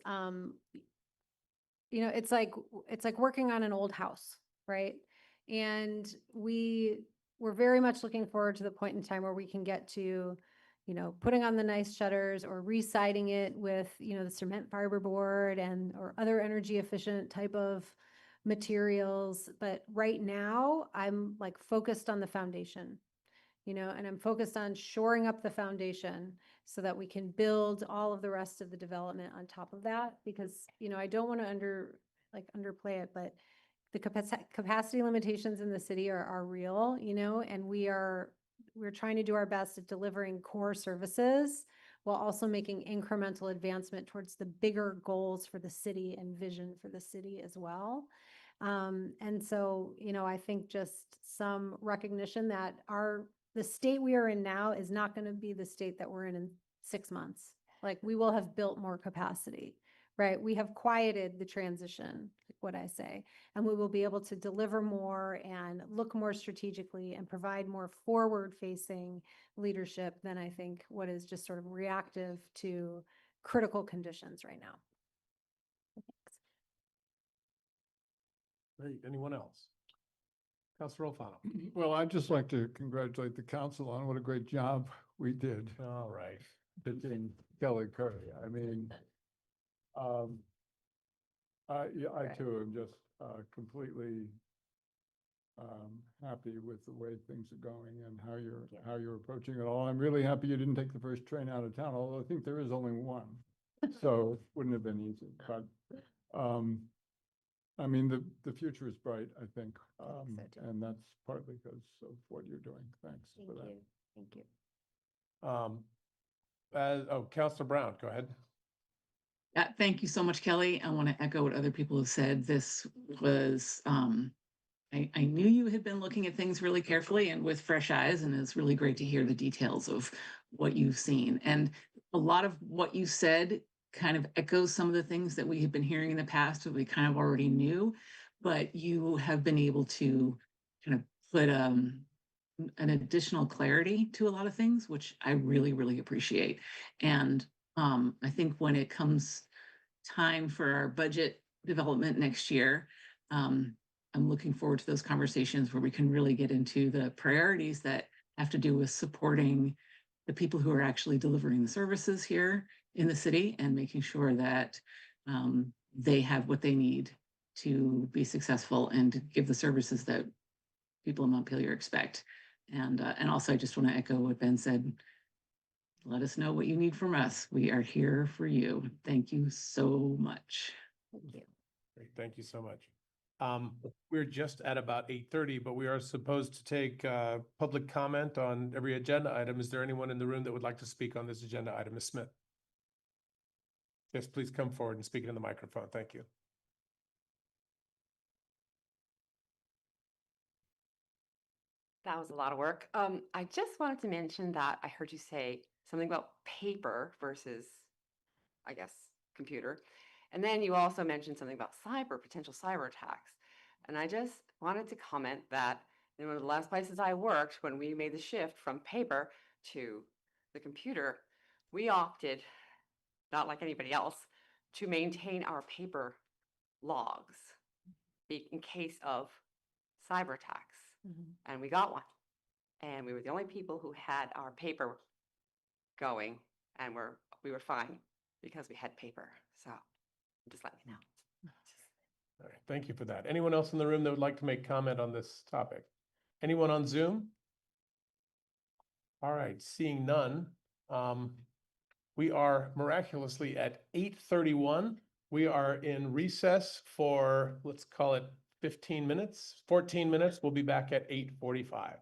J: it's like working on an old house, right? And we're very much looking forward to the point in time where we can get to, putting on the nice shutters or re-siding it with, the cement fiberboard or other energy efficient type of materials. But right now I'm like focused on the foundation, and I'm focused on shoring up the foundation so that we can build all of the rest of the development on top of that. Because, I don't want to underplay it, but the capacity limitations in the city are real, and we're trying to do our best at delivering core services while also making incremental advancement towards the bigger goals for the city and vision for the city as well. And so, I think just some recognition that the state we are in now is not going to be the state that we're in 6 months. Like, we will have built more capacity, right? We have quieted the transition, like what I say, and we will be able to deliver more and look more strategically and provide more forward-facing leadership than I think what is just sort of reactive to critical conditions right now.
G: Great. Anyone else? Councilor Alfano.
H: Well, I'd just like to congratulate the council on what a great job we did.
G: All right.
H: Pitching Kelly Curry. I mean, I too am just completely happy with the way things are going and how you're approaching it all. I'm really happy you didn't take the first train out of town, although I think there is only one, so it wouldn't have been easy. But I mean, the future is bright, I think, and that's partly because of what you're doing. Thanks for that.
J: Thank you.
G: Councilor Brown, go ahead.
C: Thank you so much, Kelly. I want to echo what other people have said. This was I knew you had been looking at things really carefully and with fresh eyes, and it's really great to hear the details of what you've seen. And a lot of what you said kind of echoes some of the things that we had been hearing in the past that we kind of already knew, but you have been able to kind of put an additional clarity to a lot of things, which I really, really appreciate. And I think when it comes time for our budget development next year, I'm looking forward to those conversations where we can really get into the priorities that have to do with supporting the people who are actually delivering the services here in the city and making sure that they have what they need to be successful and to give the services that people in Montpelier expect. And also, I just want to echo what Ben said. Let us know what you need from us. We are here for you. Thank you so much.
E: Thank you.
G: Great, thank you so much. We're just at about 8:30, but we are supposed to take public comment on every agenda item. Is there anyone in the room that would like to speak on this agenda item? Ms. Smith? Yes, please come forward and speak into the microphone. Thank you.
B: That was a lot of work. I just wanted to mention that I heard you say something about paper versus, I guess, computer. And then you also mentioned something about potential cyber attacks. And I just wanted to comment that in one of the last places I worked, when we made the shift from paper to the computer, we opted, not like anybody else, to maintain our paper logs in case of cyber attacks. And we got one. And we were the only people who had our paper going, and we were fine because we had paper. So just let me know.
G: All right, thank you for that. Anyone else in the room that would like to make comment on this topic? Anyone on Zoom? All right, seeing none, we are miraculously at 8:31. We are in recess for, let's call it 15 minutes, 14 minutes. We'll be back at 8:45.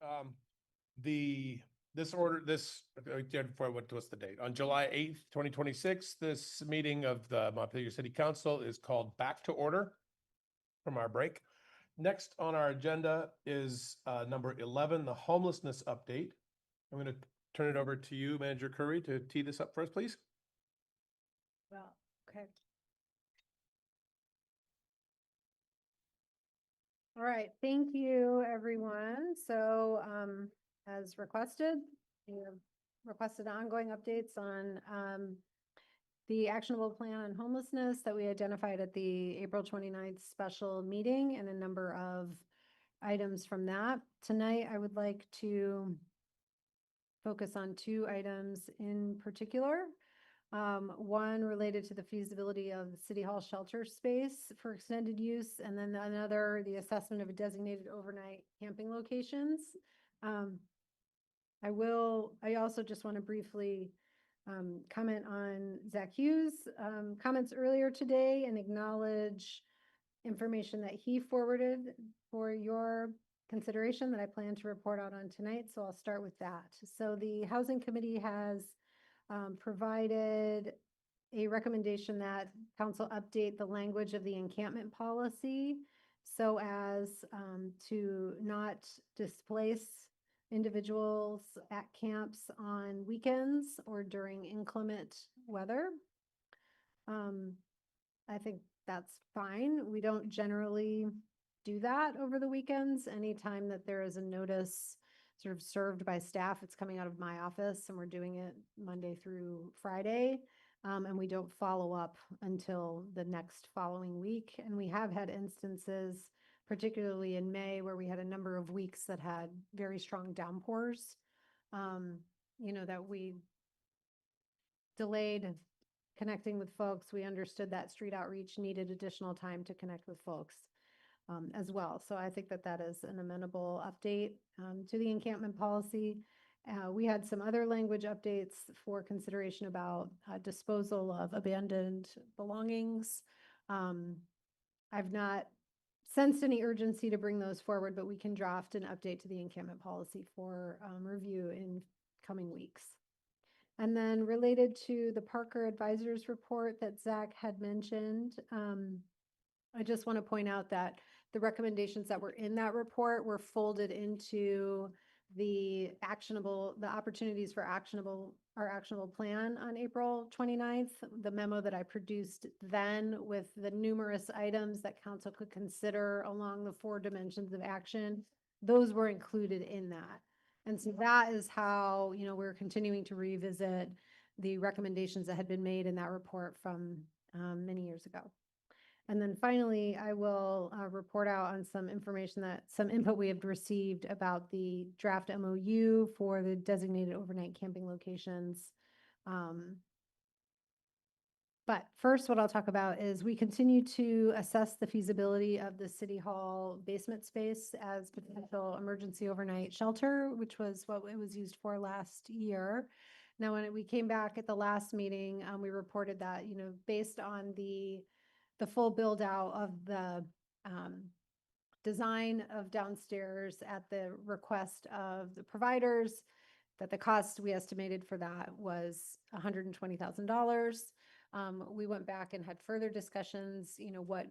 G: What's the date? On July 8th, 2026, this meeting of the Montpelier City Council is called Back to Order from our break. Next on our agenda is number 11, the homelessness update. I'm going to turn it over to you, Manager Curry, to tee this up for us, please.
J: Well, okay. All right, thank you, everyone. So, as requested, you have requested ongoing updates on the actionable plan on homelessness that we identified at the April 29th special meeting and a number of items from that. Tonight, I would like to focus on two items in particular. One related to the feasibility of the City Hall shelter space for extended use, and then another, the assessment of designated overnight camping locations. I also just want to briefly comment on Zach Hughes' comments earlier today and acknowledge information that he forwarded for your consideration that I plan to report out on tonight. So I'll start with that. So the Housing Committee has provided a recommendation that council update the language of the encampment policy so as to not displace individuals at camps on weekends or during inclement weather. I think that's fine. We don't generally do that over the weekends. Anytime that there is a notice sort of served by staff, it's coming out of my office, and we're doing it Monday through Friday. And we don't follow up until the next following week. And we have had instances, particularly in May, where we had a number of weeks that had very strong downpours, that we delayed connecting with folks. We understood that street outreach needed additional time to connect with folks as well. So I think that that is an amenable update to the encampment policy. We had some other language updates for consideration about disposal of abandoned belongings. I've not sensed any urgency to bring those forward, but we can draft an update to the encampment policy for review in coming weeks. And then related to the Parker Advisors report that Zach had mentioned, I just want to point out that the recommendations that were in that report were folded into the opportunities for our actionable plan on April 29th, the memo that I produced then with the numerous items that council could consider along the 4 dimensions of action. Those were included in that. And so that is how, we're continuing to revisit the recommendations that had been made in that report from many years ago. And then finally, I will report out on some input we have received about the draft MOU for the designated overnight camping locations. But first, what I'll talk about is we continue to assess the feasibility of the City Hall basement space as potential emergency overnight shelter, which was what it was used for last year. Now, when we came back at the last meeting, we reported that, based on the full build out of the design of downstairs at the request of the providers, that the cost we estimated for that was $120,000. We went back and had further discussions, what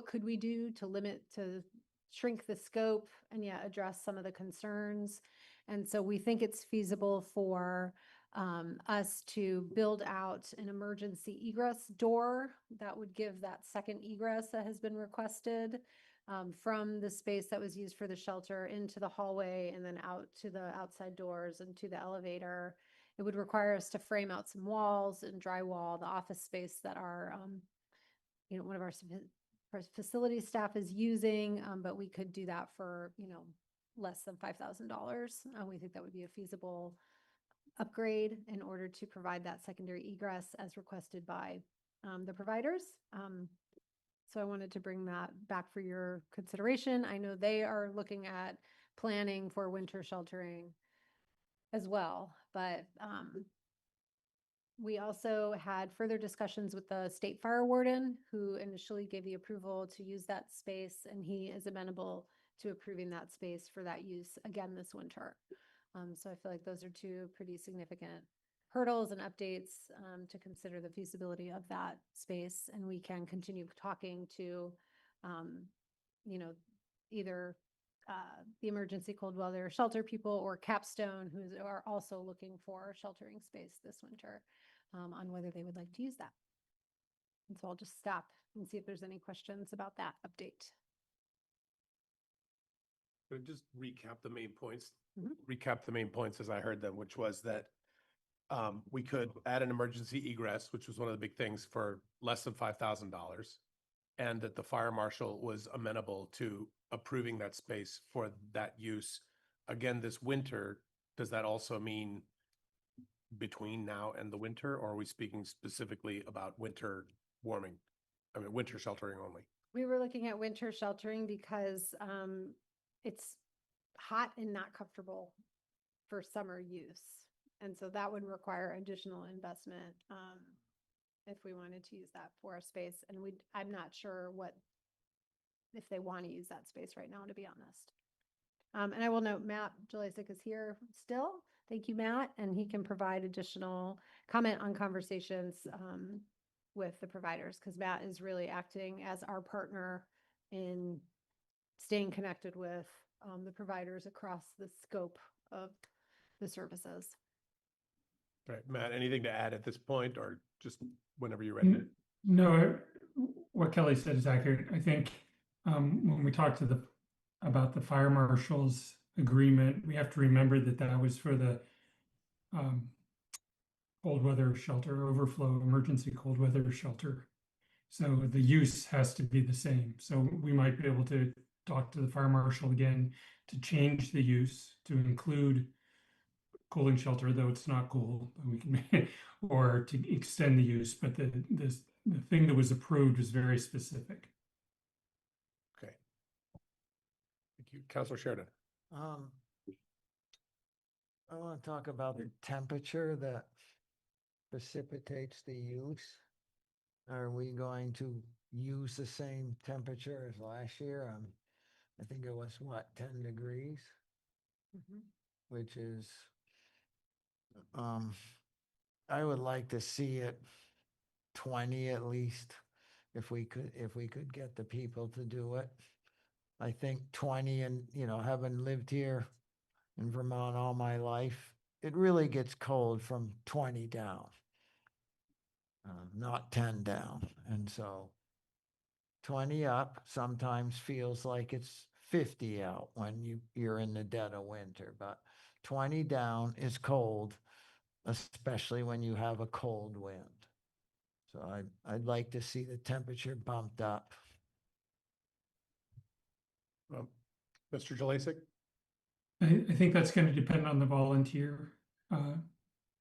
J: could we do to shrink the scope and yet address some of the concerns. And so we think it's feasible for us to build out an emergency egress door that would give that second egress that has been requested from the space that was used for the shelter into the hallway and then out to the outside doors and to the elevator. It would require us to frame out some walls and drywall the office space that our, one of our facility staff is using, but we could do that for, less than $5,000. We think that would be a feasible upgrade in order to provide that secondary egress as requested by the providers. So I wanted to bring that back for your consideration. I know they are looking at planning for winter sheltering as well, but we also had further discussions with the state fire warden, who initially gave the approval to use that space, and he is amenable to approving that space for that use again this winter. So I feel like those are two pretty significant hurdles and updates to consider the feasibility of that space. And we can continue talking to, either the emergency cold weather shelter people or Capstone, who are also looking for sheltering space this winter, on whether they would like to use that. And so I'll just stop and see if there's any questions about that update.
G: Just recap the main points.
J: Mhm.
G: Recap the main points as I heard them, which was that we could add an emergency egress, which was one of the big things, for less than $5,000. And that the fire marshal was amenable to approving that space for that use. Again, this winter, does that also mean between now and the winter, or are we speaking specifically about winter warming? I mean, winter sheltering only.
J: We were looking at winter sheltering because it's hot and not comfortable for summer use. And so that would require additional investment if we wanted to use that for a space. And I'm not sure if they want to use that space right now, to be honest. And I will note Matt Jalisik is here still. Thank you, Matt. And he can provide additional comment on conversations with the providers, because Matt is really acting as our partner in staying connected with the providers across the scope of the services.
G: Right, Matt, anything to add at this point, or just whenever you're ready?
S: No, what Kelly said is accurate. I think when we talked about the fire marshal's agreement, we have to remember that that was for the cold weather shelter, overflow emergency cold weather shelter. So the use has to be the same. So we might be able to talk to the fire marshal again to change the use to include cooling shelter, though it's not cool, we can, or to extend the use. But the thing that was approved was very specific.
G: Okay. Thank you. Councilor Sheridan.
K: I want to talk about the temperature that precipitates the use. Are we going to use the same temperature as last year? I think it was 10 degrees, which is, I would like to see it 20 at least, if we could get the people to do it. I think 20, and having lived here in Vermont all my life, it really gets cold from 20 down, not 10 down. And so 20 up sometimes feels like it's 50 out when you're in the dead of winter, but 20 down is cold, especially when you have a cold wind. So I'd like to see the temperature bumped up.
G: Mr. Jalisik?
S: I think that's going to depend on the volunteer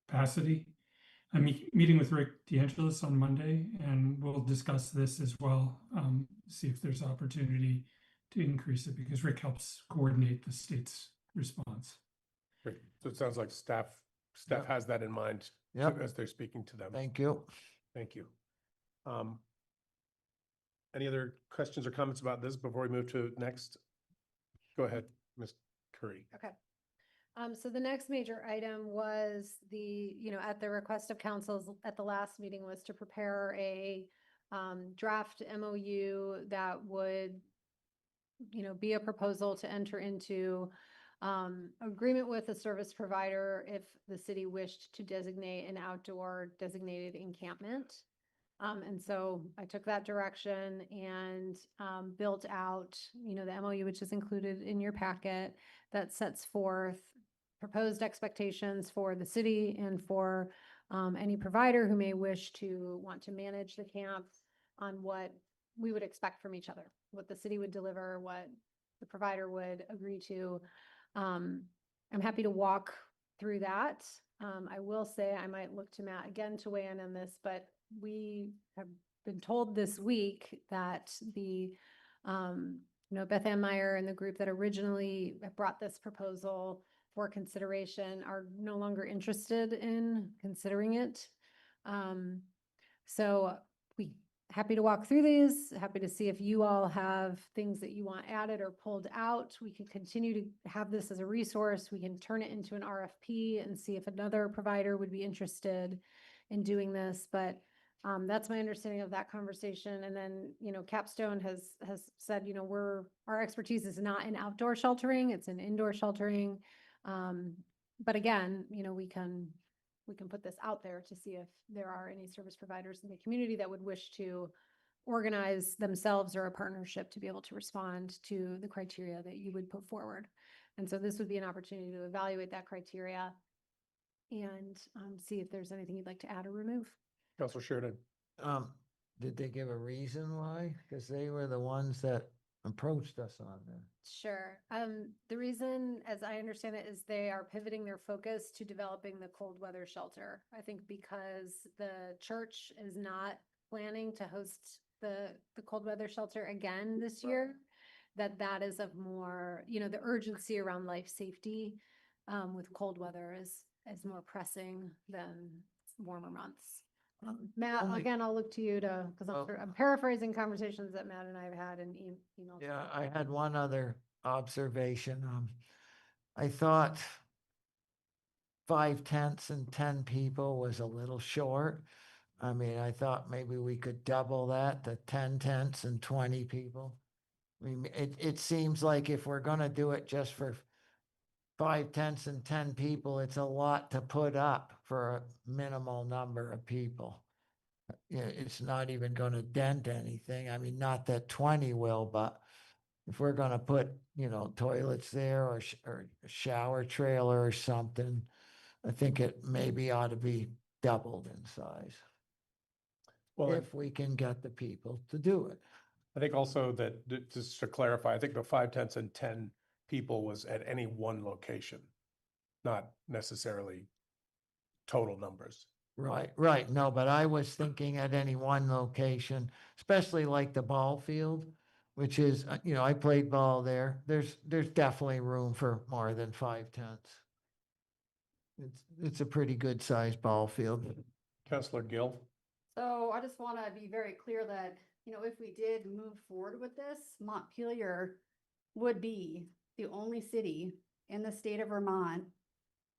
S: capacity. I'm meeting with Rick DeAngelis on Monday, and we'll discuss this as well, see if there's opportunity to increase it, because Rick helps coordinate the state's response.
G: Great. So it sounds like staff has that in mind as they're speaking to them.
K: Thank you.
G: Thank you. Any other questions or comments about this before we move to next? Go ahead, Ms. Curry.
J: Okay. So the next major item was at the request of councils at the last meeting, was to prepare a draft MOU that would, be a proposal to enter into agreement with a service provider if the city wished to designate an outdoor designated encampment. And so I took that direction and built out, the MOU, which is included in your packet, that sets forth proposed expectations for the city and for any provider who may wish to want to manage the camp, on what we would expect from each other, what the city would deliver, what the provider would agree to. I'm happy to walk through that. I will say I might look to Matt again to weigh in on this, but we have been told this week that the, Beth Ann Meyer and the group that originally brought this proposal for consideration are no longer interested in considering it. So happy to walk through these, happy to see if you all have things that you want added or pulled out. We can continue to have this as a resource. We can turn it into an RFP and see if another provider would be interested in doing this. But that's my understanding of that conversation. And then, Capstone has said, our expertise is not in outdoor sheltering, it's in indoor sheltering. But again, we can put this out there to see if there are any service providers in the community that would wish to organize themselves or a partnership to be able to respond to the criteria that you would put forward. And so this would be an opportunity to evaluate that criteria and see if there's anything you'd like to add or remove.
G: Councilor Sheridan.
K: Did they give a reason why? Because they were the ones that approached us on that.
J: Sure. The reason, as I understand it, is they are pivoting their focus to developing the cold weather shelter. I think because the church is not planning to host the cold weather shelter again this year, that is of more, the urgency around life safety with cold weather is more pressing than warmer months. Matt, again, I'll look to you because I'm paraphrasing conversations that Matt and I have had in email.
K: Yeah, I had one other observation. I thought 5/10 and 10 people was a little short. I mean, I thought maybe we could double that to 10 tents and 20 people. I mean, it seems like if we're gonna do it just for 5/10 and 10 people, it's a lot to put up for a minimal number of people. Yeah, it's not even gonna dent anything. I mean, not that 20 will, but if we're gonna put, toilets there or a shower trailer or something, I think it maybe ought to be doubled in size.
G: Well,
K: If we can get the people to do it.
G: I think also that, just to clarify, I think the 5/10 and 10 people was at any one location, not necessarily total numbers.
K: Right. No, but I was thinking at any one location, especially like the ball field, which is, I played ball there. There's definitely room for more than 5/10. It's a pretty good sized ball field.
G: Councilor Gill.
I: So I just want to be very clear that, if we did move forward with this, Montpelier would be the only city in the state of Vermont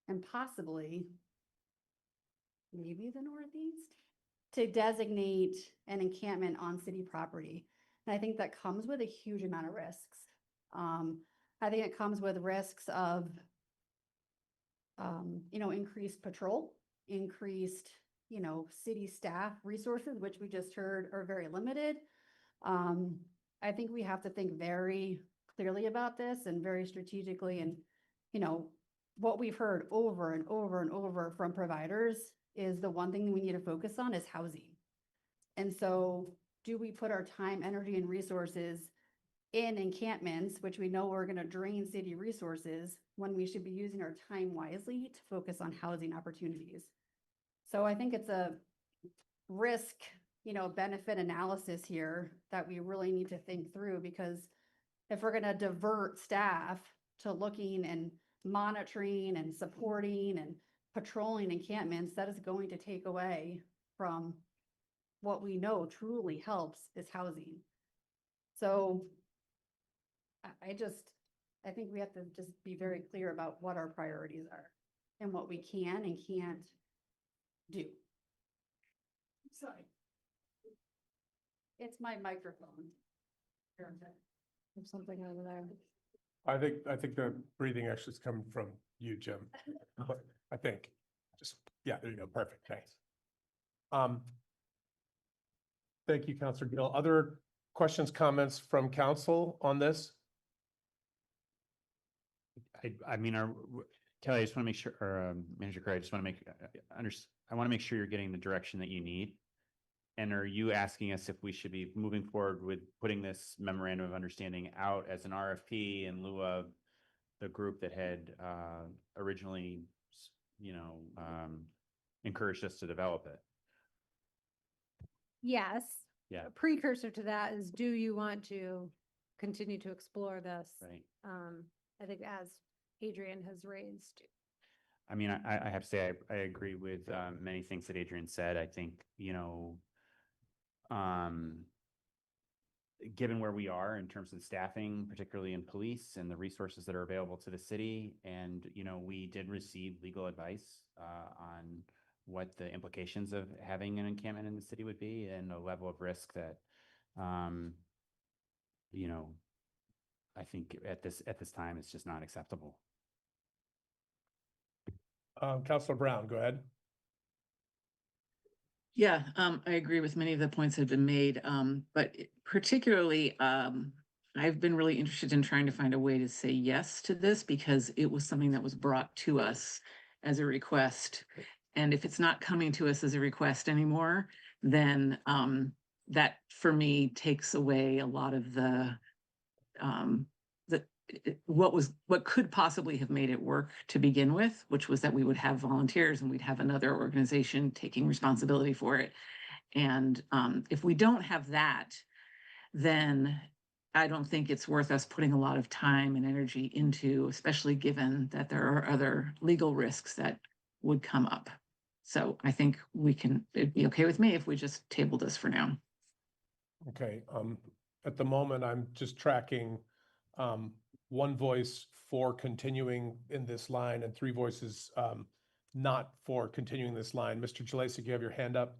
I: and possibly maybe the Northeast to designate an encampment on city property. And I think that comes with a huge amount of risks. I think it comes with risks of, increased patrol, increased, city staff resources, which we just heard are very limited. I think we have to think very clearly about this and very strategically. And, what we've heard over and over and over from providers is the one thing we need to focus on is housing. And so do we put our time, energy, and resources in encampments, which we know are going to drain city resources, when we should be using our time wisely to focus on housing opportunities? So I think it's a risk, benefit analysis here that we really need to think through, because if we're going to divert staff to looking and monitoring and supporting and patrolling encampments, that is going to take away from what we know truly helps is housing. So I think we have to just be very clear about what our priorities are and what we can and can't do. Sorry. It's my microphone.
J: There's something over there.
G: I think the breathing actually is coming from you, Jim. I think. Yeah, there you go. Perfect. Thanks. Thank you, Councilor Gill. Other questions, comments from council on this?
A: I mean, Kelly, I just want to make sure, or Manager Craig, I just want to I want to make sure you're getting the direction that you need. And are you asking us if we should be moving forward with putting this memorandum of understanding out as an RFP in lieu of the group that had originally, encouraged us to develop it?
J: Yes.
A: Yeah.
J: A precursor to that is, do you want to continue to explore this?
A: Right.
J: I think as Adrian has raised.
A: I mean, I have to say, I agree with many things that Adrian said. I think, given where we are in terms of staffing, particularly in police and the resources that are available to the city. And, you know, we did receive legal advice on what the implications of having an encampment in the city would be and a level of risk that, you know, I think at this time, it's just not acceptable.
G: Councilor Brown, go ahead.
C: Yeah, I agree with many of the points that have been made, but particularly, I've been really interested in trying to find a way to say yes to this because it was something that was brought to us as a request. And if it's not coming to us as a request anymore, then that for me takes away a lot of the what could possibly have made it work to begin with, which was that we would have volunteers and we'd have another organization taking responsibility for it. And if we don't have that, then I don't think it's worth us putting a lot of time and energy into, especially given that there are other legal risks that would come up. So I think it'd be okay with me if we just table this for now.
G: Okay, at the moment, I'm just tracking one voice for continuing in this line and 3 voices not for continuing this line. Mr. Jelasik, you have your hand up.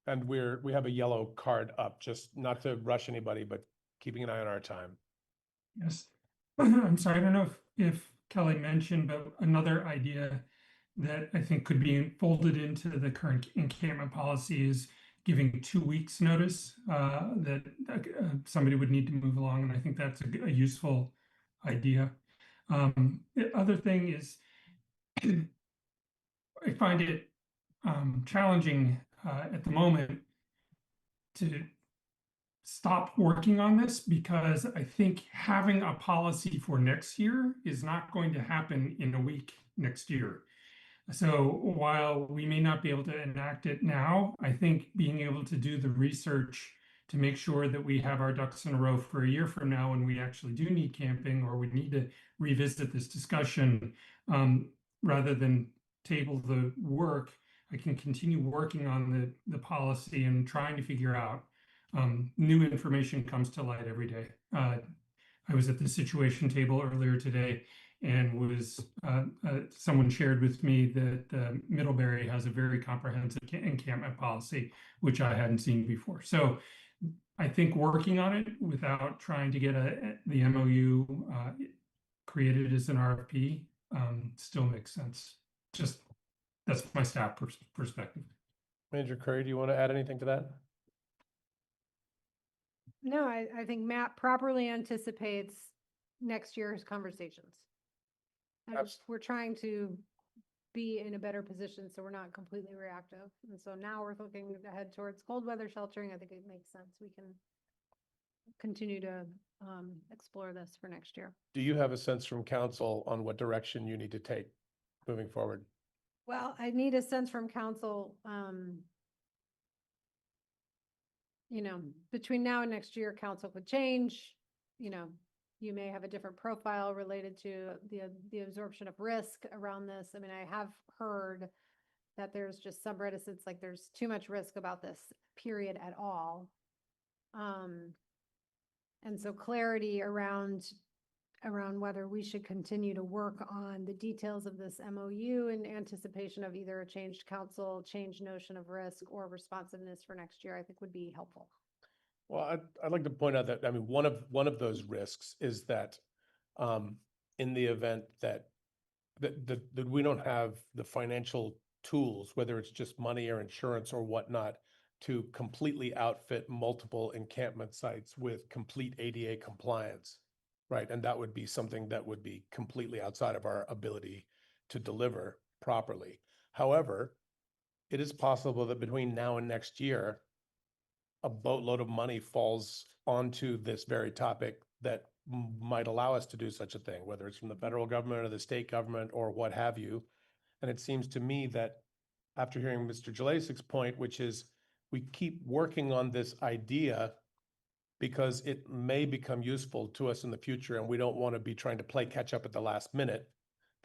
G: And we have a yellow card up, just not to rush anybody, but keeping an eye on our time.
S: Yes. I'm sorry, I don't know if Kelly mentioned, but another idea that I think could be folded into the current encampment policy is giving 2 weeks notice that somebody would need to move along. And I think that's a useful idea. The other thing is I find it challenging at the moment to stop working on this because I think having a policy for next year is not going to happen in a week next year. So while we may not be able to enact it now, I think being able to do the research to make sure that we have our ducks in a row for a year from now when we actually do need camping or we need to revisit this discussion, rather than table the work, I can continue working on the policy and trying to figure out. New information comes to light every day. I was at the situation table earlier today and was someone shared with me that Middlebury has a very comprehensive encampment policy, which I hadn't seen before. So I think working on it without trying to get the MOU created as an RFP still makes sense. Just that's my staff perspective.
G: Manager Curry, do you want to add anything to that?
J: No, I think Matt properly anticipates next year's conversations. And we're trying to be in a better position so we're not completely reactive. And so now we're looking ahead towards cold weather sheltering. I think it makes sense. We can continue to explore this for next year.
G: Do you have a sense from council on what direction you need to take moving forward?
J: Well, I need a sense from council, you know, between now and next year, council could change, you know, you may have a different profile related to the absorption of risk around this. I mean, I have heard that there's just some reticence, like there's too much risk about this period at all. And so clarity around whether we should continue to work on the details of this MOU in anticipation of either a changed council, changed notion of risk or responsiveness for next year, I think would be helpful.
G: Well, I'd like to point out that, I mean, one of those risks is that in the event that we don't have the financial tools, whether it's just money or insurance or whatnot, to completely outfit multiple encampment sites with complete ADA compliance, right? And that would be something that would be completely outside of our ability to deliver properly. However, it is possible that between now and next year, a boatload of money falls onto this very topic that might allow us to do such a thing, whether it's from the federal government or the state government or what have you. And it seems to me that after hearing Mr. Jelasik's point, which is we keep working on this idea because it may become useful to us in the future and we don't want to be trying to play catch up at the last minute,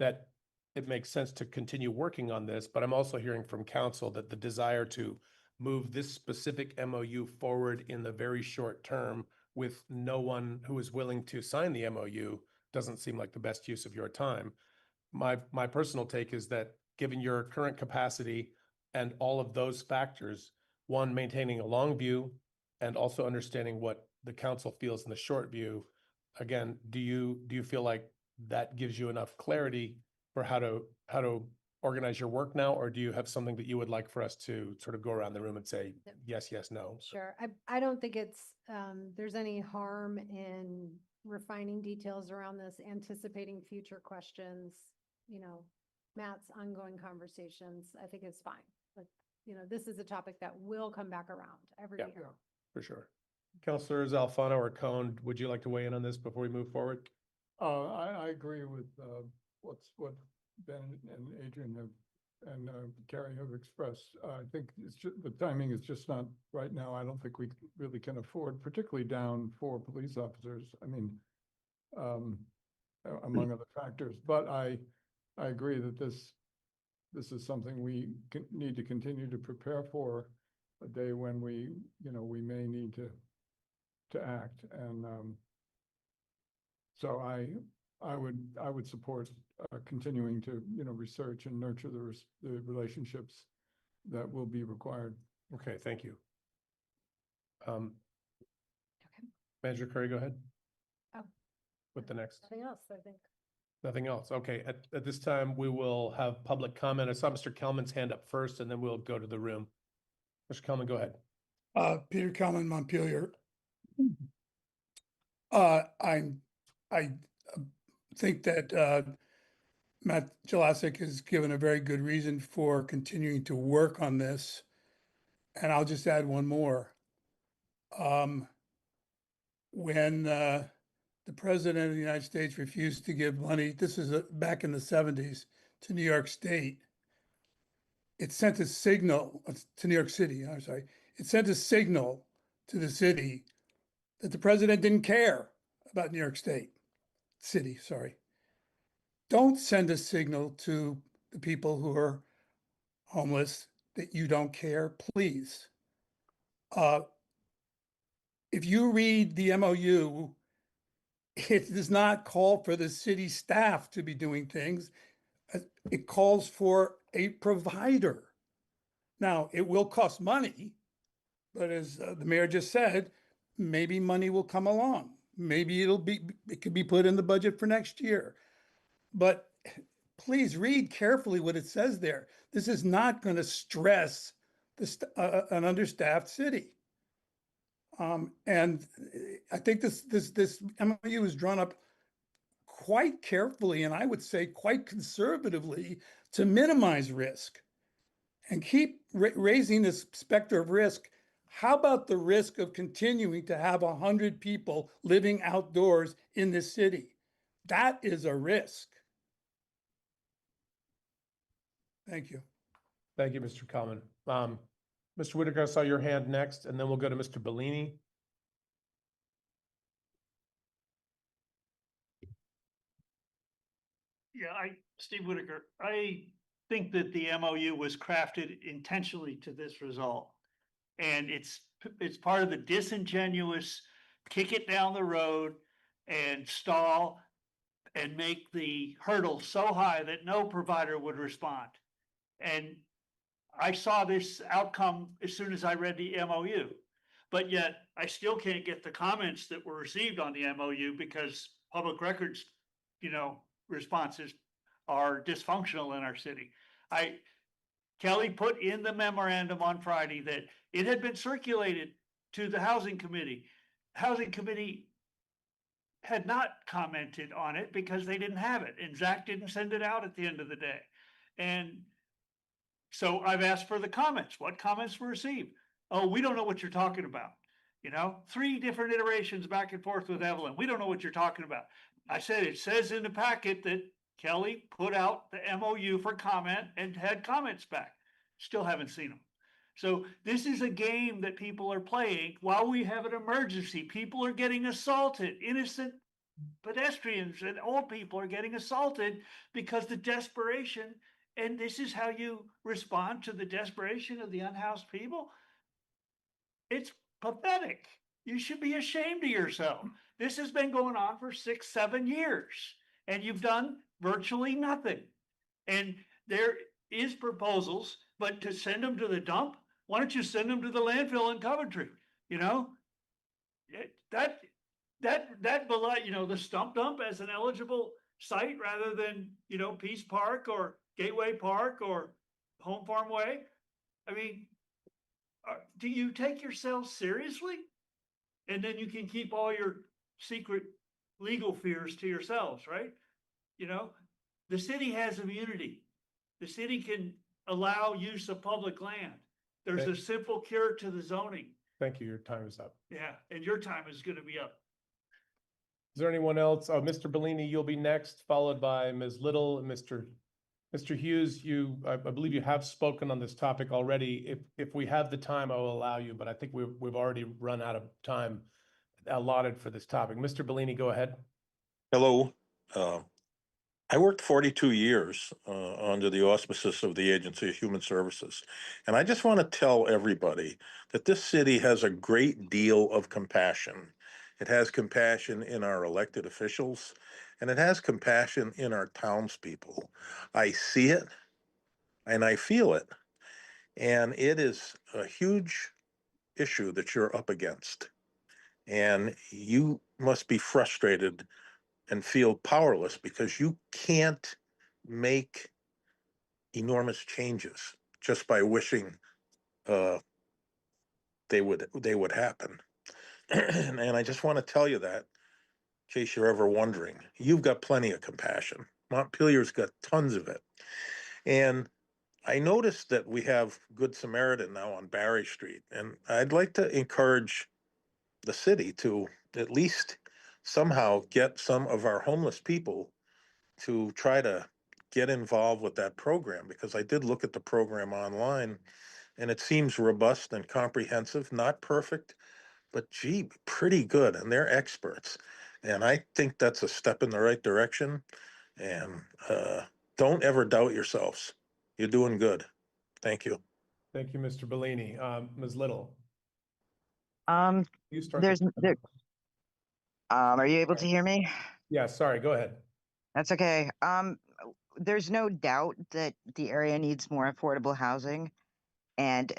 G: that it makes sense to continue working on this. But I'm also hearing from council that the desire to move this specific MOU forward in the very short term with no one who is willing to sign the MOU doesn't seem like the best use of your time. My personal take is that given your current capacity and all of those factors, one, maintaining a long view and also understanding what the council feels in the short view, again, do you feel like that gives you enough clarity for how to organize your work now, or do you have something that you would like for us to sort of go around the room and say yes, yes, no?
J: Sure. I don't think there's any harm in refining details around this, anticipating future questions, Matt's ongoing conversations. I think it's fine. But, this is a topic that will come back around every year.
G: For sure. Councilors Alfano or Cone, would you like to weigh in on this before we move forward?
H: I agree with what Ben and Adrian and Carrie have expressed. I think the timing is just not right now. I don't think we really can afford, particularly down 4 police officers. I mean, among other factors. But I agree that this is something we need to continue to prepare for a day when we may need to act. And so I would support continuing to research and nurture the relationships that will be required.
G: Okay, thank you. Manager Curry, go ahead.
J: Oh.
G: With the next.
J: Nothing else, I think.
G: Nothing else. Okay, at this time, we will have public comment. I saw Mr. Kelman's hand up first, and then we'll go to the room. Mr. Kelman, go ahead.
T: Peter Kelman, Montpelier. I think that Matt Jelasik has given a very good reason for continuing to work on this. And I'll just add one more. When the president of the United States refused to give money, this is back in the 70s, to New York State, it sent a signal to New York City, I'm sorry. It sent a signal to the city that the president didn't care about New York City, sorry. Don't send a signal to the people who are homeless that you don't care, please. If you read the MOU, it does not call for the city staff to be doing things. It calls for a provider. Now, it will cost money, but as the mayor just said, maybe money will come along. Maybe it could be put in the budget for next year. But please read carefully what it says there. This is not going to stress an understaffed city. And I think this MOU is drawn up quite carefully, and I would say quite conservatively, to minimize risk and keep raising this specter of risk. How about the risk of continuing to have 100 people living outdoors in this city? That is a risk. Thank you.
G: Thank you, Mr. Kalman. Mr. Whitaker, I saw your hand next, and then we'll go to Mr. Bellini.
N: Yeah, Steve Whitaker, I think that the MOU was crafted intentionally to this result. And it's part of the disingenuous kick it down the road and stall and make the hurdle so high that no provider would respond. And I saw this outcome as soon as I read the MOU, but yet I still can't get the comments that were received on the MOU because public records, responses are dysfunctional in our city. Kelly put in the memorandum on Friday that it had been circulated to the Housing Committee. Housing Committee had not commented on it because they didn't have it, and Zach didn't send it out at the end of the day. And so I've asked for the comments. What comments were received? Oh, we don't know what you're talking about. 3 different iterations back and forth with Evelyn. We don't know what you're talking about. I said, it says in the packet that Kelly put out the MOU for comment and had comments back. Still haven't seen them. So this is a game that people are playing while we have an emergency. People are getting assaulted. Innocent pedestrians and old people are getting assaulted because the desperation, and this is how you respond to the desperation of the unhoused people. It's pathetic. You should be ashamed of yourself. This has been going on for 6, 7 years, and you've done virtually nothing. And there is proposals, but to send them to the dump, why don't you send them to the landfill in Coventry? You know, that the stump dump as an eligible site rather than, Peace Park or Gateway Park or Home Farm Way. I mean, do you take yourself seriously? And then you can keep all your secret legal fears to yourselves, right? The city has immunity. The city can allow use of public land. There's a simple cure to the zoning.
G: Thank you. Your time is up.
N: Yeah, and your time is gonna be up.
G: Is there anyone else? Oh, Mr. Bellini, you'll be next, followed by Ms. Little and Mr. Hughes. I believe you have spoken on this topic already. If we have the time, I will allow you, but I think we've already run out of time allotted for this topic. Mr. Bellini, go ahead.
L: Hello. I worked 42 years under the auspices of the Agency of Human Services. And I just want to tell everybody that this city has a great deal of compassion. It has compassion in our elected officials, and it has compassion in our townspeople. I see it and I feel it. And it is a huge issue that you're up against. And you must be frustrated and feel powerless because you can't make enormous changes just by wishing they would happen. And I just want to tell you that, in case you're ever wondering, you've got plenty of compassion. Montpelier's got tons of it. And I noticed that we have Good Samaritan now on Barry Street, and I'd like to encourage the city to at least somehow get some of our homeless people to try to get involved with that program, because I did look at the program online and it seems robust and comprehensive, not perfect, but gee, pretty good. And they're experts. And I think that's a step in the right direction. And don't ever doubt yourselves. You're doing good. Thank you.
G: Thank you, Mr. Bellini. Ms. Little. You start.
M: Are you able to hear me?
G: Yeah, sorry, go ahead.
M: That's okay. There's no doubt that the area needs more affordable housing, and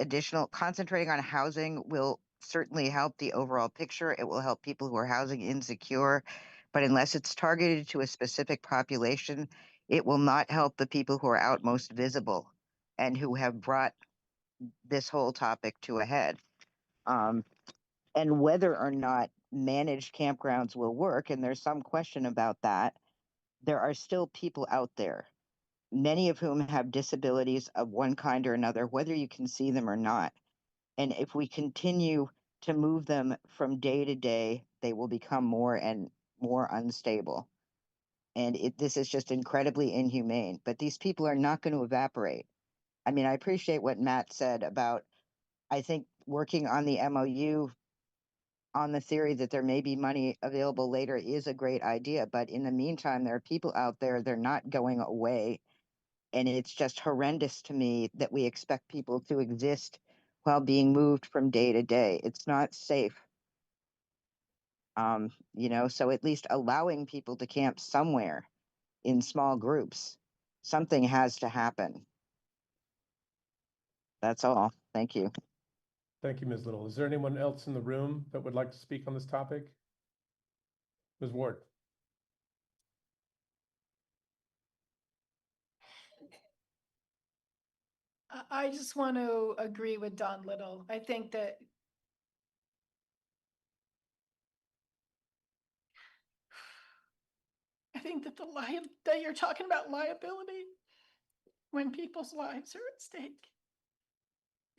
M: concentrating on housing will certainly help the overall picture. It will help people who are housing insecure, but unless it's targeted to a specific population, it will not help the people who are out most visible and who have brought this whole topic to a head. And whether or not managed campgrounds will work, and there's some question about that, there are still people out there, many of whom have disabilities of one kind or another, whether you can see them or not. And if we continue to move them from day to day, they will become more and more unstable. And this is just incredibly inhumane. But these people are not going to evaporate. I mean, I appreciate what Matt said about, I think, working on the MOU on the theory that there may be money available later is a great idea. But in the meantime, there are people out there, they're not going away. And it's just horrendous to me that we expect people to exist while being moved from day to day. It's not safe. So at least allowing people to camp somewhere in small groups, something has to happen. That's all. Thank you.
G: Thank you, Ms. Little. Is there anyone else in the room that would like to speak on this topic? Ms. Ward.
O: I just want to agree with Don Little. I think that that you're talking about liability when people's lives are at stake.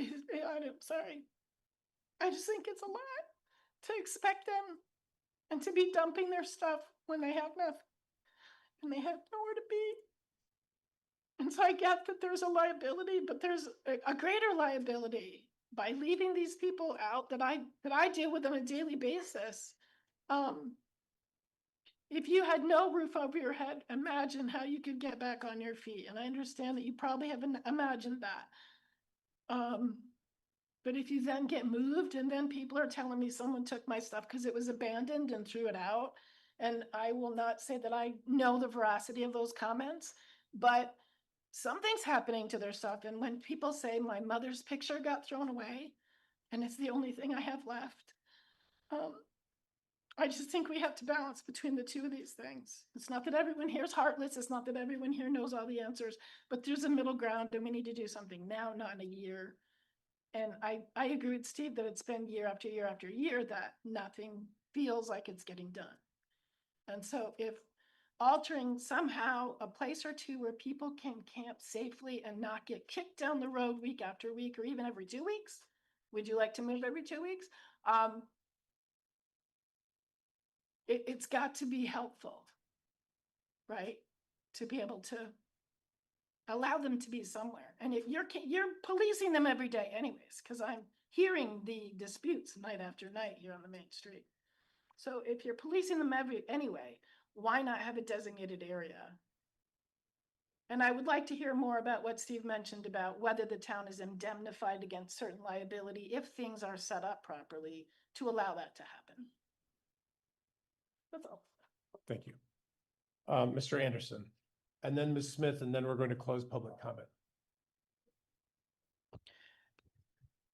O: I'm sorry. I just think it's a lot to expect them and to be dumping their stuff when they have nothing and they have nowhere to be. And so I get that there's a liability, but there's a greater liability by leaving these people out that I deal with on a daily basis. If you had no roof over your head, imagine how you could get back on your feet. And I understand that you probably haven't imagined that. But if you then get moved and then people are telling me someone took my stuff because it was abandoned and threw it out, and I will not say that I know the veracity of those comments, but something's happening to their stuff. And when people say my mother's picture got thrown away and it's the only thing I have left, I just think we have to balance between the two of these things. It's not that everyone here is heartless. It's not that everyone here knows all the answers, but there's a middle ground and we need to do something now, not in a year. And I agree with Steve that it's been year after year after year that nothing feels like it's getting done. And so if altering somehow a place or two where people can camp safely and not get kicked down the road week after week or even every 2 weeks, would you like to move every 2 weeks? It's got to be helpful, right? To be able to allow them to be somewhere. And if you're policing them every day anyways, because I'm hearing the disputes night after night here on the main street. So if you're policing them anyway, why not have a designated area? And I would like to hear more about what Steve mentioned about whether the town is indemnified against certain liability if things are set up properly to allow that to happen. That's all.
G: Thank you. Mr. Anderson, and then Ms. Smith, and then we're going to close public comment.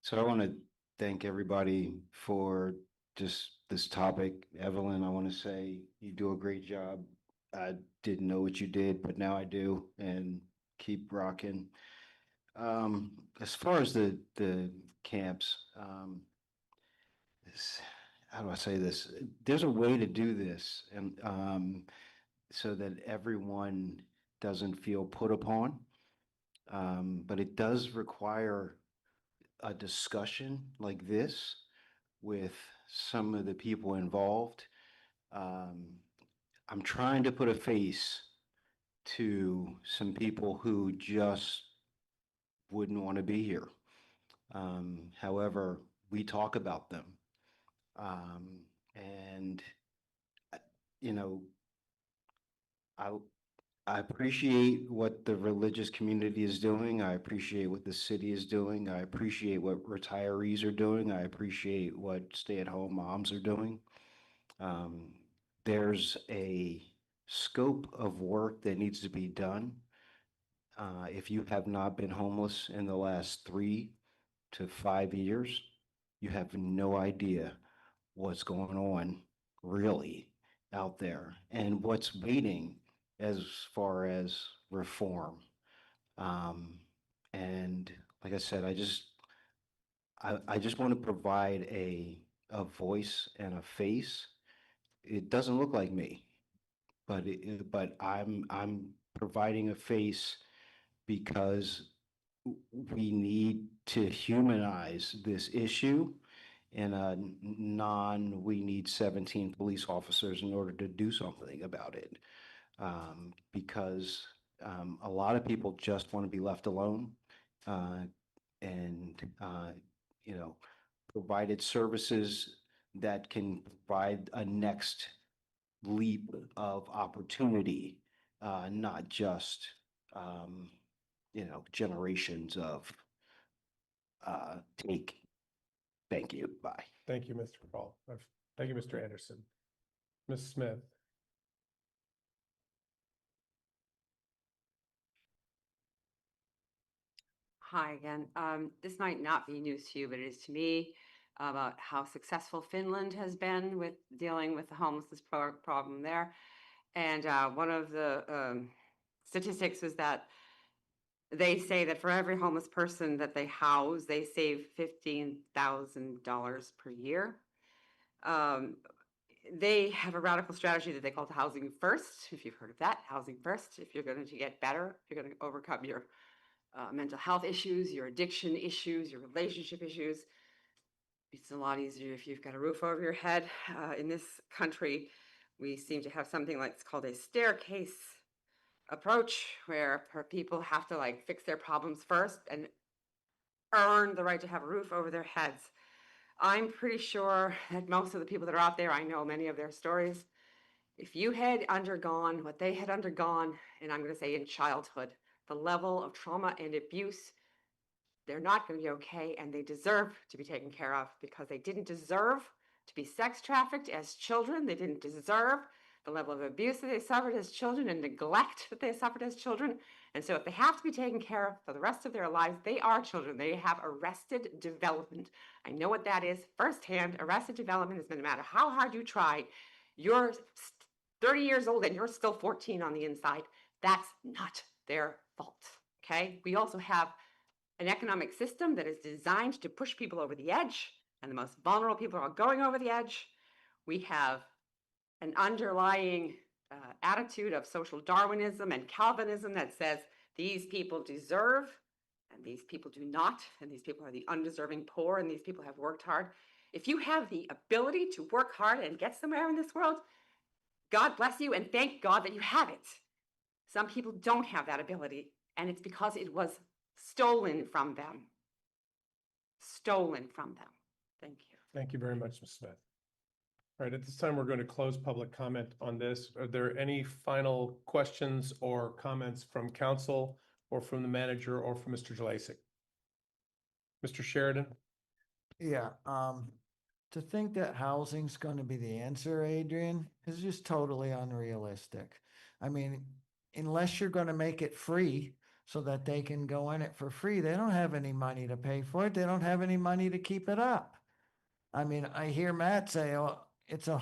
P: So I want to thank everybody for just this topic. Evelyn, I want to say you do a great job. I didn't know what you did, but now I do, and keep rocking. As far as the camps, how do I say this? There's a way to do this, and so that everyone doesn't feel put upon. But it does require a discussion like this with some of the people involved. I'm trying to put a face to some people who just wouldn't want to be here. However, we talk about them. And, you know, I appreciate what the religious community is doing. I appreciate what the city is doing. I appreciate what retirees are doing. I appreciate what stay-at-home moms are doing. There's a scope of work that needs to be done. If you have not been homeless in the last 3 to 5 years, you have no idea what's going on really out there and what's waiting as far as reform. And like I said, I just want to provide a voice and a face. It doesn't look like me, but I'm providing a face because we need to humanize this issue in a we need 17 police officers in order to do something about it. Because a lot of people just want to be left alone, and you know, provided services that can provide a next leap of opportunity, not just you know, generations of take. Thank you. Bye.
G: Thank you, Mr. Paul. Thank you, Mr. Anderson. Ms. Smith.
B: Hi again. This might not be news to you, but it is to me about how successful Finland has been with dealing with the homelessness problem there. And one of the statistics was that they say that for every homeless person that they house, they save $15,000 per year. They have a radical strategy that they call housing first. If you've heard of that, housing first. If you're going to get better, if you're going to overcome your mental health issues, your addiction issues, your relationship issues. It's a lot easier if you've got a roof over your head. In this country, we seem to have something like it's called a staircase approach, where people have to like fix their problems first and earn the right to have a roof over their heads. I'm pretty sure that most of the people that are out there, I know many of their stories. If you had undergone what they had undergone, and I'm going to say in childhood, the level of trauma and abuse, they're not going to be okay, and they deserve to be taken care of because they didn't deserve to be sex trafficked as children. They didn't deserve the level of abuse that they suffered as children and neglect that they suffered as children. And so if they have to be taken care of for the rest of their lives, they are children. They have arrested development. I know what that is firsthand. Arrested development is no matter how hard you try, you're 30 years old and you're still 14 on the inside. That's not their fault. Okay? We also have an economic system that is designed to push people over the edge, and the most vulnerable people are going over the edge. We have an underlying attitude of social Darwinism and Calvinism that says these people deserve and these people do not, and these people are the undeserving poor, and these people have worked hard. If you have the ability to work hard and get somewhere in this world, God bless you, and thank God that you have it. Some people don't have that ability, and it's because it was stolen from them. Stolen from them. Thank you.
G: Thank you very much, Ms. Smith. All right, at this time, we're going to close public comment on this. Are there any final questions or comments from council or from the manager or from Mr. Jelasik? Mr. Sheridan?
K: Yeah, to think that housing's going to be the answer, Adrian, is just totally unrealistic. I mean, unless you're going to make it free so that they can go in it for free, they don't have any money to pay for it. They don't have any money to keep it up. I mean, I hear Matt say, oh, it's a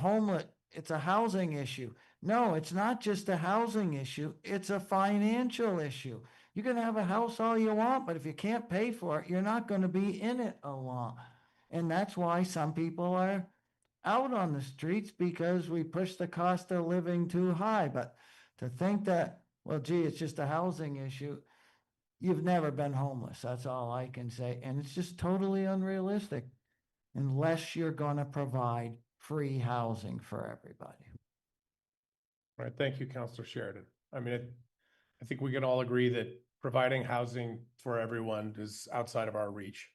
K: housing issue. No, it's not just a housing issue. It's a financial issue. You can have a house all you want, but if you can't pay for it, you're not going to be in it a long. And that's why some people are out on the streets, because we push the cost of living too high. But to think that, well, gee, it's just a housing issue, you've never been homeless. That's all I can say. And it's just totally unrealistic unless you're going to provide free housing for everybody.
G: All right, thank you, Councilor Sheridan. I mean, I think we can all agree that providing housing for everyone is outside of our reach.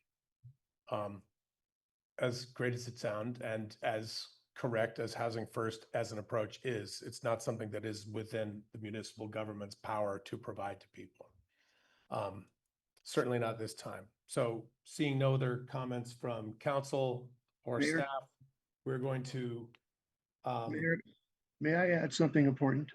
G: As great as it sounds and as correct as Housing First as an approach is, it's not something that is within the municipal government's power to provide to people. Certainly not this time. So seeing no other comments from council or
Q: Mayor?
G: staff, we're going to
Q: Mayor, may I add something important?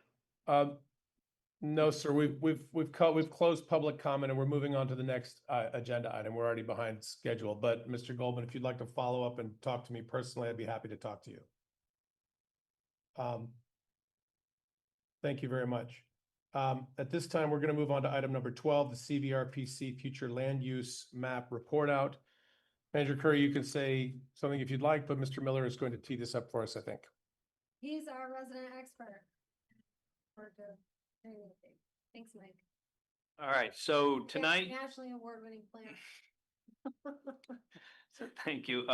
G: no, sir. We've closed public comment and we're moving on to the next agenda item. We're already behind schedule. But Mr. Goldman, if you'd like to follow up and talk to me personally, I'd be happy to talk to you. Thank you very much. At this time, we're going to move on to item number 12, the CVRPC Future Land Use Map Report Out. Manager Curry, you can say something if you'd like, but Mr. Miller is going to tee this up for us, I think.
J: He's our resident expert. Thanks, Mike.
V: All right, so tonight,
J: Nationally award-winning planner.
V: so thank you.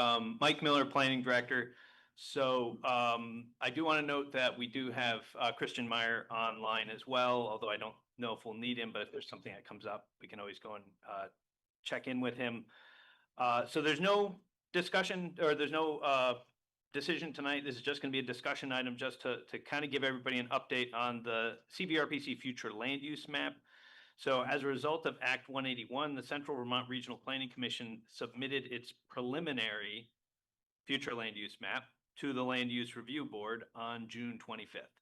V: Mike Miller, Planning Director. So I do want to note that we do have Christian Meyer online as well, although I don't know if we'll need him, but if there's something that comes up, we can always go and check in with him. So there's no discussion or there's no decision tonight. This is just going to be a discussion item just to kind of give everybody an update on the CVRPC Future Land Use Map. So as a result of Act 181, the Central Vermont Regional Planning Commission submitted its preliminary Future Land Use Map to the Land Use Review Board on June 25th.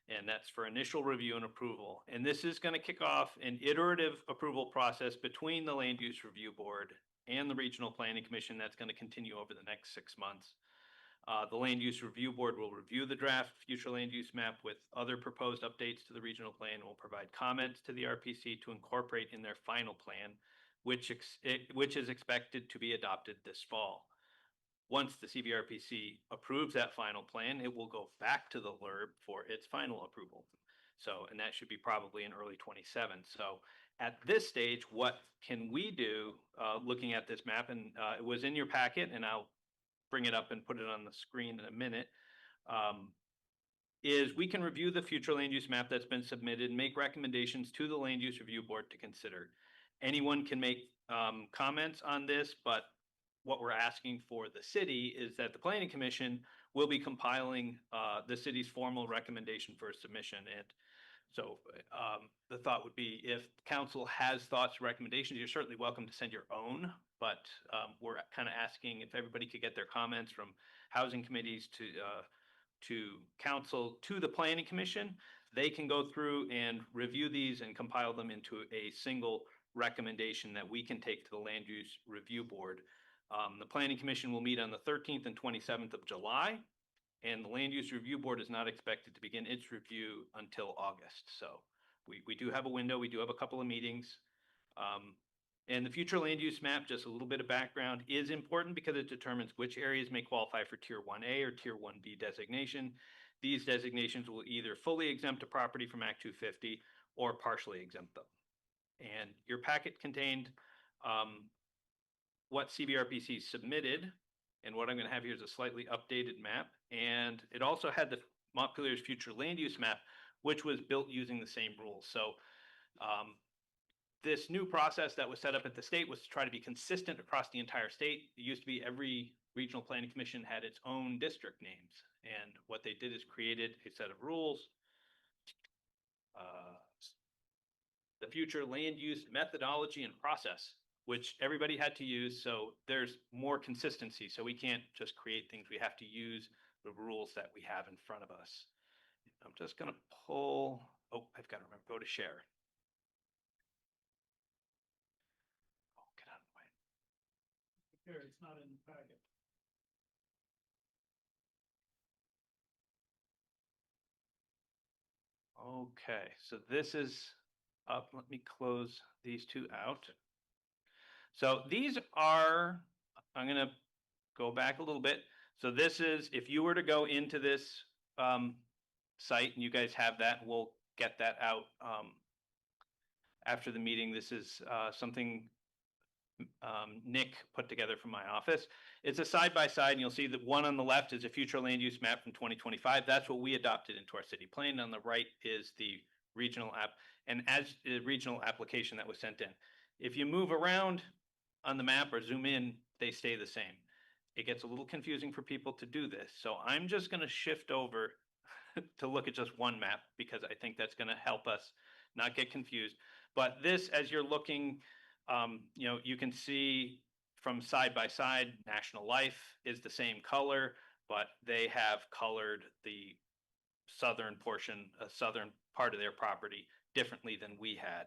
V: And that's for initial review and approval. And this is going to kick off an iterative approval process between the Land Use Review Board and the Regional Planning Commission that's going to continue over the next 6 months. The Land Use Review Board will review the draft future land use map with other proposed updates to the regional plan and will provide comments to the RPC to incorporate in their final plan, which is expected to be adopted this fall. Once the CVRPC approves that final plan, it will go back to the LURB for its final approval. So, and that should be probably in early 27. So at this stage, what can we do looking at this map? And it was in your packet, and I'll bring it up and put it on the screen in a minute, is we can review the future land use map that's been submitted and make recommendations to the Land Use Review Board to consider. Anyone can make comments on this, but what we're asking for the city is that the Planning Commission will be compiling the city's formal recommendation for submission. And So the thought would be if council has thoughts, recommendations, you're certainly welcome to send your own, but we're kind of asking if everybody could get their comments from housing committees to council, to the planning commission. They can go through and review these and compile them into a single recommendation that we can take to the land use review board. The planning commission will meet on the 13th and 27th of July. And the land use review board is not expected to begin its review until August. So we do have a window, we do have a couple of meetings. And the future land use map, just a little bit of background, is important because it determines which areas may qualify for Tier 1A or Tier 1B designation. These designations will either fully exempt a property from Act 250 or partially exempt them. And your packet contained what CVRPC submitted. And what I'm going to have here is a slightly updated map. And it also had the Montpelier's future land use map, which was built using the same rules. So this new process that was set up at the state was to try to be consistent across the entire state. It used to be every regional planning commission had its own district names. And what they did is created a set of rules. The future land use methodology and process, which everybody had to use. So there's more consistency. So we can't just create things. We have to use the rules that we have in front of us. I'm just going to pull, oh, I've got to remember, go to share. Oh, get out of the way.
N: Here, it's not in the packet.
V: Okay, so this is up. Let me close these two out. So these are, I'm going to go back a little bit. So this is, if you were to go into this site, and you guys have that, we'll get that out after the meeting. This is something Nick put together from my office. It's a side-by-side, and you'll see that one on the left is a future land use map from 2025. That's what we adopted into our city plan. On the right is the regional app, and as the regional application that was sent in. If you move around on the map or zoom in, they stay the same. It gets a little confusing for people to do this. So I'm just going to shift over to look at just one map because I think that's going to help us not get confused. But this, as you're looking, you know, you can see from side by side, National Life is the same color, but they have colored the southern portion, southern part of their property differently than we had.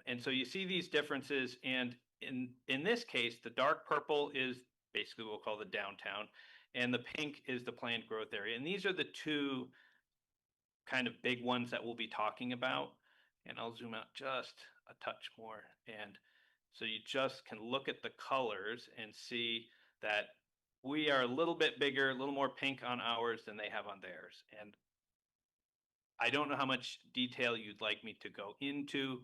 V: And so you see these differences, and in this case, the dark purple is basically what we'll call the downtown, and the pink is the planned growth area. And these are the two kind of big ones that we'll be talking about. And I'll zoom out just a touch more. And so you just can look at the colors and see that we are a little bit bigger, a little more pink on ours than they have on theirs. And I don't know how much detail you'd like me to go into,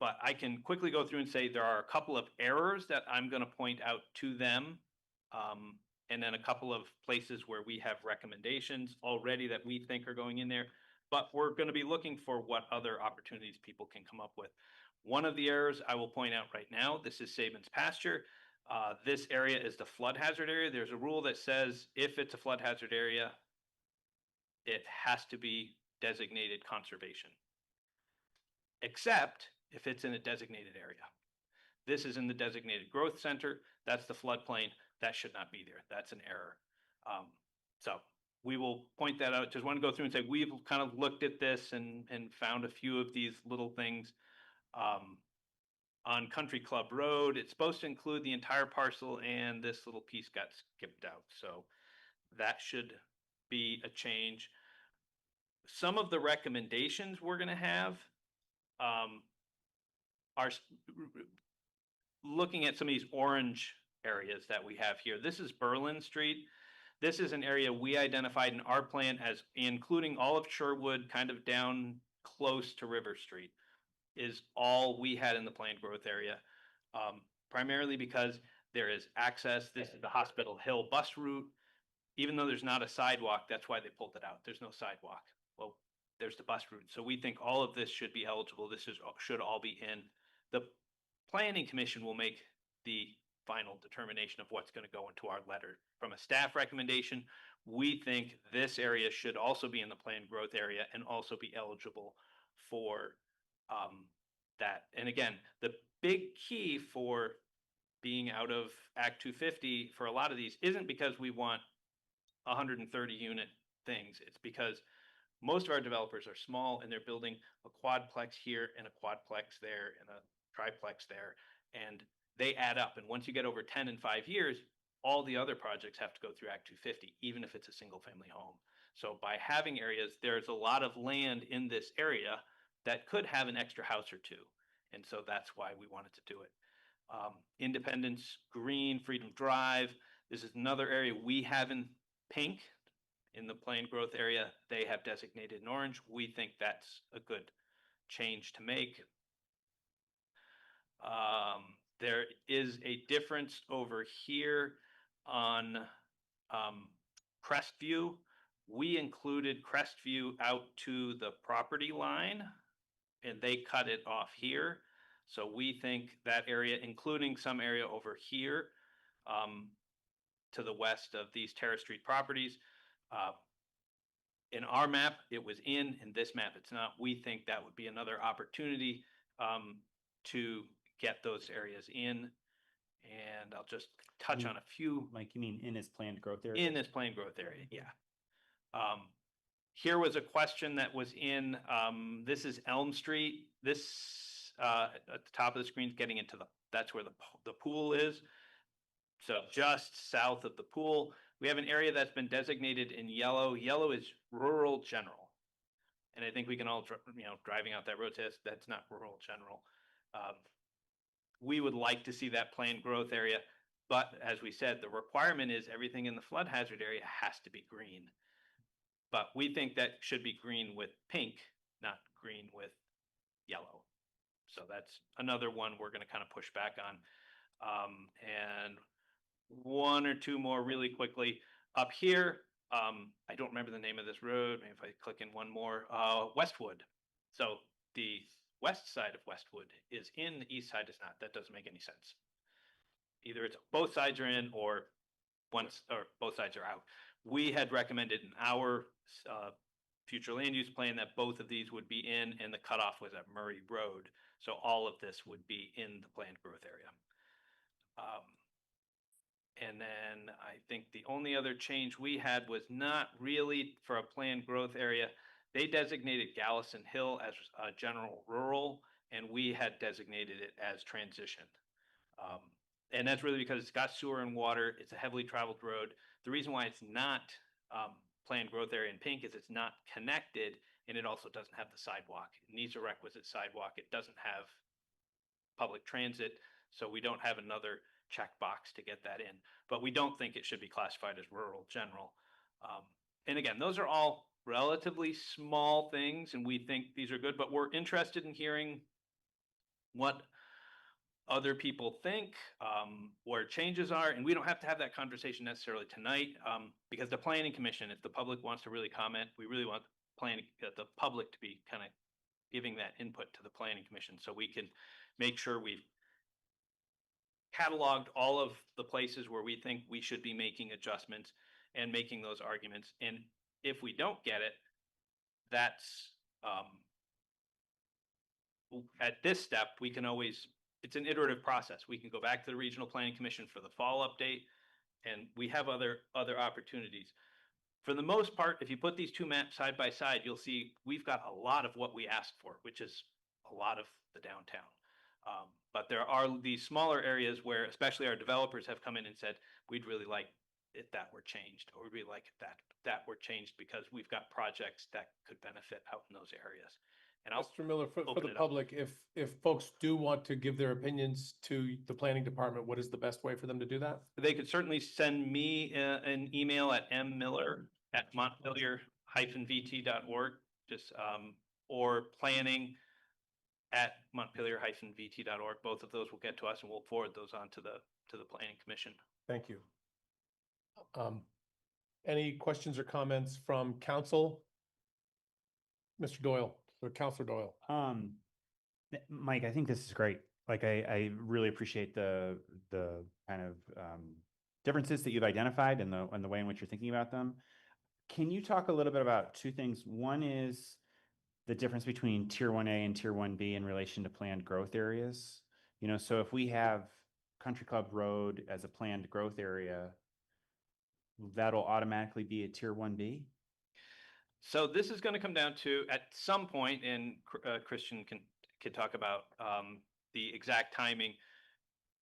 V: but I can quickly go through and say there are a couple of errors that I'm going to point out to them. And then a couple of places where we have recommendations already that we think are going in there, but we're going to be looking for what other opportunities people can come up with. One of the errors I will point out right now, this is Saban's pasture. This area is the flood hazard area. There's a rule that says if it's a flood hazard area, it has to be designated conservation, except if it's in a designated area. This is in the designated growth center. That's the floodplain. That should not be there. That's an error. So we will point that out. Just want to go through and say we've kind of looked at this and found a few of these little things. On Country Club Road, it's supposed to include the entire parcel, and this little piece got skipped out. So that should be a change. Some of the recommendations we're going to have are looking at some of these orange areas that we have here. This is Berlin Street. This is an area we identified in our plan as including all of Sherwood, kind of down close to River Street, is all we had in the planned growth area. Primarily because there is access. This is the Hospital Hill bus route. Even though there's not a sidewalk, that's why they pulled it out. There's no sidewalk. Well, there's the bus route. So we think all of this should be eligible. This should all be in. The Planning Commission will make the final determination of what's going to go into our letter. From a staff recommendation, we think this area should also be in the planned growth area and also be eligible for that. And again, the big key for being out of Act 250 for a lot of these isn't because we want 130 unit things. It's because most of our developers are small and they're building a quadplex here and a quadplex there and a triplex there, and they add up. And once you get over 10 in 5 years, all the other projects have to go through Act 250, even if it's a single family home. So by having areas, there's a lot of land in this area that could have an extra house or two. And so that's why we wanted to do it. Independence Green, Freedom Drive. This is another area we have in pink. In the planned growth area, they have designated in orange. We think that's a good change to make. There is a difference over here on Crestview. We included Crestview out to the property line, and they cut it off here. So we think that area, including some area over here to the west of these Terrace Street properties, in our map, it was in this map, it's not. We think that would be another opportunity to get those areas in. And I'll just touch on a few.
A: Like, you mean in his planned growth area?
V: In this planned growth area, yeah. Here was a question that was in, this is Elm Street. This, at the top of the screen, getting into that's where the pool is. So just south of the pool, we have an area that's been designated in yellow. Yellow is rural general. And I think we can all, driving out that road test, that's not rural general. We would like to see that planned growth area. But as we said, the requirement is everything in the flood hazard area has to be green. But we think that should be green with pink, not green with yellow. So that's another one we're going to kind of push back on. And one or two more really quickly. Up here, I don't remember the name of this road. Maybe if I click in one more, Westwood. So the west side of Westwood is in, the east side is not. That doesn't make any sense. Either it's both sides are in or both sides are out. We had recommended in our future land use plan that both of these would be in, and the cutoff was at Murray Road. So all of this would be in the planned growth area. And then I think the only other change we had was not really for a planned growth area. They designated Gallison Hill as general rural, and we had designated it as transition. And that's really because it's got sewer and water. It's a heavily traveled road. The reason why it's not planned growth area in pink is it's not connected, and it also doesn't have the sidewalk. It needs a requisite sidewalk. It doesn't have public transit, so we don't have another checkbox to get that in. But we don't think it should be classified as rural general. And again, those are all relatively small things, and we think these are good, but we're interested in hearing what other people think, where changes are, and we don't have to have that conversation necessarily tonight, because the Planning Commission, if the public wants to really comment, we really want the public to be kind of giving that input to the Planning Commission, so we can make sure we've cataloged all of the places where we think we should be making adjustments and making those arguments. And if we don't get it, that's at this step, we can always, it's an iterative process. We can go back to the Regional Planning Commission for the fall update, and we have other opportunities. For the most part, if you put these two maps side by side, you'll see we've got a lot of what we asked for, which is a lot of the downtown. But there are these smaller areas where especially our developers have come in and said, we'd really like it that were changed, or we'd really like it that were changed because we've got projects that could benefit out in those areas. And
G: Mr. Miller, for the public, if folks do want to give their opinions to the planning department, what is the best way for them to do that?
V: They could certainly send me an email at mmiller@montpelier-vt.org, just or planning@montpelier-vt.org. Both of those will get to us, and we'll forward those on to the Planning Commission.
G: Thank you. Any questions or comments from council? Mr. Doyle, or Councilor Doyle.
A: Mike, I think this is great. Like I really appreciate the kind of differences that you've identified and the way in which you're thinking about them. Can you talk a little bit about two things? One is the difference between tier 1A and tier 1B in relation to planned growth areas. You know, so if we have Country Club Road as a planned growth area, that'll automatically be a tier 1B?
V: So this is going to come down to, at some point, and Christian can talk about the exact timing.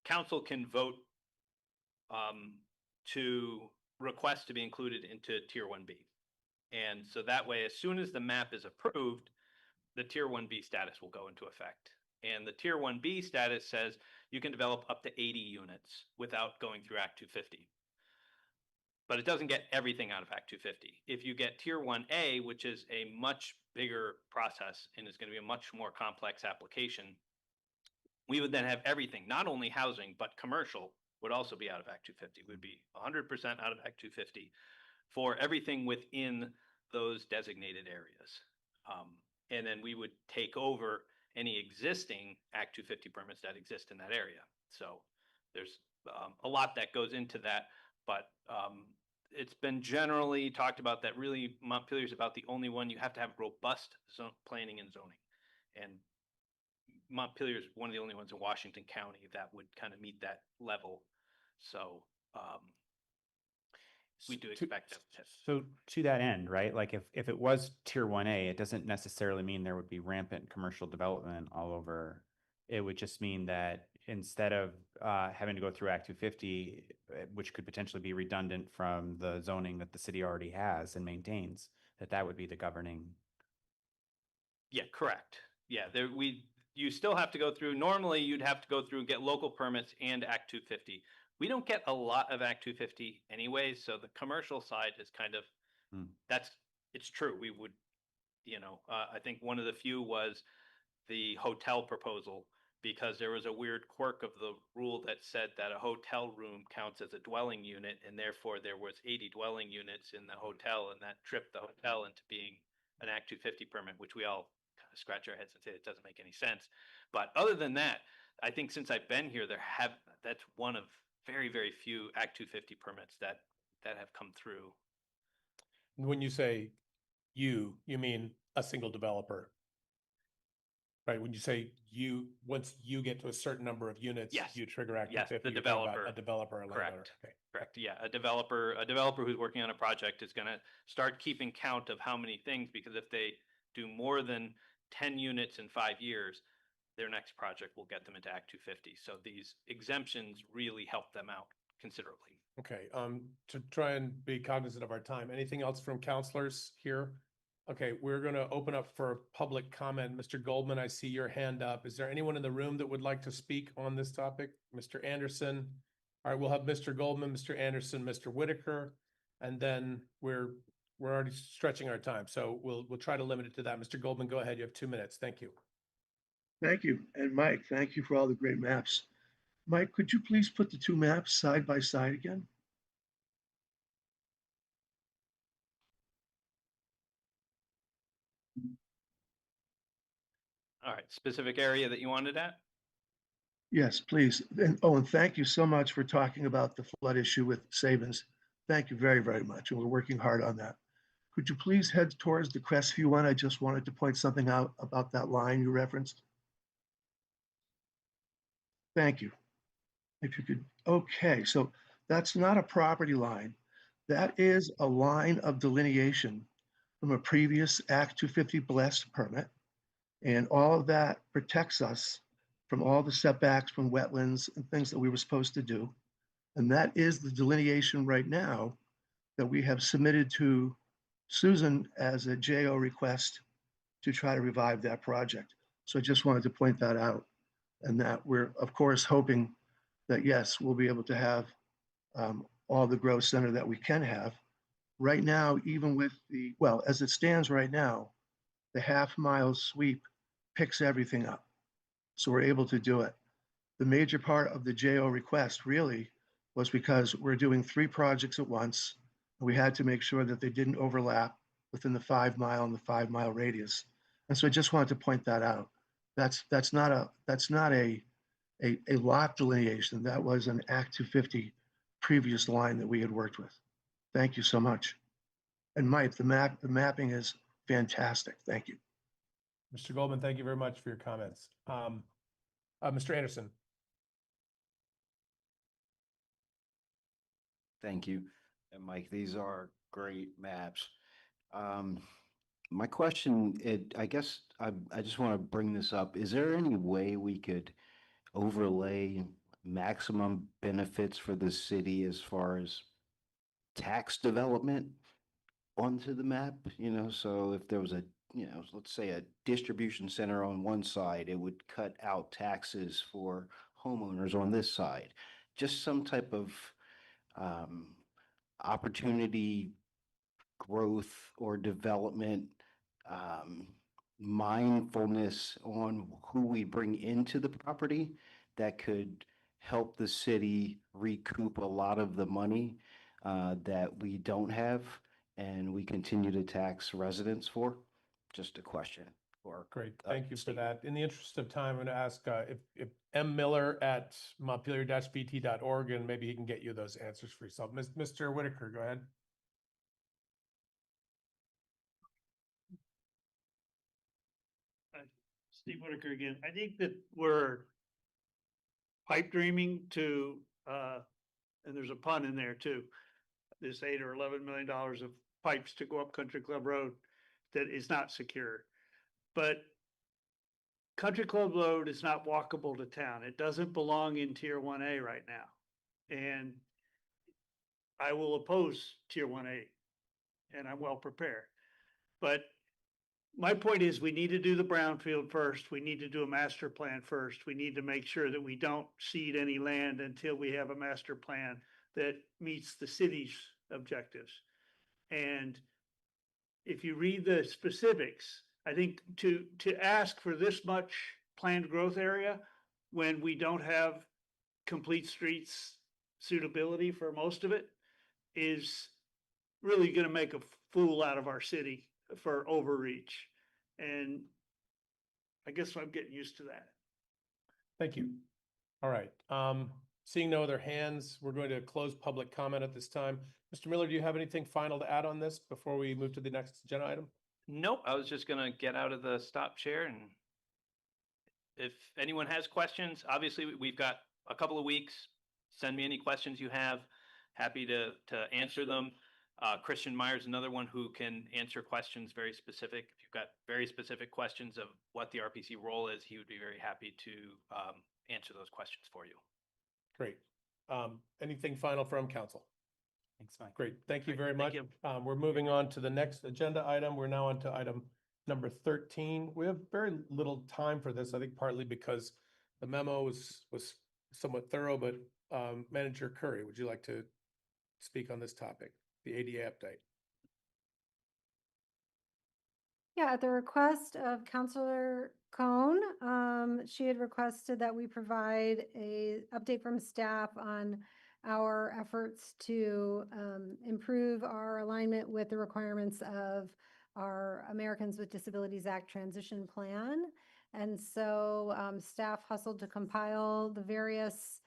V: Council can vote to request to be included into tier 1B. And so that way, as soon as the map is approved, the tier 1B status will go into effect. And the tier 1B status says you can develop up to 80 units without going through Act 250. But it doesn't get everything out of Act 250. If you get tier 1A, which is a much bigger process and is going to be a much more complex application, we would then have everything, not only housing, but commercial would also be out of Act 250. Would be 100% out of Act 250 for everything within those designated areas. And then we would take over any existing Act 250 permits that exist in that area. So there's a lot that goes into that, but it's been generally talked about that really Montpelier is about the only one. You have to have robust planning and zoning. And Montpelier is one of the only ones in Washington County that would kind of meet that level. So we do expect that.
A: So to that end, right, like if it was tier 1A, it doesn't necessarily mean there would be rampant commercial development all over. It would just mean that instead of having to go through Act 250, which could potentially be redundant from the zoning that the city already has and maintains, that would be the governing.
V: Yeah, correct. Yeah, you still have to go through, normally you'd have to go through and get local permits and Act 250. We don't get a lot of Act 250 anyway, so the commercial side is kind of, it's true. We would, I think one of the few was the hotel proposal, because there was a weird quirk of the rule that said that a hotel room counts as a dwelling unit, and therefore there was 80 dwelling units in the hotel, and that tripped the hotel into being an Act 250 permit, which we all kind of scratch our heads and say it doesn't make any sense. But other than that, I think since I've been here, that's one of very, very few Act 250 permits that have come through.
G: When you say you mean a single developer, right? When you say once you get to a certain number of units,
V: yes,
G: you trigger Act 250.
V: Yes, the
G: you're talking about
V: developer.
G: a developer, a landowner.
V: Correct.
G: Okay.
V: Correct. Yeah, a developer who's working on a project is going to start keeping count of how many things, because if they do more than 10 units in 5 years, their next project will get them into Act 250. So these exemptions really help them out considerably.
G: Okay, to try and be cognizant of our time, anything else from counselors here? Okay, we're going to open up for public comment. Mr. Goldman, I see your hand up. Is there anyone in the room that would like to speak on this topic? Mr. Anderson? All right, we'll have Mr. Goldman, Mr. Anderson, Mr. Whitaker, and then we're already stretching our time. So we'll try to limit it to that. Mr. Goldman, go ahead. You have 2 minutes. Thank you.
Q: Thank you. And Mike, thank you for all the great maps. Mike, could you please put the two maps side by side again?
V: All right, specific area that you wanted at?
Q: Yes, please. And thank you so much for talking about the flood issue with Sabins. Thank you very, very much. And we're working hard on that. Could you please head towards the Crestview one? I just wanted to point something out about that line you referenced. Thank you. If you could, okay, so that's not a property line. That is a line of delineation from a previous Act 250 blessed permit. And all of that protects us from all the setbacks from wetlands and things that we were supposed to do. And that is the delineation right now that we have submitted to Susan as a JO request to try to revive that project. So I just wanted to point that out, and that we're of course hoping that yes, we'll be able to have all the growth center that we can have. Right now, even with well, as it stands right now, the half-mile sweep picks everything up. So we're able to do it. The major part of the JO request really was because we're doing 3 projects at once. And we had to make sure that they didn't overlap within the 5-mile and the 5-mile radius. And so I just wanted to point that out. That's not a a lot delineation. That was an Act 250 previous line that we had worked with. Thank you so much. And Mike, the mapping is fantastic. Thank you.
G: Mr. Goldman, thank you very much for your comments. Mr. Anderson.
P: Thank you. And Mike, these are great maps. My question, I guess I just want to bring this up. Is there any way we could overlay maximum benefits for the city as far as tax development onto the map? You know, so if there was a, you know, let's say a distribution center on one side, it would cut out taxes for homeowners on this side. Just some type of opportunity growth or development, mindfulness on who we bring into the property that could help the city recoup a lot of the money that we don't have and we continue to tax residents for? Just a question.
G: Great, thank you for that. In the interest of time, I'm going to ask if M. Miller at Montpelier-VT.org, and maybe he can get you those answers for yourself. Mr. Whitaker, go ahead.
N: Steve Whitaker again. I think that we're pipe dreaming to, and there's a pun in there too, this $8 or $11 million of pipes to go up Country Club Road that is not secure. But Country Club Road is not walkable to town. It doesn't belong in Tier 1A right now. And I will oppose Tier 1A, and I'm well prepared. But my point is, we need to do the brownfield first. We need to do a master plan first. We need to make sure that we don't cede any land until we have a master plan that meets the city's objectives. And if you read the specifics, I think to ask for this much planned growth area when we don't have complete streets suitability for most of it is really going to make a fool out of our city for overreach. And I guess I'm getting used to that.
G: Thank you. All right. Seeing no other hands, we're going to close public comment at this time. Mr. Miller, do you have anything final to add on this before we move to the next agenda item?
V: Nope, I was just gonna get out of the stop chair, and if anyone has questions, obviously we've got a couple of weeks. Send me any questions you have. Happy to answer them. Christian Meyer's another one who can answer questions very specific. If you've got very specific questions of what the RPC role is, he would be very happy to answer those questions for you.
G: Great. Anything final from council?
A: Thanks, Mike.
G: Great. Thank you very
V: Thank
G: much.
V: you.
G: We're moving on to the next agenda item. We're now on to item number 13. We have very little time for this, I think partly because the memo was somewhat thorough, but Manager Curry, would you like to speak on this topic, the ADA update?
J: Yeah, at the request of Councilor Cohn, she had requested that we provide a update from staff on our efforts to improve our alignment with the requirements of our Americans with Disabilities Act transition plan. And so staff hustled to compile the various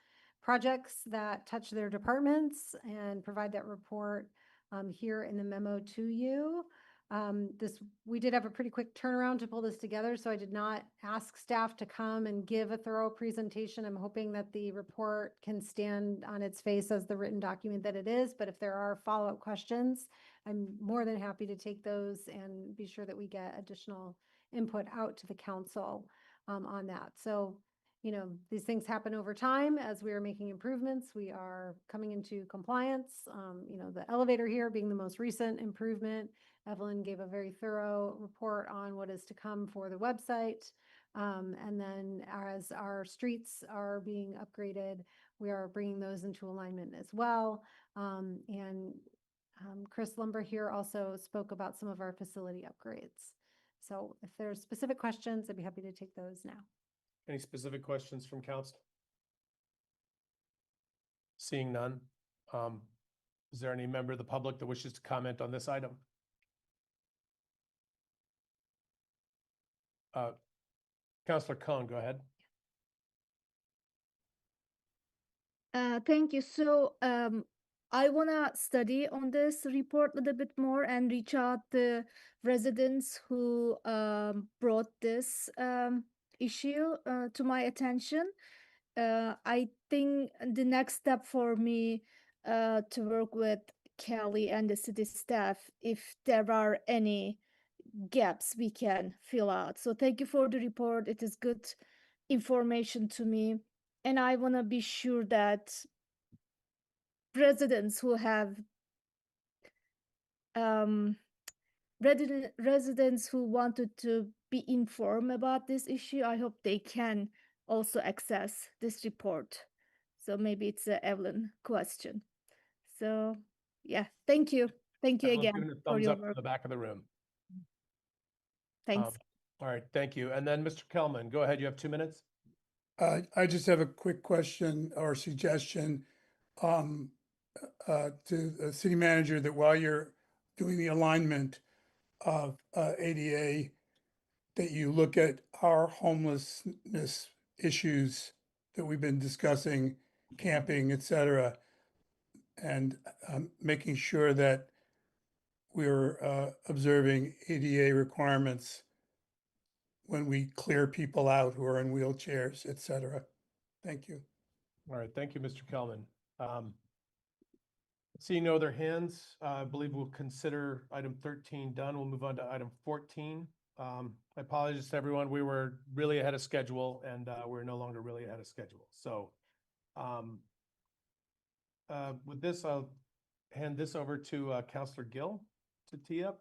J: projects that touch their departments and provide that report here in the memo to you. We did have a pretty quick turnaround to pull this together, so I did not ask staff to come and give a thorough presentation. I'm hoping that the report can stand on its face as the written document that it is, but if there are follow-up questions, I'm more than happy to take those and be sure that we get additional input out to the council on that. So, you know, these things happen over time as we are making improvements. We are coming into compliance. You know, the elevator here being the most recent improvement. Evelyn gave a very thorough report on what is to come for the website. And then as our streets are being upgraded, we are bringing those into alignment as well. Chris Lumber here also spoke about some of our facility upgrades. So if there's specific questions, I'd be happy to take those now.
G: Any specific questions from council? Seeing none. Is there any member of the public that wishes to comment on this item? Councilor Cohn, go ahead.
D: Thank you. So, I wanna study on this report a little bit more and reach out the residents who brought this issue to my attention. I think the next step for me to work with Kelly and the city staff if there are any gaps we can fill out. So thank you for the report. It is good information to me. And I want to be sure that residents who have residents who wanted to be informed about this issue, I hope they can also access this report. So maybe it's a Evelyn question. So yeah, thank you. Thank you
G: Everyone's
D: again
G: giving a
D: for
G: thumbs
D: your
G: up from
D: work.
G: the back of the room.
D: Thanks.
G: All right, thank you. And then Mr. Kelman, go ahead. You have 2 minutes.
T: I just have a quick question or suggestion to the city manager that while you're doing the alignment of ADA, that you look at our homelessness issues that we've been discussing, camping, et cetera, and making sure that we're observing ADA requirements when we clear people out who are in wheelchairs, et cetera. Thank you.
G: All right, thank you, Mr. Kelman. Seeing no other hands, I believe we'll consider item 13 done. We'll move on to item 14. I apologize to everyone. We were really ahead of schedule and we're no longer really ahead of schedule. So with this, I'll hand this over to Councillor Gill to tee up.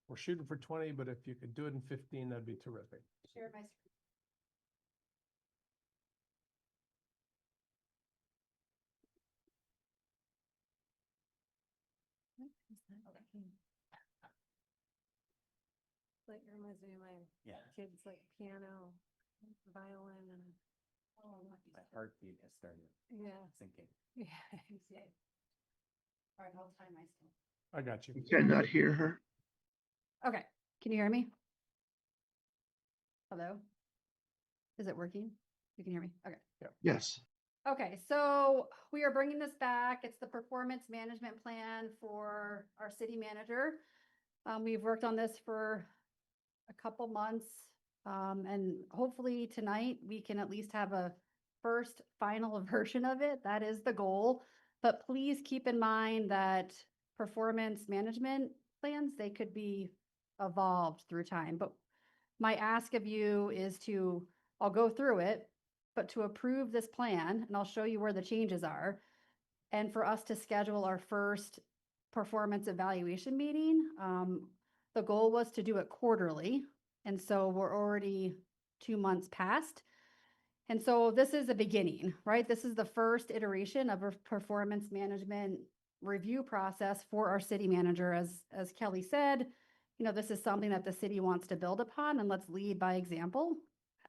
G: We're shooting for 20, but if you could do it in 15, that'd be terrific.
I: Share my screen.
J: Like reminds me of my kids like piano, violin, and
A: My heartbeat has started
J: yeah,
A: sinking.
J: yeah.
I: All right, I'll tie my screen.
G: I got you.
Q: You cannot hear her.
I: Okay, can you hear me? Hello? Is it working? You can hear me? Okay.
Q: Yes.
I: Okay, so we are bringing this back. It's the performance management plan for our city manager. We've worked on this for a couple months. And hopefully tonight we can at least have a first final version of it. That is the goal. But please keep in mind that performance management plans, they could be evolved through time. But my ask of you is to, I'll go through it, but to approve this plan, and I'll show you where the changes are, and for us to schedule our first performance evaluation meeting. The goal was to do it quarterly, and so we're already 2 months past. And so this is a beginning, right? This is the first iteration of a performance management review process for our city manager. As Kelly said, you know, this is something that the city wants to build upon, and let's lead by example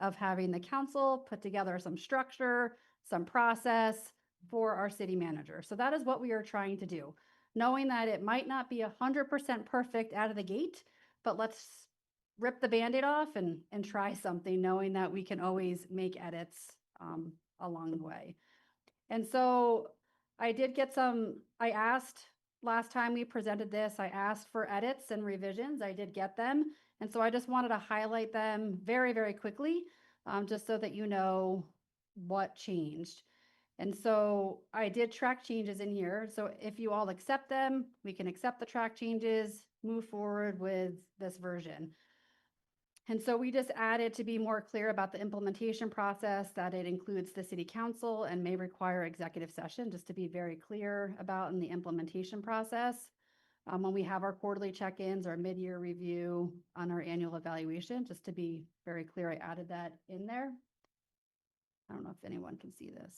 I: of having the council put together some structure, some process for our city manager. So that is what we are trying to do, knowing that it might not be 100% perfect out of the gate, but let's rip the Band-Aid off and try something, knowing that we can always make edits along the way. And so I did get I asked last time we presented this, I asked for edits and revisions. I did get them. And so I just wanted to highlight them very, very quickly, just so that you know what changed. And so I did track changes in here. So if you all accept them, we can accept the track changes, move forward with this version. And so we just added to be more clear about the implementation process that it includes the city council and may require executive session, just to be very clear about in the implementation process. When we have our quarterly check-ins or mid-year review on our annual evaluation, just to be very clear, I added that in there. I don't know if anyone can see this.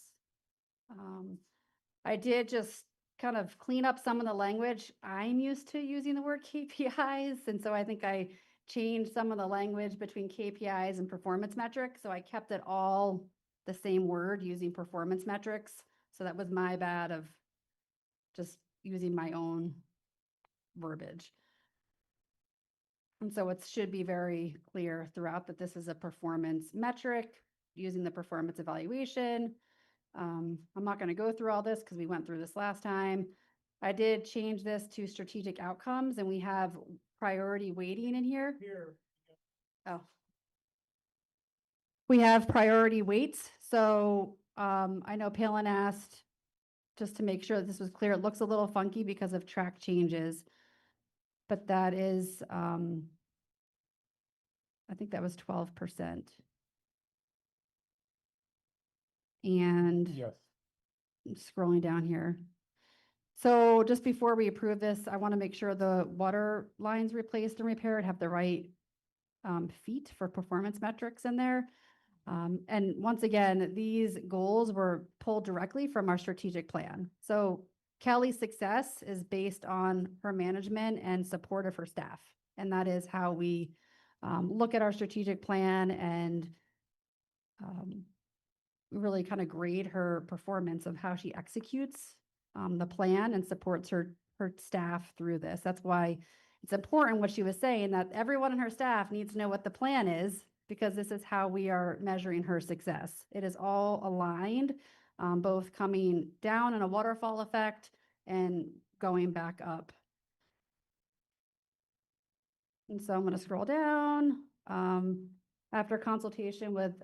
I: I did just kind of clean up some of the language. I'm used to using the word KPIs, and so I think I changed some of the language between KPIs and performance metrics. So I kept it all the same word using performance metrics. So that was my bad of just using my own verbiage. And so it should be very clear throughout that this is a performance metric using the performance evaluation. I'm not going to go through all this because we went through this last time. I did change this to strategic outcomes, and we have priority weighting in here. Oh. We have priority weights. So I know Palin asked just to make sure that this was clear. It looks a little funky because of track changes, but that is, I think that was 12%. And
G: Yes.
I: scrolling down here. So just before we approve this, I want to make sure the water lines replaced and repaired have the right feet for performance metrics in there. And once again, these goals were pulled directly from our strategic plan. So Kelly's success is based on her management and support of her staff. And that is how we look at our strategic plan and really kind of grade her performance of how she executes the plan and supports her staff through this. That's why it's important what she was saying, that everyone in her staff needs to know what the plan is, because this is how we are measuring her success. It is all aligned, both coming down in a waterfall effect and going back up. And so I'm going to scroll down. After consultation with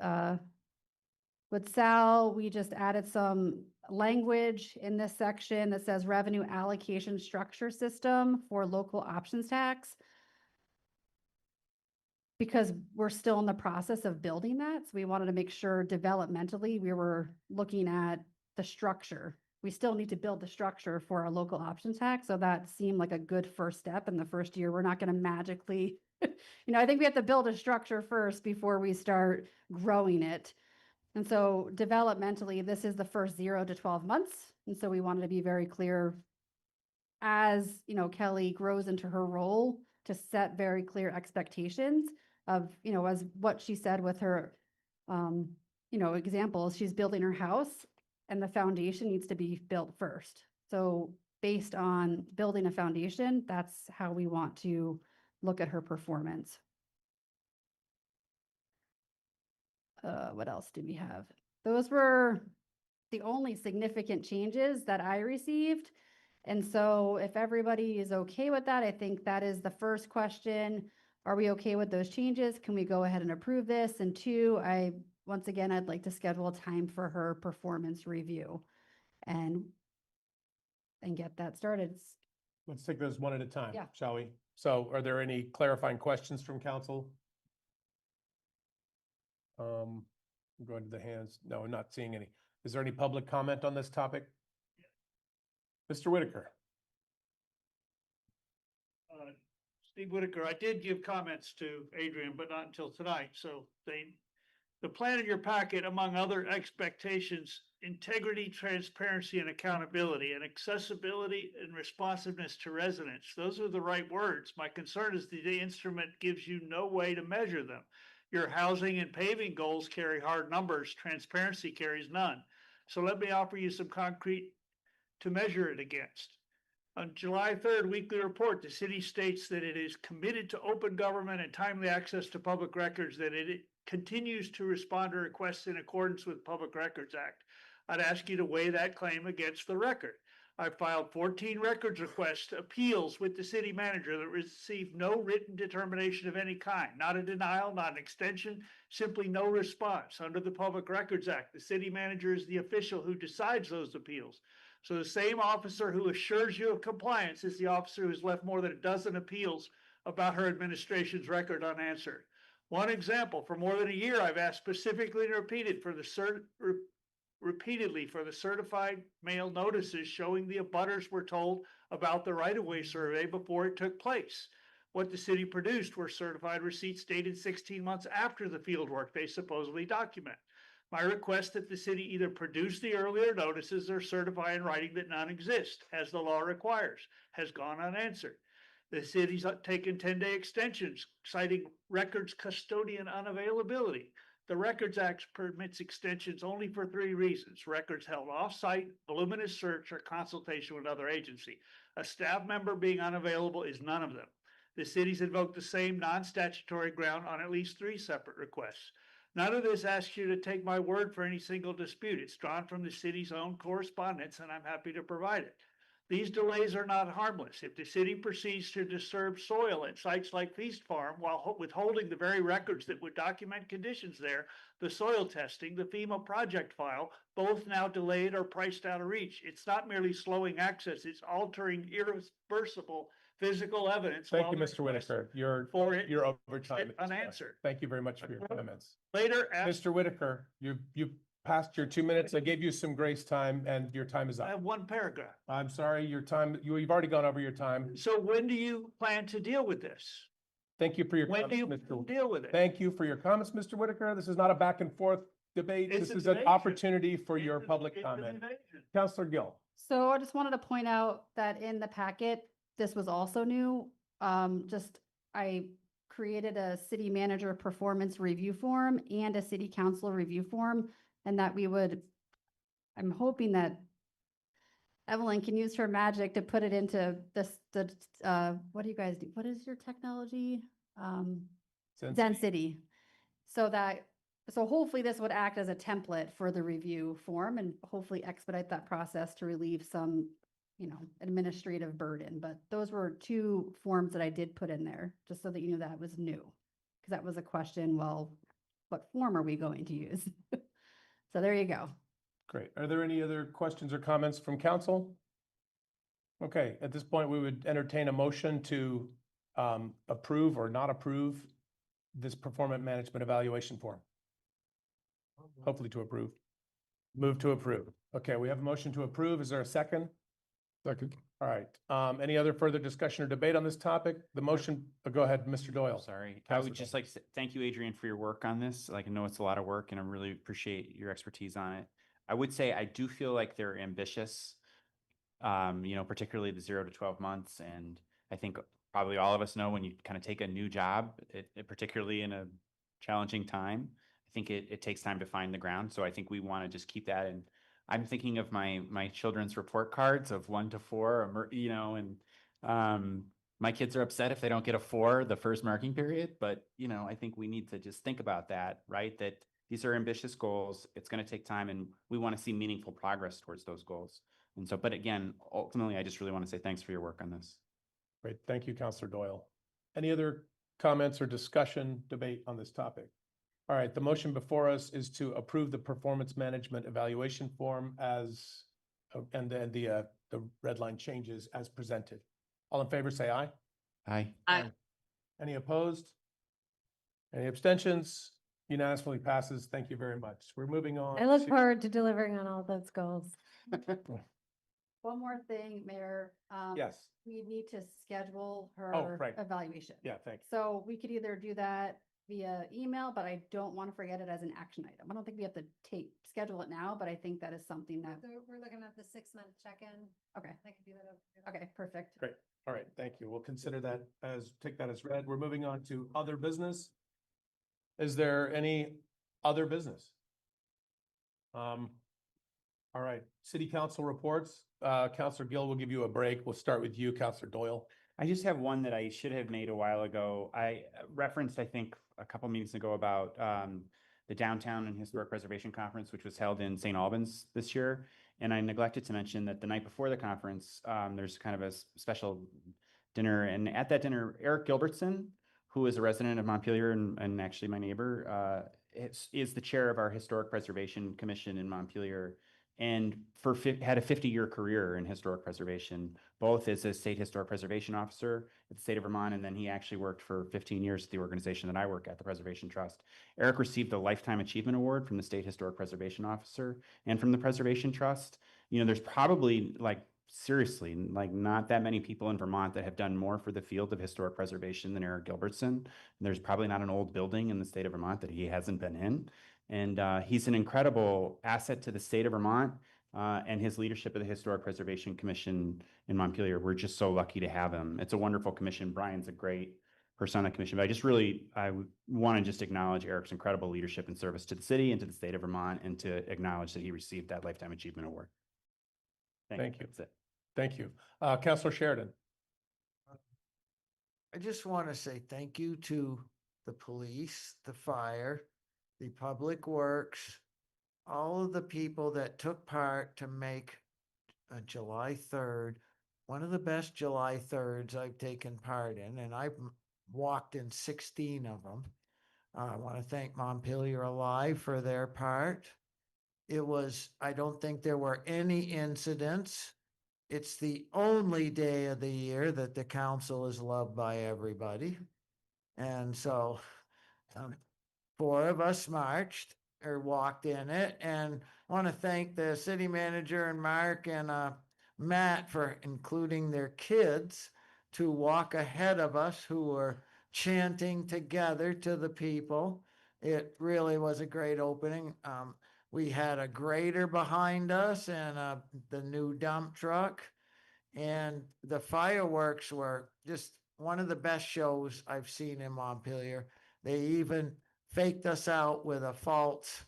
I: Sal, we just added some language in this section that says revenue allocation structure system for local options tax, because we're still in the process of building that. So we wanted to make sure developmentally we were looking at the structure. We still need to build the structure for our local options tax. So that seemed like a good first step in the first year. We're not going to magically, I think we have to build a structure first before we start growing it. And so developmentally, this is the first 0 to 12 months. And so we wanted to be very clear as, Kelly grows into her role to set very clear expectations of, as what she said with her, examples, she's building her house and the foundation needs to be built first. So based on building a foundation, that's how we want to look at her performance. What else do we have? Those were the only significant changes that I received. And so if everybody is okay with that, I think that is the first question. Are we okay with those changes? Can we go ahead and approve this? And 2, once again, I'd like to schedule a time for her performance review and get that started.
G: Let's take those one at a time,
I: Yeah.
G: shall we? So are there any clarifying questions from council? Going to the hands. No, I'm not seeing any. Is there any public comment on this topic? Mr. Whitaker.
N: Steve Whitaker, I did give comments to Adrian, but not until tonight. So the plan in your packet, among other expectations, integrity, transparency, and accountability, and accessibility and responsiveness to residents. Those are the right words. My concern is the instrument gives you no way to measure them. Your housing and paving goals carry hard numbers. Transparency carries none. So let me offer you some concrete to measure it against. On July 3rd weekly report, the city states that it is committed to open government and timely access to public records, that it continues to respond to requests in accordance with Public Records Act. I'd ask you to weigh that claim against the record. I filed 14 records request appeals with the city manager that received no written determination of any kind, not a denial, not an extension, simply no response. Under the Public Records Act, the city manager is the official who decides those appeals. So the same officer who assures you of compliance is the officer who has left more than a dozen appeals about her administration's record unanswered. One example, for more than a year, I've asked specifically and repeatedly for the certified mail notices showing the abutters were told about the right-of-way survey before it took place. What the city produced were certified receipts dated 16 months after the fieldwork they supposedly document. My request that the city either produce the earlier notices or certify in writing that none exist, as the law requires, has gone unanswered. The city's taken 10-day extensions, citing records custodian unavailability. The Records Act permits extensions only for 3 reasons: records held off-site, voluminous search, or consultation with another agency. A staff member being unavailable is none of them. The city's invoked the same non-statutory ground on at least 3 separate requests. None of this asks you to take my word for any single dispute. It's drawn from the city's own correspondence, and I'm happy to provide it. These delays are not harmless. If the city proceeds to disturb soil at sites like Feast Farm while withholding the very records that would document conditions there, the soil testing, the FEMA project file, both now delayed or priced out of reach. It's not merely slowing access, it's altering irreversible physical evidence.
G: Thank you,
N: while
G: Mr. Whitaker. You're over time.
N: Unanswered.
G: Thank you very much for your comments.
N: Later,
G: Mr. Whitaker, you passed your 2 minutes. I gave you some grace time and your time is
N: I
G: up.
N: have one paragraph.
G: I'm sorry, your time, you've already gone over your time.
N: So when do you plan to deal with this?
G: Thank you for your
N: When do
G: comments,
N: you
G: Mr.
N: deal with it?
G: Thank you for your comments, Mr. Whitaker. This is not a back and forth debate.
N: It's
G: This
N: a
G: is an
N: debate.
G: opportunity for your public
N: It's an
G: comment.
N: invasion.
G: Counselor Gill.
I: So I just wanted to point out that in the packet, this was also new. I created a city manager performance review form and a city council review form, and that I'm hoping that Evelyn can use her magic to put it into what do you guys do? What is your technology? Zen City. So hopefully this would act as a template for the review form and hopefully expedite that process to relieve some, administrative burden. But those were 2 forms that I did put in there, just so that you knew that was new. Because that was a question, well, what form are we going to use? So there you go.
G: Great. Are there any other questions or comments from council? Okay, at this point, we would entertain a motion to approve or not approve this performance management evaluation form. Hopefully to approve. Move to approve. Okay, we have a motion to approve. Is there a second?
H: Second.
G: All right. Any other further discussion or debate on this topic? The motion, go ahead, Mr. Doyle.
A: Sorry. I
G: Councilor
A: would just like to say thank you, Adrian, for your work on this. Like, I know it's a lot of work and I really appreciate your expertise on it. I would say I do feel like they're ambitious, particularly the 0 to 12 months. And I think probably all of us know when you kind of take a new job, particularly in a challenging time, I think it takes time to find the ground. So I think we want to just keep that in. I'm thinking of my children's report cards of 1 to 4, my kids are upset if they don't get a 4 the first marking period, but I think we need to just think about that, right? That these are ambitious goals. It's going to take time and we want to see meaningful progress towards those goals. And so, but again, ultimately, I just really want to say thanks for your work on this.
G: Great. Thank you, Councilor Doyle. Any other comments or discussion, debate on this topic? All right, the motion before us is to approve the performance management evaluation form as, and then the red line changes as presented. All in favor, say aye.
A: Aye.
C: Aye.
G: Any opposed? Any abstentions? Unanimously passes. Thank you very much. We're moving on.
J: I look forward to delivering on all those goals.
I: One more thing, Mayor.
G: Yes.
I: We need to schedule
G: Oh,
I: her
G: right.
I: evaluation.
G: Yeah, thank you.
I: So we could either do that via email, but I don't want to forget it as an action item. I don't think we have to schedule it now, but I think that is something that,
J: We're looking at the 6-month check-in.
I: okay,
J: I can do that.
I: okay, perfect.
G: Great. All right, thank you. We'll consider that take that as read. We're moving on to other business. Is there any other business? All right, city council reports. Councilor Gill will give you a break. We'll start with you, Councilor Doyle.
A: I just have one that I should have made a while ago. I referenced, I think, a couple meetings ago about the Downtown and Historic Preservation Conference, which was held in St. Albans this year. And I neglected to mention that the night before the conference, there's kind of a special dinner. And at that dinner, Eric Gilbertson, who is a resident of Montpelier and actually my neighbor, is the chair of our Historic Preservation Commission in Montpelier, and had a 50-year career in historic preservation, both as a state historic preservation officer at the state of Vermont, and then he actually worked for 15 years at the organization that I work at, the Preservation Trust. Eric received the Lifetime Achievement Award from the State Historic Preservation Officer and from the Preservation Trust. There's probably seriously, not that many people in Vermont that have done more for the field of historic preservation than Eric Gilbertson. And there's probably not an old building in the state of Vermont that he hasn't been in. And he's an incredible asset to the state of Vermont and his leadership of the Historic Preservation Commission in Montpelier. We're just so lucky to have him. It's a wonderful commission. Brian's a great person on the commission, but I want to just acknowledge Eric's incredible leadership and service to the city and to the state of Vermont, and to acknowledge that he received that Lifetime Achievement Award.
G: Thank you.
A: That's it.
G: Thank you. Councilor Sheridan.
K: I just want to say thank you to the police, the fire, the Public Works, all of the people that took part to make July 3rd, one of the best July 3rds I've taken part in, and I've walked in 16 of them. I want to thank Montpelier Alive for their part. It was, I don't think there were any incidents. It's the only day of the year that the council is loved by everybody. And so 4 of us marched or walked in it, and I want to thank the city manager and Mark and Matt for including their kids to walk ahead of us who were chanting together to the people. It really was a great opening. We had a grader behind us and the new dump truck, and the fireworks were just one of the best shows I've seen in Montpelier. They even faked us out with a false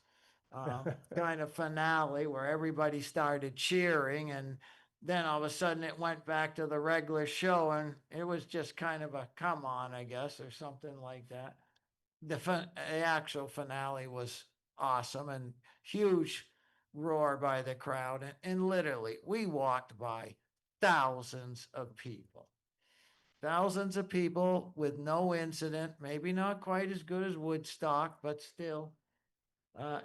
K: kind of finale where everybody started cheering, and then all of a sudden it went back to the regular show, and it was just kind of a come on, I guess, or something like that. The actual finale was awesome and huge roar by the crowd, and literally we walked by thousands of people. Thousands of people with no incident, maybe not quite as good as Woodstock, but still,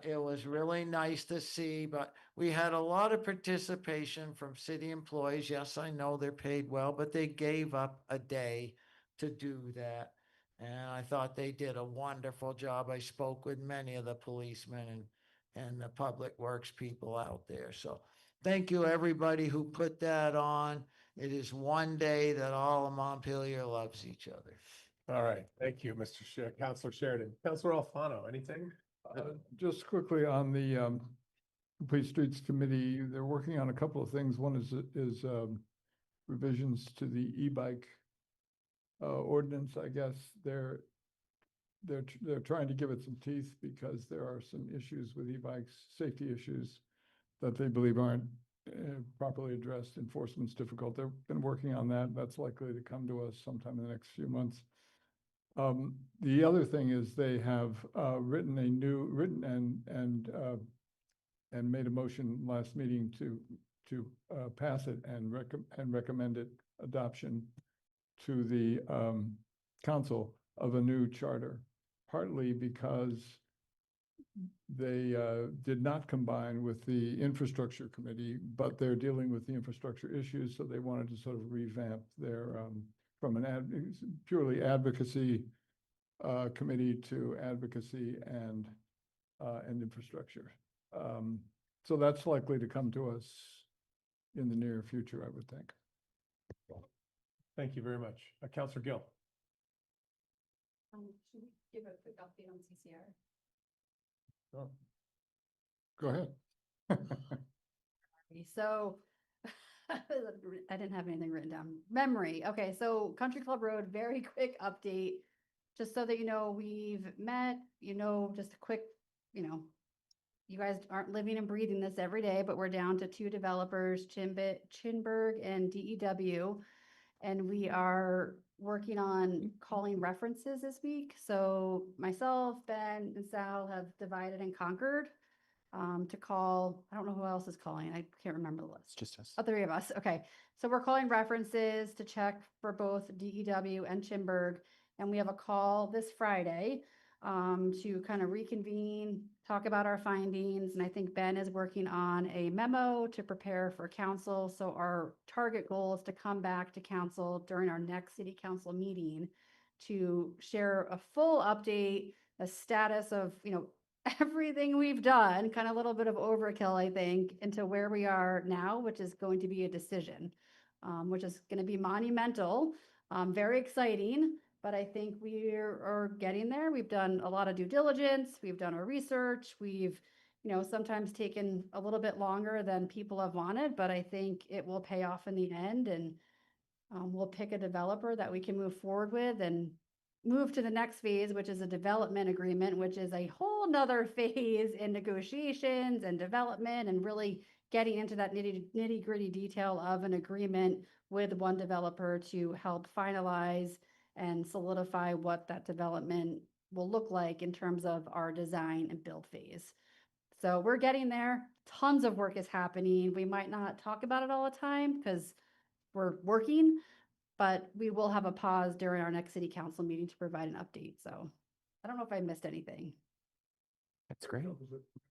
K: it was really nice to see. But we had a lot of participation from city employees. Yes, I know they're paid well, but they gave up a day to do that. And I thought they did a wonderful job. I spoke with many of the policemen and the public works people out there. So thank you, everybody who put that on. It is one day that all of Montpelier loves each other.
G: All right, thank you, Councilor Sheridan. Councilor Alfano, anything?
H: Just quickly on the Complete Streets Committee, they're working on a couple of things. One is revisions to the e-bike ordinance. I guess they're trying to give it some teeth because there are some issues with e-bikes, safety issues that they believe aren't properly addressed. Enforcement's difficult. They've been working on that. That's likely to come to us sometime in the next few months. The other thing is they have written and made a motion last meeting to pass it and recommend it adoption to the council of a new charter, partly because they did not combine with the infrastructure committee, but they're dealing with the infrastructure issues, so they wanted to sort of revamp their from an purely advocacy committee to advocacy and infrastructure. So that's likely to come to us in the near future, I would think.
G: Thank you very much. Councilor Gill.
I: Should we give a quick update on CCR?
H: Oh. Go ahead.
I: So I didn't have anything written down. Memory. Okay, so Country Club Road, very quick update. Just so that you know, we've met, just a quick, you guys aren't living and breathing this every day, but we're down to 2 developers, Chinburg and DEW. And we are working on calling references this week. So myself, Ben, and Sal have divided and conquered to call. I don't know who else is calling. I can't remember the list.
A: Just us.
I: 3 of us. Okay. So we're calling references to check for both DEW and Chinburg. And we have a call this Friday to kind of reconvene, talk about our findings. And I think Ben is working on a memo to prepare for council. So our target goal is to come back to council during our next city council meeting to share a full update, a status of, everything we've done, kind of a little bit of overkill, I think, into where we are now, which is going to be a decision, which is going to be monumental, very exciting. But I think we are getting there. We've done a lot of due diligence. We've done our research. We've, sometimes taken a little bit longer than people have wanted, but I think it will pay off in the end. And we'll pick a developer that we can move forward with and move to the next phase, which is a development agreement, which is a whole nother phase in negotiations and development and really getting into that nitty gritty detail of an agreement with one developer to help finalize and solidify what that development will look like in terms of our design and build phase. So we're getting there. Tons of work is happening. We might not talk about it all the time because we're working, but we will have a pause during our next city council meeting to provide an update. So I don't know if I missed anything.
A: That's great.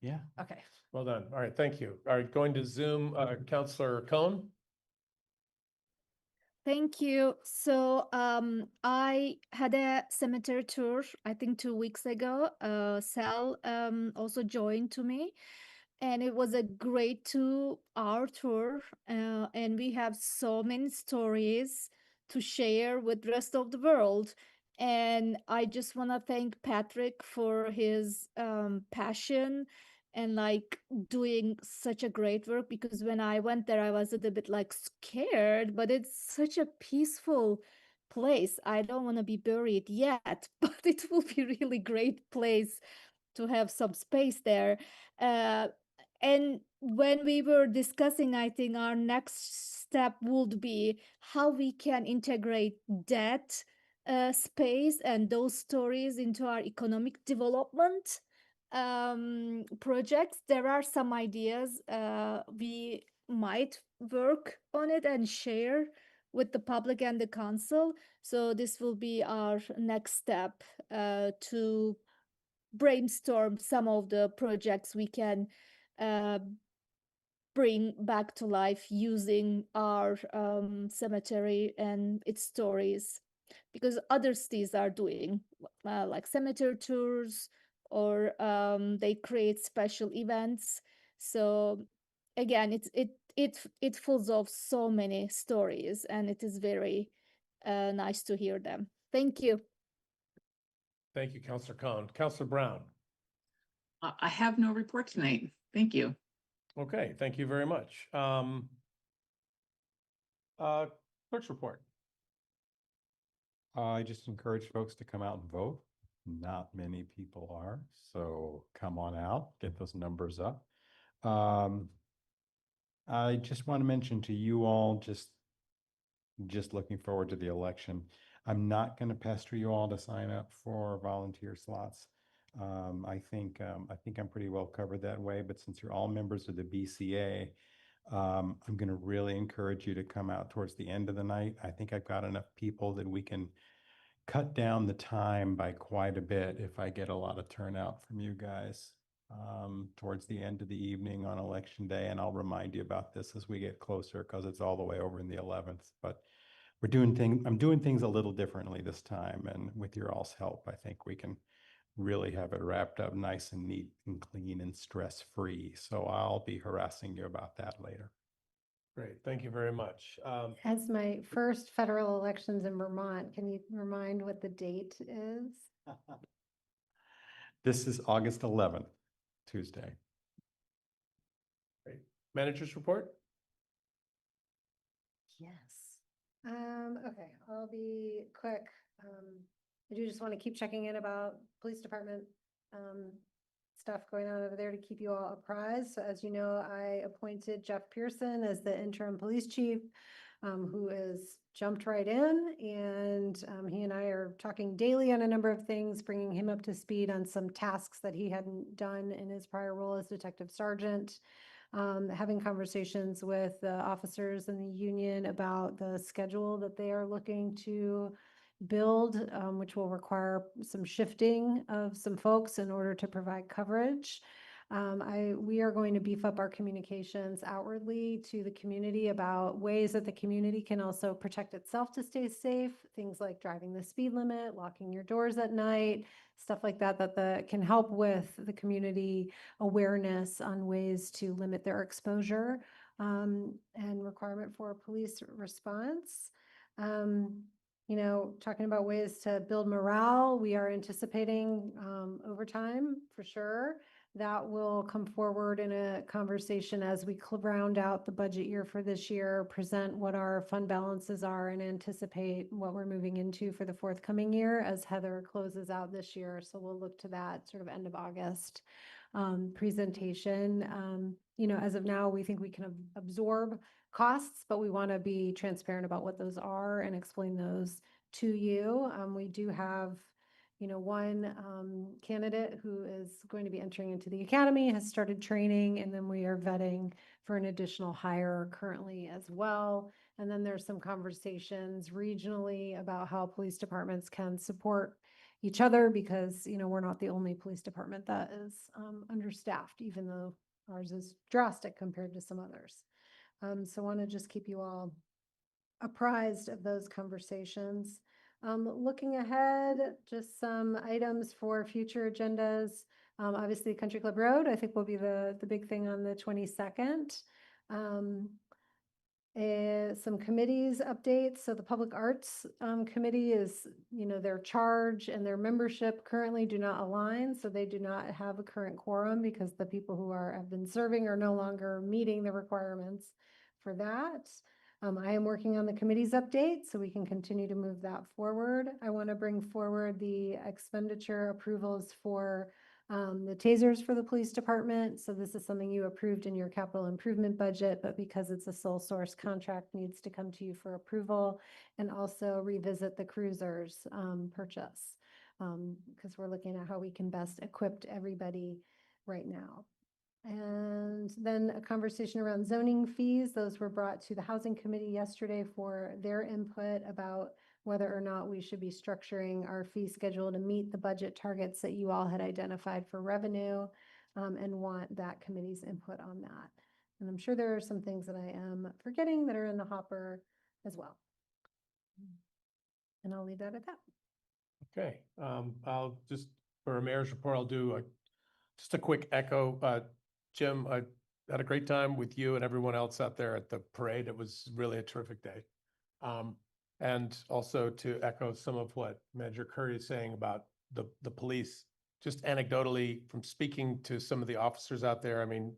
A: Yeah.
I: Okay.
G: Well done. All right, thank you. All right, going to Zoom, Counselor Cohn.
D: Thank you. So I had a cemetery tour, I think 2 weeks ago. Sal also joined to me. And it was a great 2 hour tour. And we have so many stories to share with the rest of the world. And I just want to thank Patrick for his passion and like doing such a great work, because when I went there, I was a little bit like scared, but it's such a peaceful place. I don't want to be buried yet, but it will be really great place to have some space there. Uh, and when we were discussing, I think our next step would be how we can integrate that space and those stories into our economic development projects. There are some ideas. We might work on it and share with the public and the council. So this will be our next step to brainstorm some of the projects we can uh, bring back to life using our cemetery and its stories, because other cities are doing like cemetery tours, or they create special events. So again, it fills of so many stories, and it is very nice to hear them. Thank you.
G: Thank you, Counselor Cohn. Counselor Brown.
C: I have no report tonight. Thank you.
G: Okay, thank you very much. Clerk's report.
R: I just encourage folks to come out and vote. Not many people are, so come on out, get those numbers up. I just want to mention to you all, just looking forward to the election. I'm not going to pester you all to sign up for volunteer slots. I think I'm pretty well covered that way, but since you're all members of the BCA, I'm going to really encourage you to come out towards the end of the night. I think I've got enough people that we can cut down the time by quite a bit if I get a lot of turnout from you guys towards the end of the evening on election day. And I'll remind you about this as we get closer, because it's all the way over in the 11th. But I'm doing things a little differently this time, and with your all's help, I think we can really have it wrapped up nice and neat and clean and stress-free. So I'll be harassing you about that later.
G: Great, thank you very much.
J: As my first federal elections in Vermont, can you remind what the date is?
R: This is August 11th, Tuesday.
G: Great. Manager's report?
J: Yes. Okay, I'll be quick. I do just want to keep checking in about police department stuff going on over there to keep you all apprised. So as you know, I appointed Jeff Pearson as the interim police chief, who has jumped right in, and he and I are talking daily on a number of things, bringing him up to speed on some tasks that he hadn't done in his prior role as detective sergeant. Having conversations with the officers in the union about the schedule that they are looking to build, which will require some shifting of some folks in order to provide coverage. We are going to beef up our communications outwardly to the community about ways that the community can also protect itself to stay safe. Things like driving the speed limit, locking your doors at night, stuff like that, that can help with the community awareness on ways to limit their exposure, and requirement for a police response. Talking about ways to build morale, we are anticipating overtime for sure. That will come forward in a conversation as we round out the budget year for this year, present what our fund balances are, and anticipate what we're moving into for the forthcoming year as Heather closes out this year. So we'll look to that sort of end of August presentation. As of now, we think we can absorb costs, but we want to be transparent about what those are and explain those to you. We do have One candidate who is going to be entering into the academy has started training, and then we are vetting for an additional hire currently as well. And then there's some conversations regionally about how police departments can support each other because, we're not the only police department that is understaffed, even though ours is drastic compared to some others. So I want to just keep you all apprised of those conversations. Looking ahead, just some items for future agendas. Obviously, Country Club Road, I think will be the big thing on the 22nd. Some committees updates. So the Public Arts Committee is, their charge and their membership currently do not align. So they do not have a current quorum because the people who have been serving are no longer meeting the requirements for that. I am working on the committee's update so we can continue to move that forward. I want to bring forward the expenditure approvals for the tasers for the police department. So this is something you approved in your capital improvement budget, but because it's a sole source contract, needs to come to you for approval, and also revisit the cruisers purchase because we're looking at how we can best equip everybody right now. And then a conversation around zoning fees. Those were brought to the Housing Committee yesterday for their input about whether or not we should be structuring our fee schedule to meet the budget targets that you all had identified for revenue, and want that committee's input on that. And I'm sure there are some things that I am forgetting that are in the hopper as well. And I'll leave that at that.
G: Okay, I'll just, for a mayor's report, I'll do just a quick echo. Jim, I had a great time with you and everyone else out there at the parade. It was really a terrific day. And also to echo some of what Manager Curry is saying about the police, just anecdotally from speaking to some of the officers out there. I mean,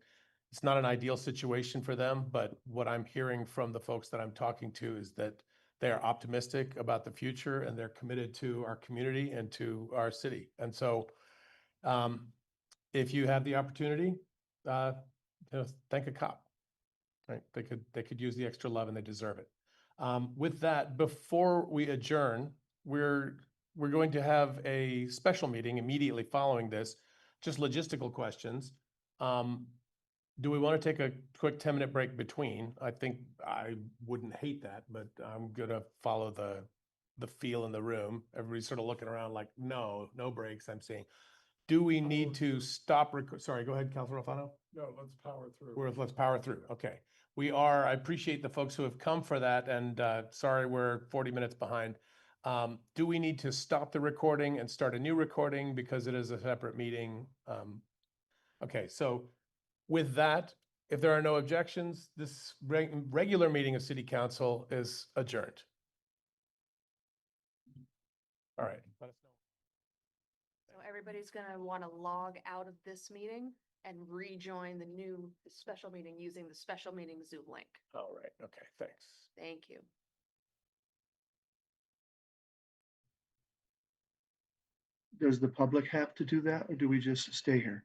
G: it's not an ideal situation for them, but what I'm hearing from the folks that I'm talking to is that they are optimistic about the future and they're committed to our community and to our city. And so if you have the opportunity, thank a cop, right? They could use the extra love and they deserve it. With that, before we adjourn, we're going to have a special meeting immediately following this, just logistical questions. Do we want to take a quick 10-minute break between? I think I wouldn't hate that, but I'm gonna follow the feel in the room. Everybody's sort of looking around like, no breaks, I'm saying. Do we need to stop? Sorry, go ahead, Councilor Alfano.
H: No, let's power through.
G: Let's power through. Okay. I appreciate the folks who have come for that, and sorry we're 40 minutes behind. Do we need to stop the recording and start a new recording because it is a separate meeting? Okay, so with that, if there are no objections, this regular meeting of City Council is adjourned. All right. Let us know.
F: So everybody's gonna want to log out of this meeting and rejoin the new special meeting using the special meeting Zoom link.
G: All right. Okay. Thanks.
F: Thank you.
Q: Does the public have to do that, or do we just stay here?